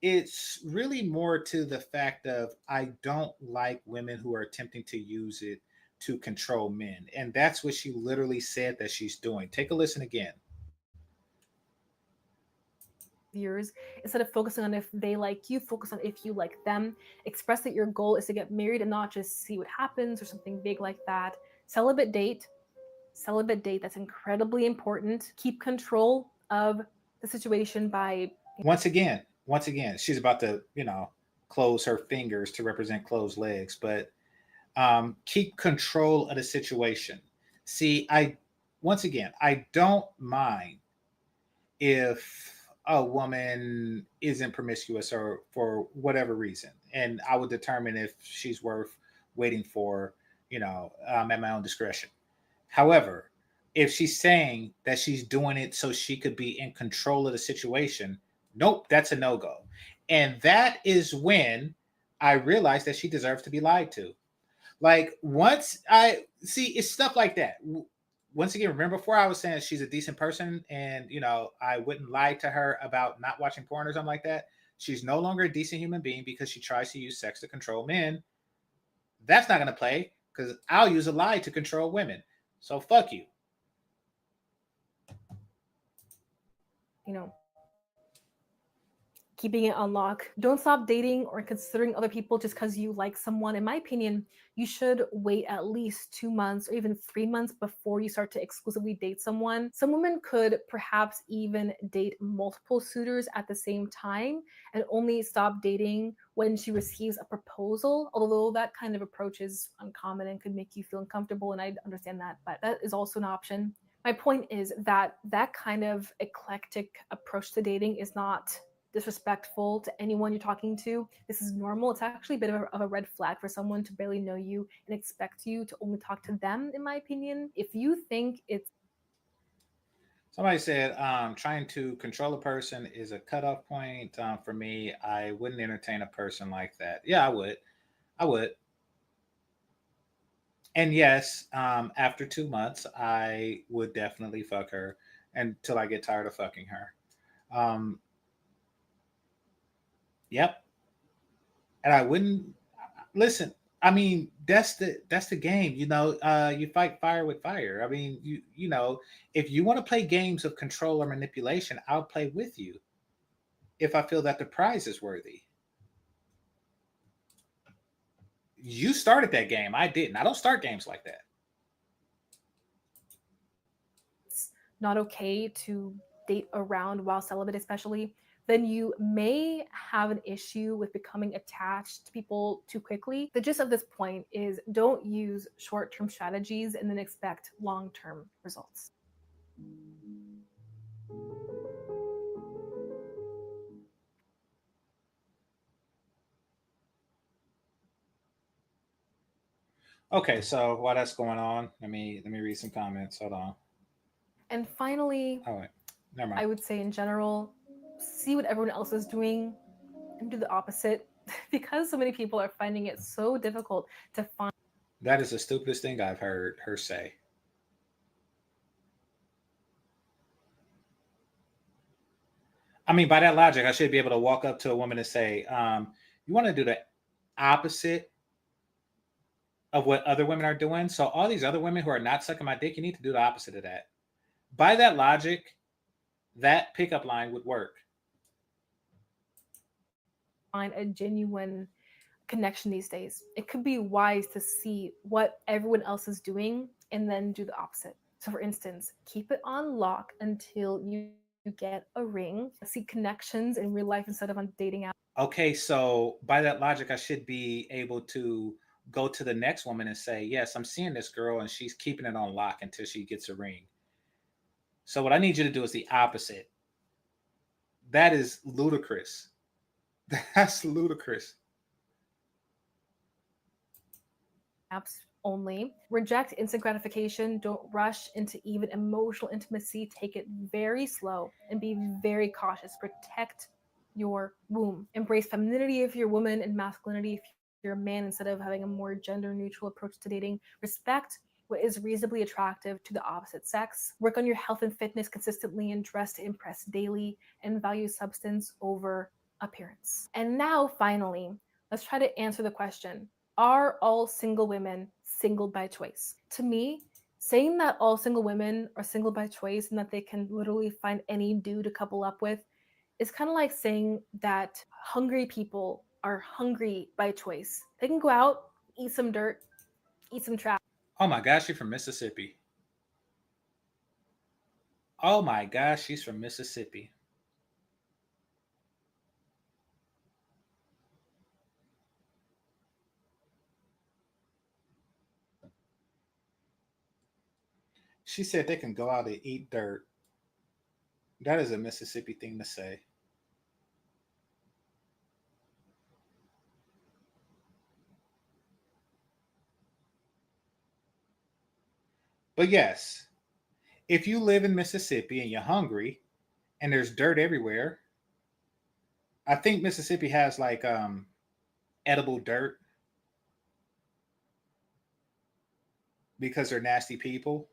It's really more to the fact of I don't like women who are attempting to use it to control men. And that's what she literally said that she's doing. Take a listen again.
Years, instead of focusing on if they like you, focus on if you like them. Express that your goal is to get married and not just see what happens or something big like that. Celibate date, that's incredibly important. Keep control of the situation by
once again, she's about to, close her fingers to represent closed legs, but keep control of the situation. See, I don't mind if a woman isn't promiscuous or for whatever reason, and I would determine if she's worth waiting for, at my own discretion. However, if she's saying that she's doing it so she could be in control of the situation, nope, that's a no go. And that is when I realized that she deserves to be lied to. Like, once I see, it's stuff like that. Once again, remember before I was saying she's a decent person and, I wouldn't lie to her about not watching porn or something like that. She's no longer a decent human being because she tries to use sex to control men. That's not going to play because I'll use a lie to control women. So fuck you.
Keeping it on lock. Don't stop dating or considering other people just because you like someone. In my opinion, you should wait at least 2 months or even 3 months before you start to exclusively date someone. Some women could perhaps even date multiple suitors at the same time and only stop dating when she receives a proposal, although that kind of approach is uncommon and could make you feel uncomfortable, and I understand that, but that is also an option. My point is that that kind of eclectic approach to dating is not disrespectful to anyone you're talking to. This is normal. It's actually a bit of a red flag for someone to barely know you and expect you to only talk to them, in my opinion. If you think it's...
Somebody said trying to control a person is a cutoff point. For me, I wouldn't entertain a person like that. Yeah, I would. And yes, after 2 months, I would definitely fuck her until I get tired of fucking her. Yep. And I wouldn't listen. I mean, that's the game. You fight fire with fire. I mean, if you want to play games of control or manipulation, I'll play with you if I feel that the prize is worthy. You started that game. I didn't. I don't start games like that.
It's not okay to date around while celibate, especially, then you may have an issue with becoming attached to people too quickly. The gist of this point is don't use short-term strategies and then expect long-term results.
Okay, so while that's going on, let me read some comments. Hold on.
And finally,
all right, never mind.
I would say in general, see what everyone else is doing and do the opposite, because so many people are finding it so difficult to find.
That is the stupidest thing I've heard her say. I mean, by that logic, I should be able to walk up to a woman and say, you want to do the opposite of what other women are doing? So all these other women who are not sucking my dick, you need to do the opposite of that. By that logic, that pickup line would work.
Find a genuine connection these days. It could be wise to see what everyone else is doing and then do the opposite. So for instance, keep it on lock until you get a ring. See connections in real life instead of on dating apps.
Okay, so by that logic, I should be able to go to the next woman and say, yes, I'm seeing this girl and she's keeping it on lock until she gets a ring. So what I need you to do is the opposite. That is ludicrous. That's ludicrous.
Apps only. Reject instant gratification. Don't rush into even emotional intimacy. Take it very slow and be very cautious. Protect your womb. Embrace femininity if you're a woman and masculinity if you're a man, instead of having a more gender neutral approach to dating. Respect what is reasonably attractive to the opposite sex. Work on your health and fitness consistently and dress to impress daily, and value substance over appearance. And now, finally, let's try to answer the question: Are all single women single by choice? To me, saying that all single women are single by choice and that they can literally find any dude to couple up with is kind of like saying that hungry people are hungry by choice. They can go out, eat some dirt, eat some trash.
Oh my gosh, she's from Mississippi. Oh my gosh, she's from Mississippi. She said they can go out and eat dirt. That is a Mississippi thing to say. But yes, if you live in Mississippi and you're hungry and there's dirt everywhere, I think Mississippi has like edible dirt because they're nasty people.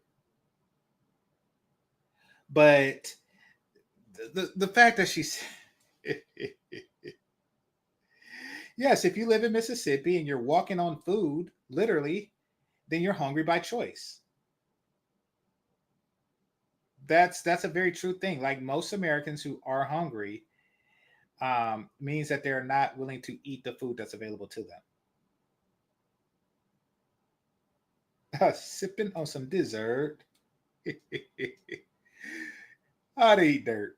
But the fact that she's yes, if you live in Mississippi and you're walking on food, literally, then you're hungry by choice. That's a very true thing. Like most Americans who are hungry means that they're not willing to eat the food that's available to them. Sipping on some dessert. How to eat dirt.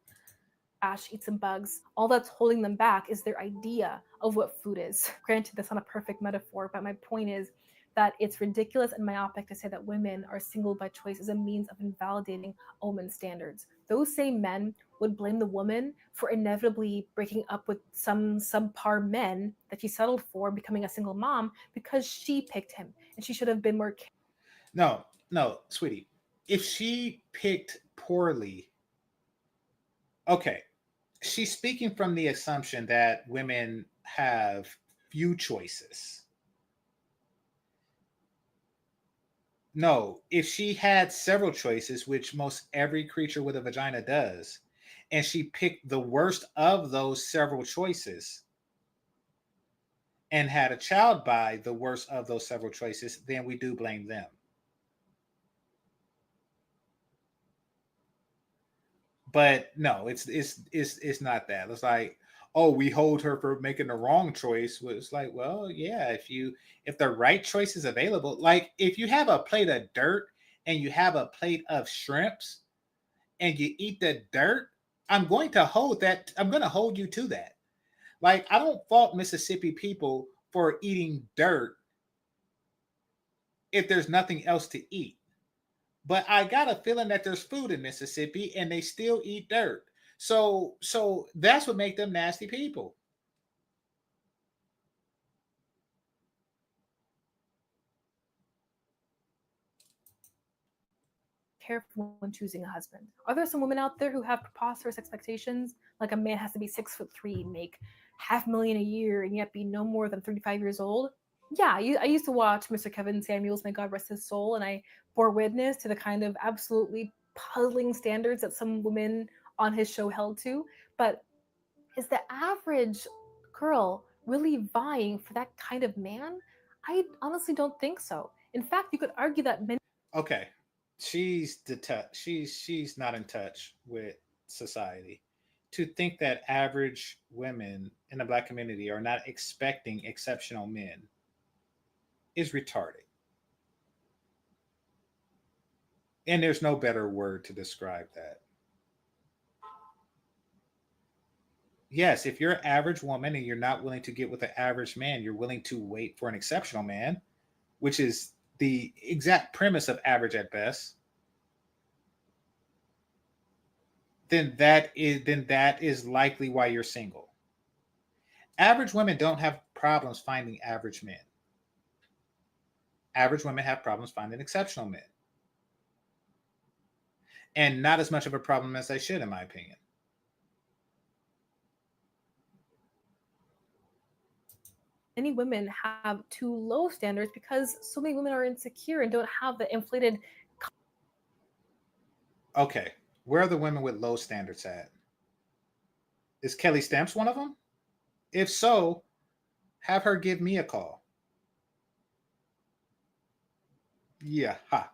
Eat some bugs. All that's holding them back is their idea of what food is. Granted, that's not a perfect metaphor, but my point is that it's ridiculous and myopic to say that women are single by choice as a means of invalidating women's standards. Those same men would blame the woman for inevitably breaking up with some subpar men that she settled for, becoming a single mom because she picked him and she should have been more.
No, sweetie. If she picked poorly, okay, she's speaking from the assumption that women have few choices. No, if she had several choices, which most every creature with a vagina does, and she picked the worst of those several choices and had a child by the worst of those several choices, then we do blame them. But no, it's not that. It's like, oh, we hold her for making the wrong choice. Well, it's like, well, yeah, if the right choice is available, like if you have a plate of dirt and you have a plate of shrimps and you eat the dirt, I'm going to hold that. I'm going to hold you to that. Like, I don't fault Mississippi people for eating dirt if there's nothing else to eat. But I got a feeling that there's food in Mississippi and they still eat dirt. So that's what makes them nasty people.
Careful when choosing a husband. Are there some women out there who have preposterous expectations? Like a man has to be 6'3", make $500,000 a year, and yet be no more than 35 years old? Yeah, I used to watch Mr. Kevin Samuels, may God rest his soul, and I bore witness to the kind of absolutely puzzling standards that some women on his show held to. But is the average girl really vying for that kind of man? I honestly don't think so. In fact, you could argue that many.
Okay, she's not in touch with society. To think that average women in the black community are not expecting exceptional men is retarded. And there's no better word to describe that. Yes, if you're an average woman and you're not willing to get with an average man, you're willing to wait for an exceptional man, which is the exact premise of average at best, then that is likely why you're single. Average women don't have problems finding average men. Average women have problems finding exceptional men. And not as much of a problem as they should, in my opinion.
Many women have too low standards because so many women are insecure and don't have the inflated.
Okay, where are the women with low standards at? Is Kelly Stamps one of them? If so, have her give me a call. Yeah. Ha.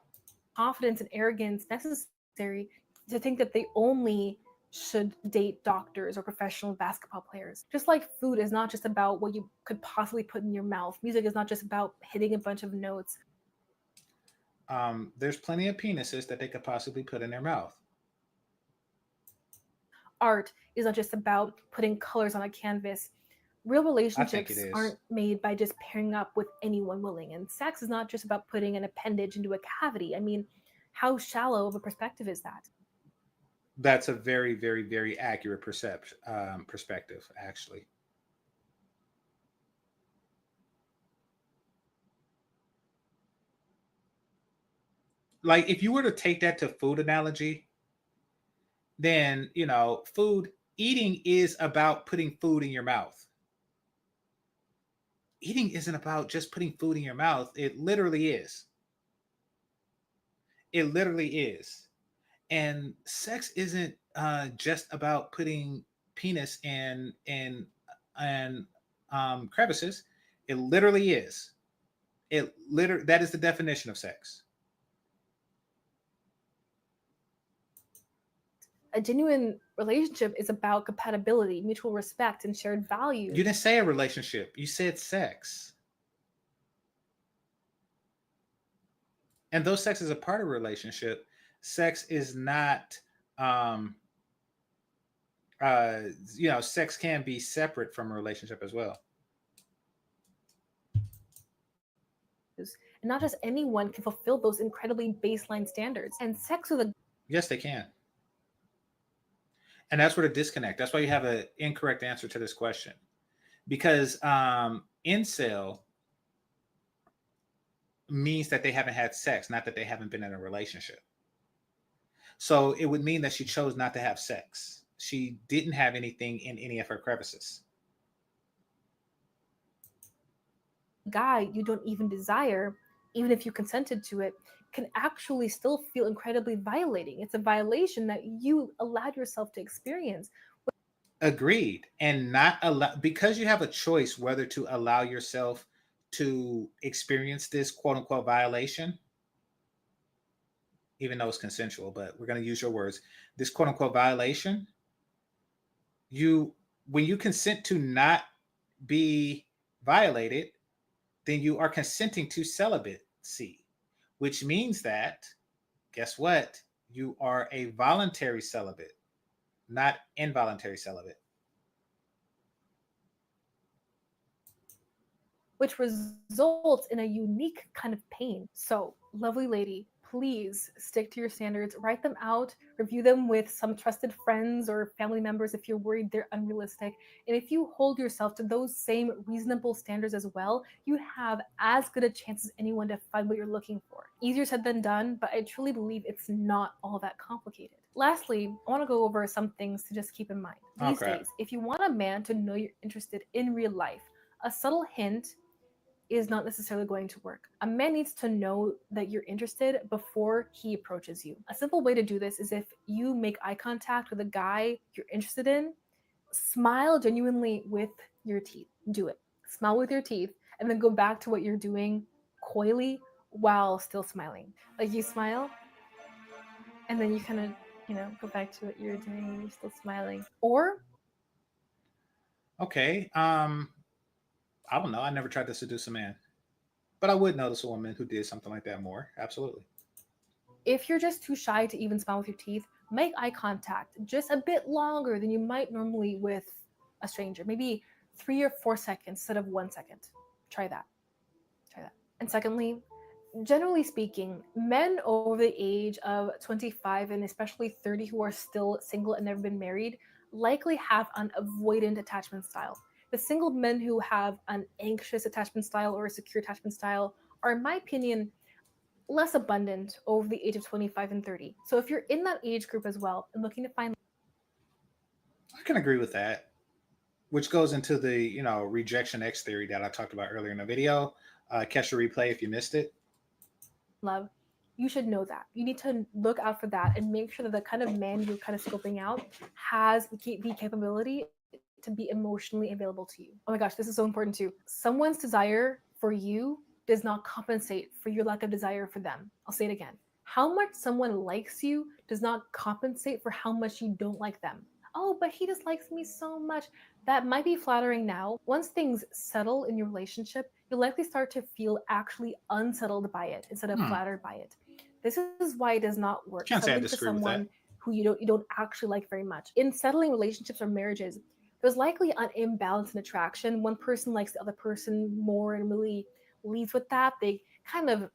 Confidence and arrogance necessary to think that they only should date doctors or professional basketball players. Just like food is not just about what you could possibly put in your mouth, music is not just about hitting a bunch of notes.
There's plenty of penises that they could possibly put in their mouth.
Art is not just about putting colors on a canvas. Real relationships aren't made by just pairing up with anyone willing. And sex is not just about putting an appendage into a cavity. I mean, how shallow of a perspective is that?
That's a very, very, very accurate perspective, actually. Like, if you were to take that to food analogy, then, food eating is about putting food in your mouth. Eating isn't about just putting food in your mouth. It literally is. It literally is. And sex isn't just about putting penis in crevices. It literally is. That is the definition of sex.
A genuine relationship is about compatibility, mutual respect, and shared values.
You didn't say a relationship. You said sex. And though sex is a part of a relationship, sex is not, sex can be separate from a relationship as well.
And not just anyone can fulfill those incredibly baseline standards. And sex with a...
Yes, they can. And that's where the disconnect. That's why you have an incorrect answer to this question. Because incel means that they haven't had sex, not that they haven't been in a relationship. So it would mean that she chose not to have sex. She didn't have anything in any of her crevices.
Guy you don't even desire, even if you consented to it, can actually still feel incredibly violating. It's a violation that you allowed yourself to experience.
Agreed. And not allow, because you have a choice whether to allow yourself to experience this quote unquote violation, even though it's consensual, but we're going to use your words, this quote unquote violation, when you consent to not be violated, then you are consenting to celibacy, which means that, guess what? You are a voluntary celibate, not involuntary celibate.
Which results in a unique kind of pain. So, lovely lady, please stick to your standards, write them out, review them with some trusted friends or family members if you're worried they're unrealistic. And if you hold yourself to those same reasonable standards as well, you have as good a chance as anyone to find what you're looking for. Easier said than done, but I truly believe it's not all that complicated. Lastly, I want to go over some things to just keep in mind. These days, if you want a man to know you're interested in real life, a subtle hint is not necessarily going to work. A man needs to know that you're interested before he approaches you. A simple way to do this is if you make eye contact with a guy you're interested in, smile genuinely with your teeth. Do it. Smile with your teeth and then go back to what you're doing coyly while still smiling. Like you smile and then you kind of, go back to what you're doing when you're still smiling. Or
okay, I don't know. I never tried to seduce a man, but I would notice a woman who did something like that more. Absolutely.
If you're just too shy to even smile with your teeth, make eye contact just a bit longer than you might normally with a stranger. Maybe 3 or 4 seconds instead of 1 second. Try that. And secondly, generally speaking, men over the age of 25 and especially 30 who are still single and never been married likely have an avoidant attachment style. The single men who have an anxious attachment style or a secure attachment style are, in my opinion, less abundant over the age of 25 and 30. So if you're in that age group as well and looking to find...
I can agree with that, which goes into the, rejection X theory that I talked about earlier in the video. Catch the replay if you missed it.
Love, you should know that. You need to look out for that and make sure that the kind of man you're kind of scoping out has the capability to be emotionally available to you. Oh my gosh, this is so important too. Someone's desire for you does not compensate for your lack of desire for them. I'll say it again. How much someone likes you does not compensate for how much you don't like them. Oh, but he just likes me so much. That might be flattering now. Once things settle in your relationship, you'll likely start to feel actually unsettled by it instead of flattered by it. This is why it does not work.
Can't say I
Settling for
disagree with
someone
that.
who you don't actually like very much. In settling relationships or marriages, there's likely an imbalance in attraction. One person likes the other person more and really leads with that. They kind of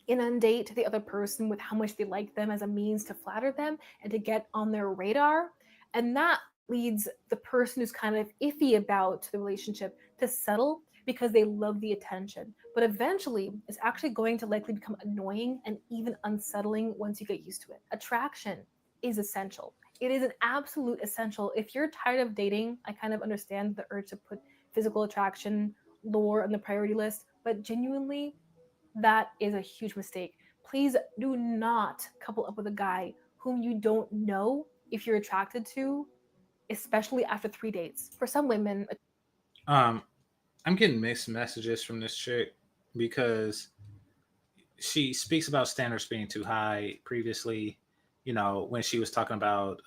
inundate the other person with how much they like them as a means to flatter them and to get on their radar. And that leads the person who's kind of iffy about the relationship to settle because they love the attention. But eventually, it's actually going to likely become annoying and even unsettling once you get used to it. Attraction is essential. It is an absolute essential. If you're tired of dating, I kind of understand the urge to put physical attraction lower on the priority list, but genuinely, that is a huge mistake. Please do not couple up with a guy whom you don't know if you're attracted to, especially after 3 dates. For some women,
I'm getting mixed messages from this chick because she speaks about standards being too high previously, you know, when she was talking about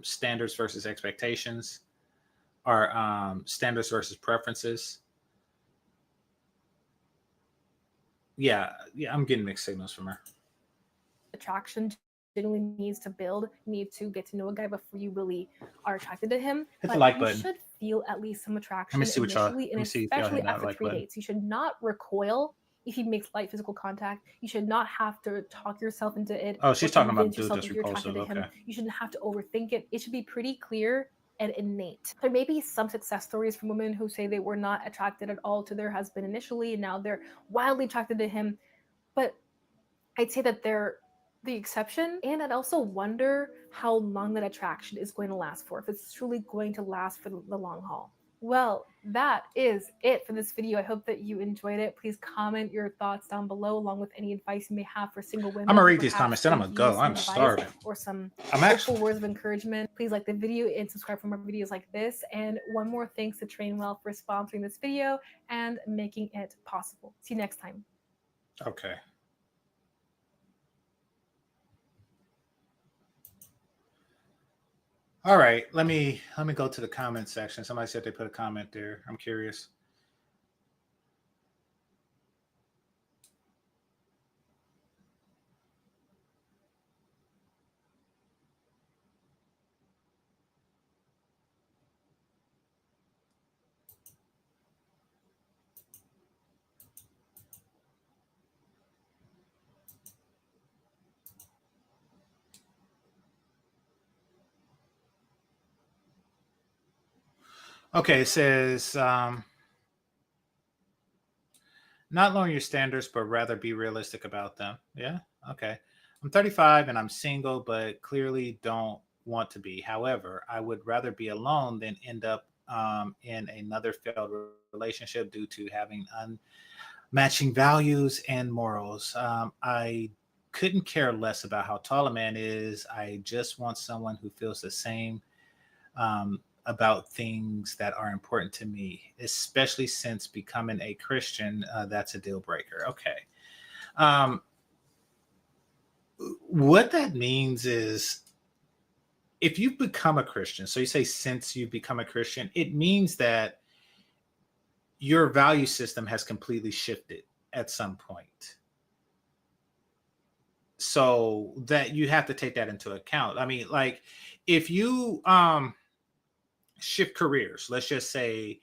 standards versus expectations or standards versus preferences. Yeah, I'm getting mixed signals from her.
attraction generally needs to build. You need to get to know a guy before you really are attracted to him.
Hit the
But
like
you
button.
should feel at least some attraction
Let me see what y'all.
initially,
Let
and
me see if y'all
especially
hitting that
after
like
3
button.
dates. You should not recoil if he makes light physical contact. You should not have to talk yourself into it.
Oh, she's
or
talking about
convince
dude
yourself
that's
that you're attracted
repulsive.
to him.
Okay.
You shouldn't have to overthink it. It should be pretty clear and innate. There may be some success stories from women who say they were not attracted at all to their husband initially, and now they're wildly attracted to him. But I'd say that they're the exception, and I'd also wonder how long that attraction is going to last for, if it's truly going to last for the long haul. Well, that is it for this video. I hope that you enjoyed it. Please comment your thoughts down below, along with any advice you may have for single women.
I'm gonna read
who
these
perhaps
comments, then I'm
could
gonna
use
go.
some
I'm
advice
starving.
or some
I'm
hopeful
actually.
words of encouragement. Please like the video and subscribe for more videos like this. And one more thanks to Train Well for sponsoring this video and making it possible. See you next time.
Okay. All right, let me go to the comment section. Somebody said they put a comment there. I'm curious. Okay, it says not lowering your standards, but rather be realistic about them. Yeah. Okay. I'm 35 and I'm single, but clearly don't want to be. However, I would rather be alone than end up in another failed relationship due to having unmatching values and morals. I couldn't care less about how tall a man is. I just want someone who feels the same about things that are important to me, especially since becoming a Christian, that's a deal breaker. Okay. What that means is if you've become a Christian, so you say since you've become a Christian, it means that your value system has completely shifted at some point. So that you have to take that into account. I mean, like if you shift careers, let's just say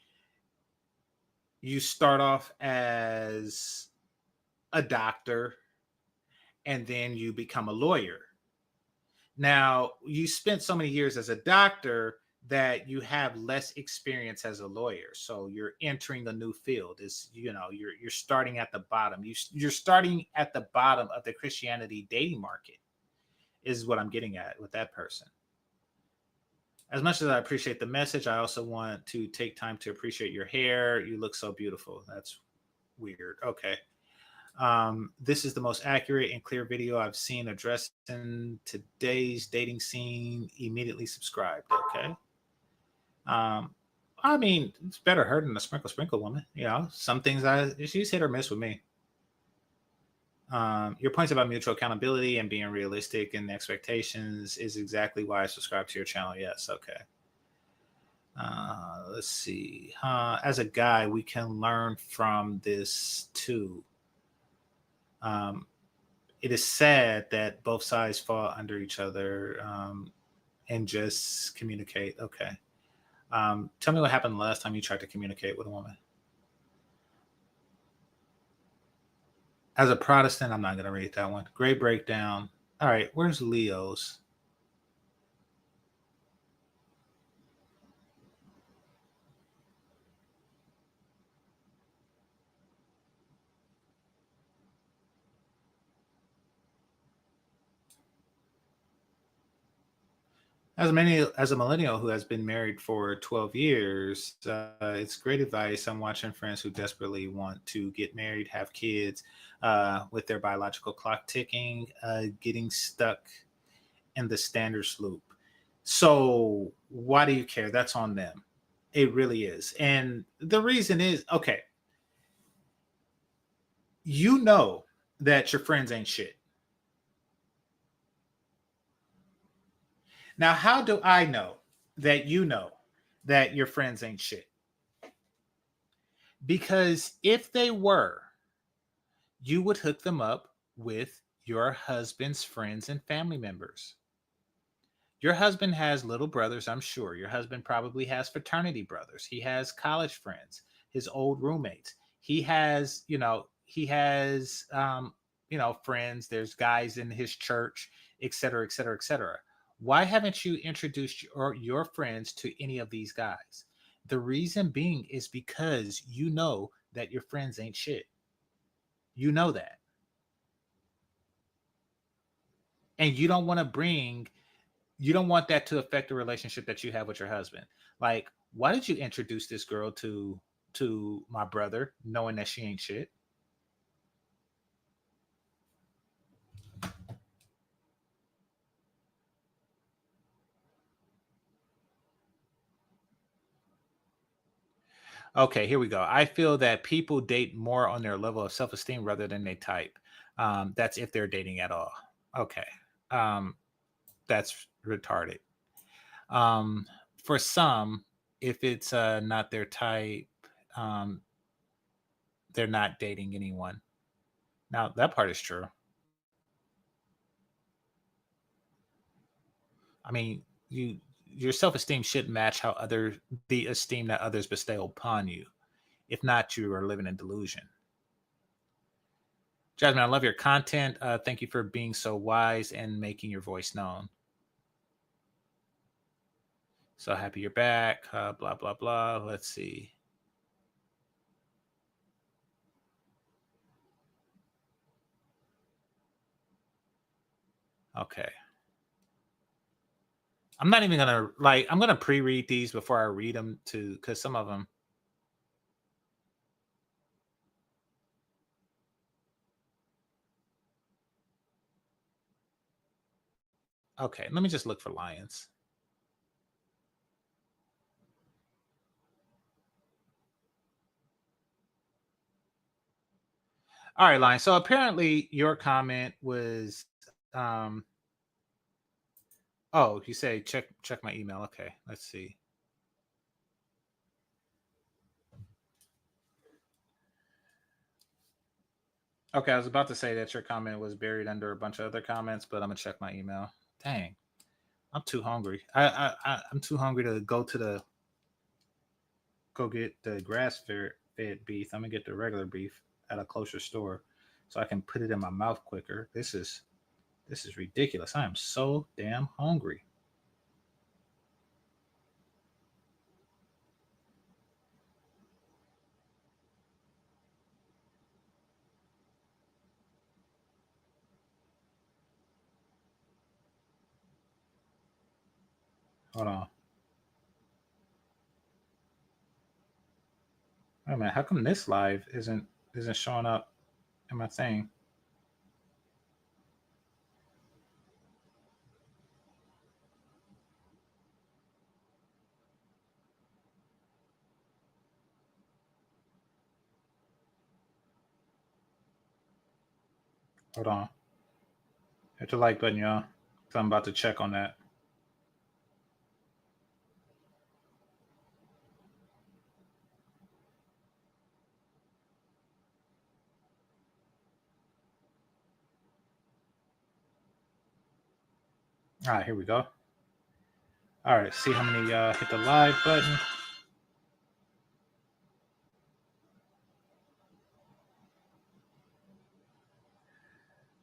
you start off as a doctor and then you become a lawyer. Now, you spent so many years as a doctor that you have less experience as a lawyer. So you're entering a new field. Is you're starting at the bottom. You're starting at the bottom of the Christianity dating market, is what I'm getting at with that person. As much as I appreciate the message, I also want to take time to appreciate your hair. You look so beautiful. That's weird. Okay. This is the most accurate and clear video I've seen addressing today's dating scene. Immediately subscribed. Okay. I mean, it's better her than the sprinkle woman. You know, some things she's hit or miss with me. Your points about mutual accountability and being realistic in expectations is exactly why I subscribe to your channel. Yes, okay. Let's see. As a guy, we can learn from this too. It is sad that both sides fall under each other and just communicate. Okay. Tell me what happened the last time you tried to communicate with a woman. As a Protestant, I'm not going to read that one. Great breakdown. All right, where's Leo's? As a millennial who has been married for 12 years, it's great advice. I'm watching friends who desperately want to get married, have kids, with their biological clock ticking, getting stuck in the standards loop. So why do you care? That's on them. It really is. And the reason is, okay, you know that your friends ain't shit. Now, how do I know that you know that your friends ain't shit? Because if they were, you would hook them up with your husband's friends and family members. Your husband has little brothers, I'm sure. Your husband probably has fraternity brothers. He has college friends, his old roommates. He has, friends. There's guys in his church, et cetera, et cetera, et cetera. Why haven't you introduced your friends to any of these guys? The reason being is because you know that your friends ain't shit. You know that. And you don't want that to affect the relationship that you have with your husband. Like, why did you introduce this girl to my brother knowing that she ain't shit? Okay, here we go. I feel that people date more on their level of self-esteem rather than they type. That's if they're dating at all. Okay. That's retarded. For some, if it's not their type, um, they're not dating anyone. Now, that part is true. I mean, your self-esteem should match the esteem that others bestow upon you. If not, you are living in delusion. Jasmine, I love your content. Thank you for being so wise and making your voice known. So happy you're back. Blah, blah, blah. Let's see. Okay. I'm not even going to, I'm going to pre-read these before I read them too, because some of them. Okay, let me just look for lions. All right, Lion. So apparently your comment was, oh, you say check my email. Okay, let's see. Okay, I was about to say that your comment was buried under a bunch of other comments, but I'm gonna check my email. Dang, I'm too hungry. I'm too hungry to go get the grass-fed beef. I'm gonna get the regular beef at a closer store, so I can put it in my mouth quicker. This is ridiculous. I am so damn hungry. Hold on. Wait a minute. How come this live isn't showing up in my thing? Hold on. Hit the like button, y'all. So I'm about to check on that. All right, here we go. All right, see how many hit the live button.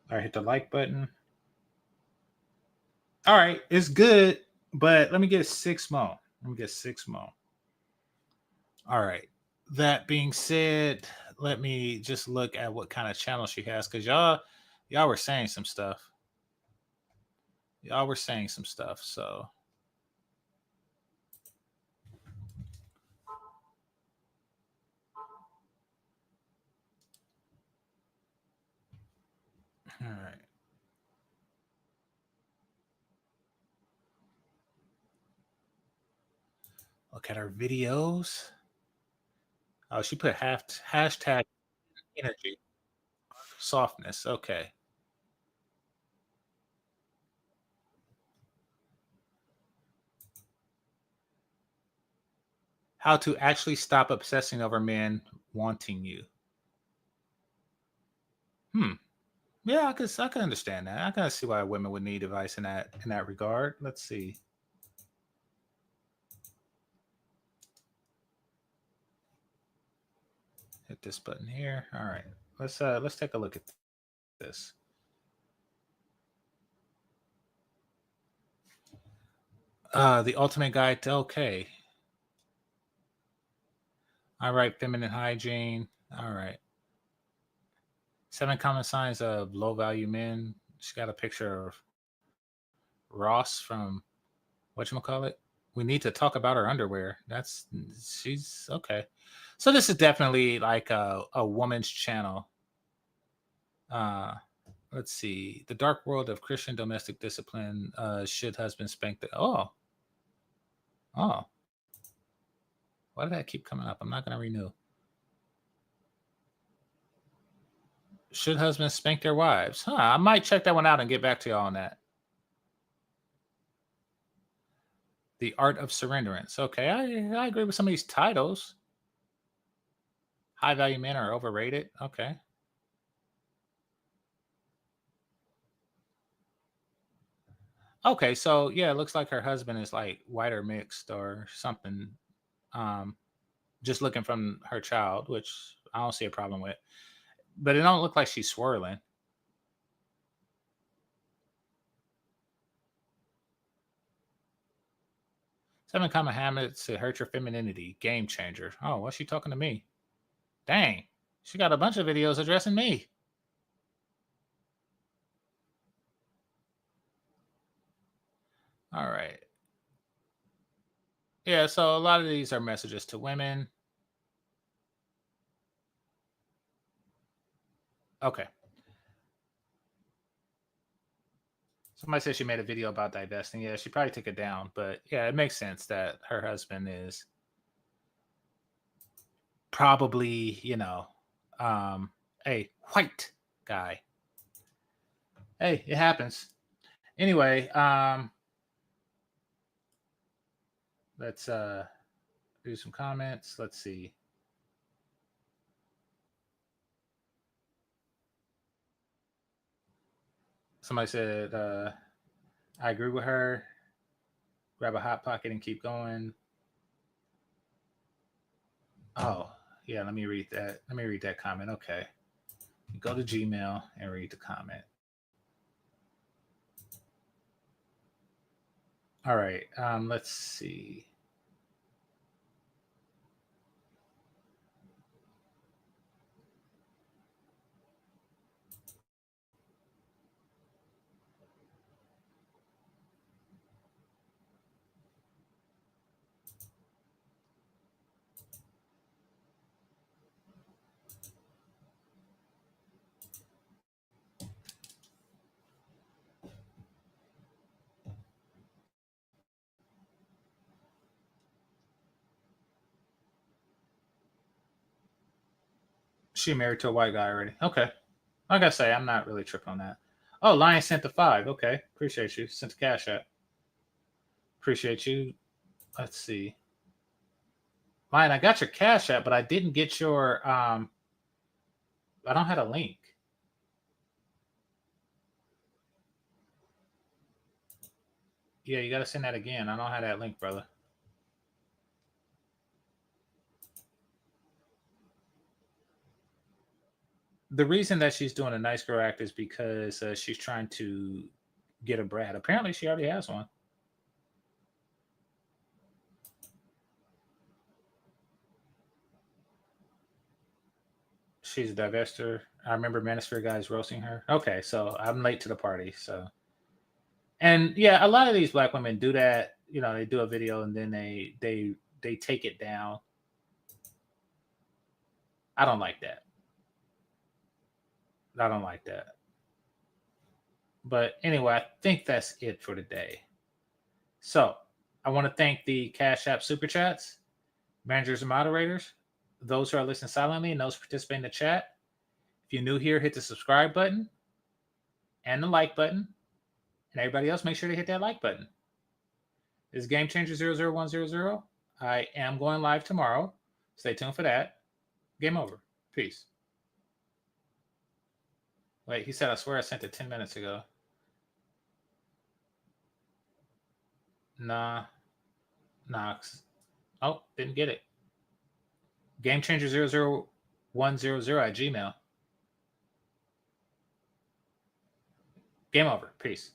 All right, hit the like button. All right, it's good, but let me get 6 more. Let me get 6 more. All right. That being said, let me just look at what kind of channel she has, because y'all were saying some stuff. Y'all were saying some stuff, so. All right. Look at her videos. Oh, she put hashtag energy, softness. Okay. How to actually stop obsessing over men wanting you. Yeah, I can understand that. I can see why women would need advice in that regard. Let's see. Hit this button here. All right. Let's take a look at this. The ultimate guide to okay. All right, feminine hygiene. All right. 7 common signs of low value men. She got a picture of Ross from whatchamacallit. We need to talk about her underwear. She's okay. So this is definitely like a woman's channel. Let's see. The dark world of Christian domestic discipline. Should husband spank the oh. Why did that keep coming up? I'm not gonna renew. Should husbands spank their wives? I might check that one out and get back to y'all on that. The art of surrenderance. Okay, I agree with some of these titles. High value men are overrated. Okay. Okay, so yeah, it looks like her husband is like white or mixed or something. Just looking from her child, which I don't see a problem with. But it don't look like she's swirling. Seven common habits to hurt your femininity. Game changer. Oh, what's she talking to me? Dang. She got a bunch of videos addressing me. All right. Yeah, so a lot of these are messages to women. Okay. Somebody said she made a video about divesting. Yeah, she probably took it down, but yeah, it makes sense that her husband is probably, a white guy. Hey, it happens. Anyway, let's do some comments. Let's see. Somebody said, I agree with her. Grab a hot pocket and keep going. Oh, yeah, let me read that. Let me read that comment. Okay. You go to Gmail and read the comment. All right. Let's see. She married to a white guy already. Okay. Like I say, I'm not really tripping on that. Oh, Lion sent the 5. Okay, appreciate you. Sent the cash app. Appreciate you. Let's see. Lion, I got your cash app, but I didn't get your I don't have a link. Yeah, you gotta send that again. I don't have that link, brother. The reason that she's doing a nice girl act is because she's trying to get a brat. Apparently, she already has one. She's a divester. I remember Manosphere guys roasting her. Okay, so I'm late to the party. So, and yeah, a lot of these black women do that. You know, they do a video and then they take it down. I don't like that. I don't like that. But anyway, I think that's it for today. So I want to thank the Cash App Super Chats, managers and moderators, those who are listening silently, and those participating in the chat. If you're new here, hit the subscribe button and the like button. And everybody else, make sure to hit that like button. This is GameChanger00100. I am going live tomorrow. Stay tuned for that. Game over. Peace. Wait, he said, I swear I sent it 10 minutes ago. Nah. Knox. Oh, didn't get it. GameChanger00100 at Gmail. Game over. Peace.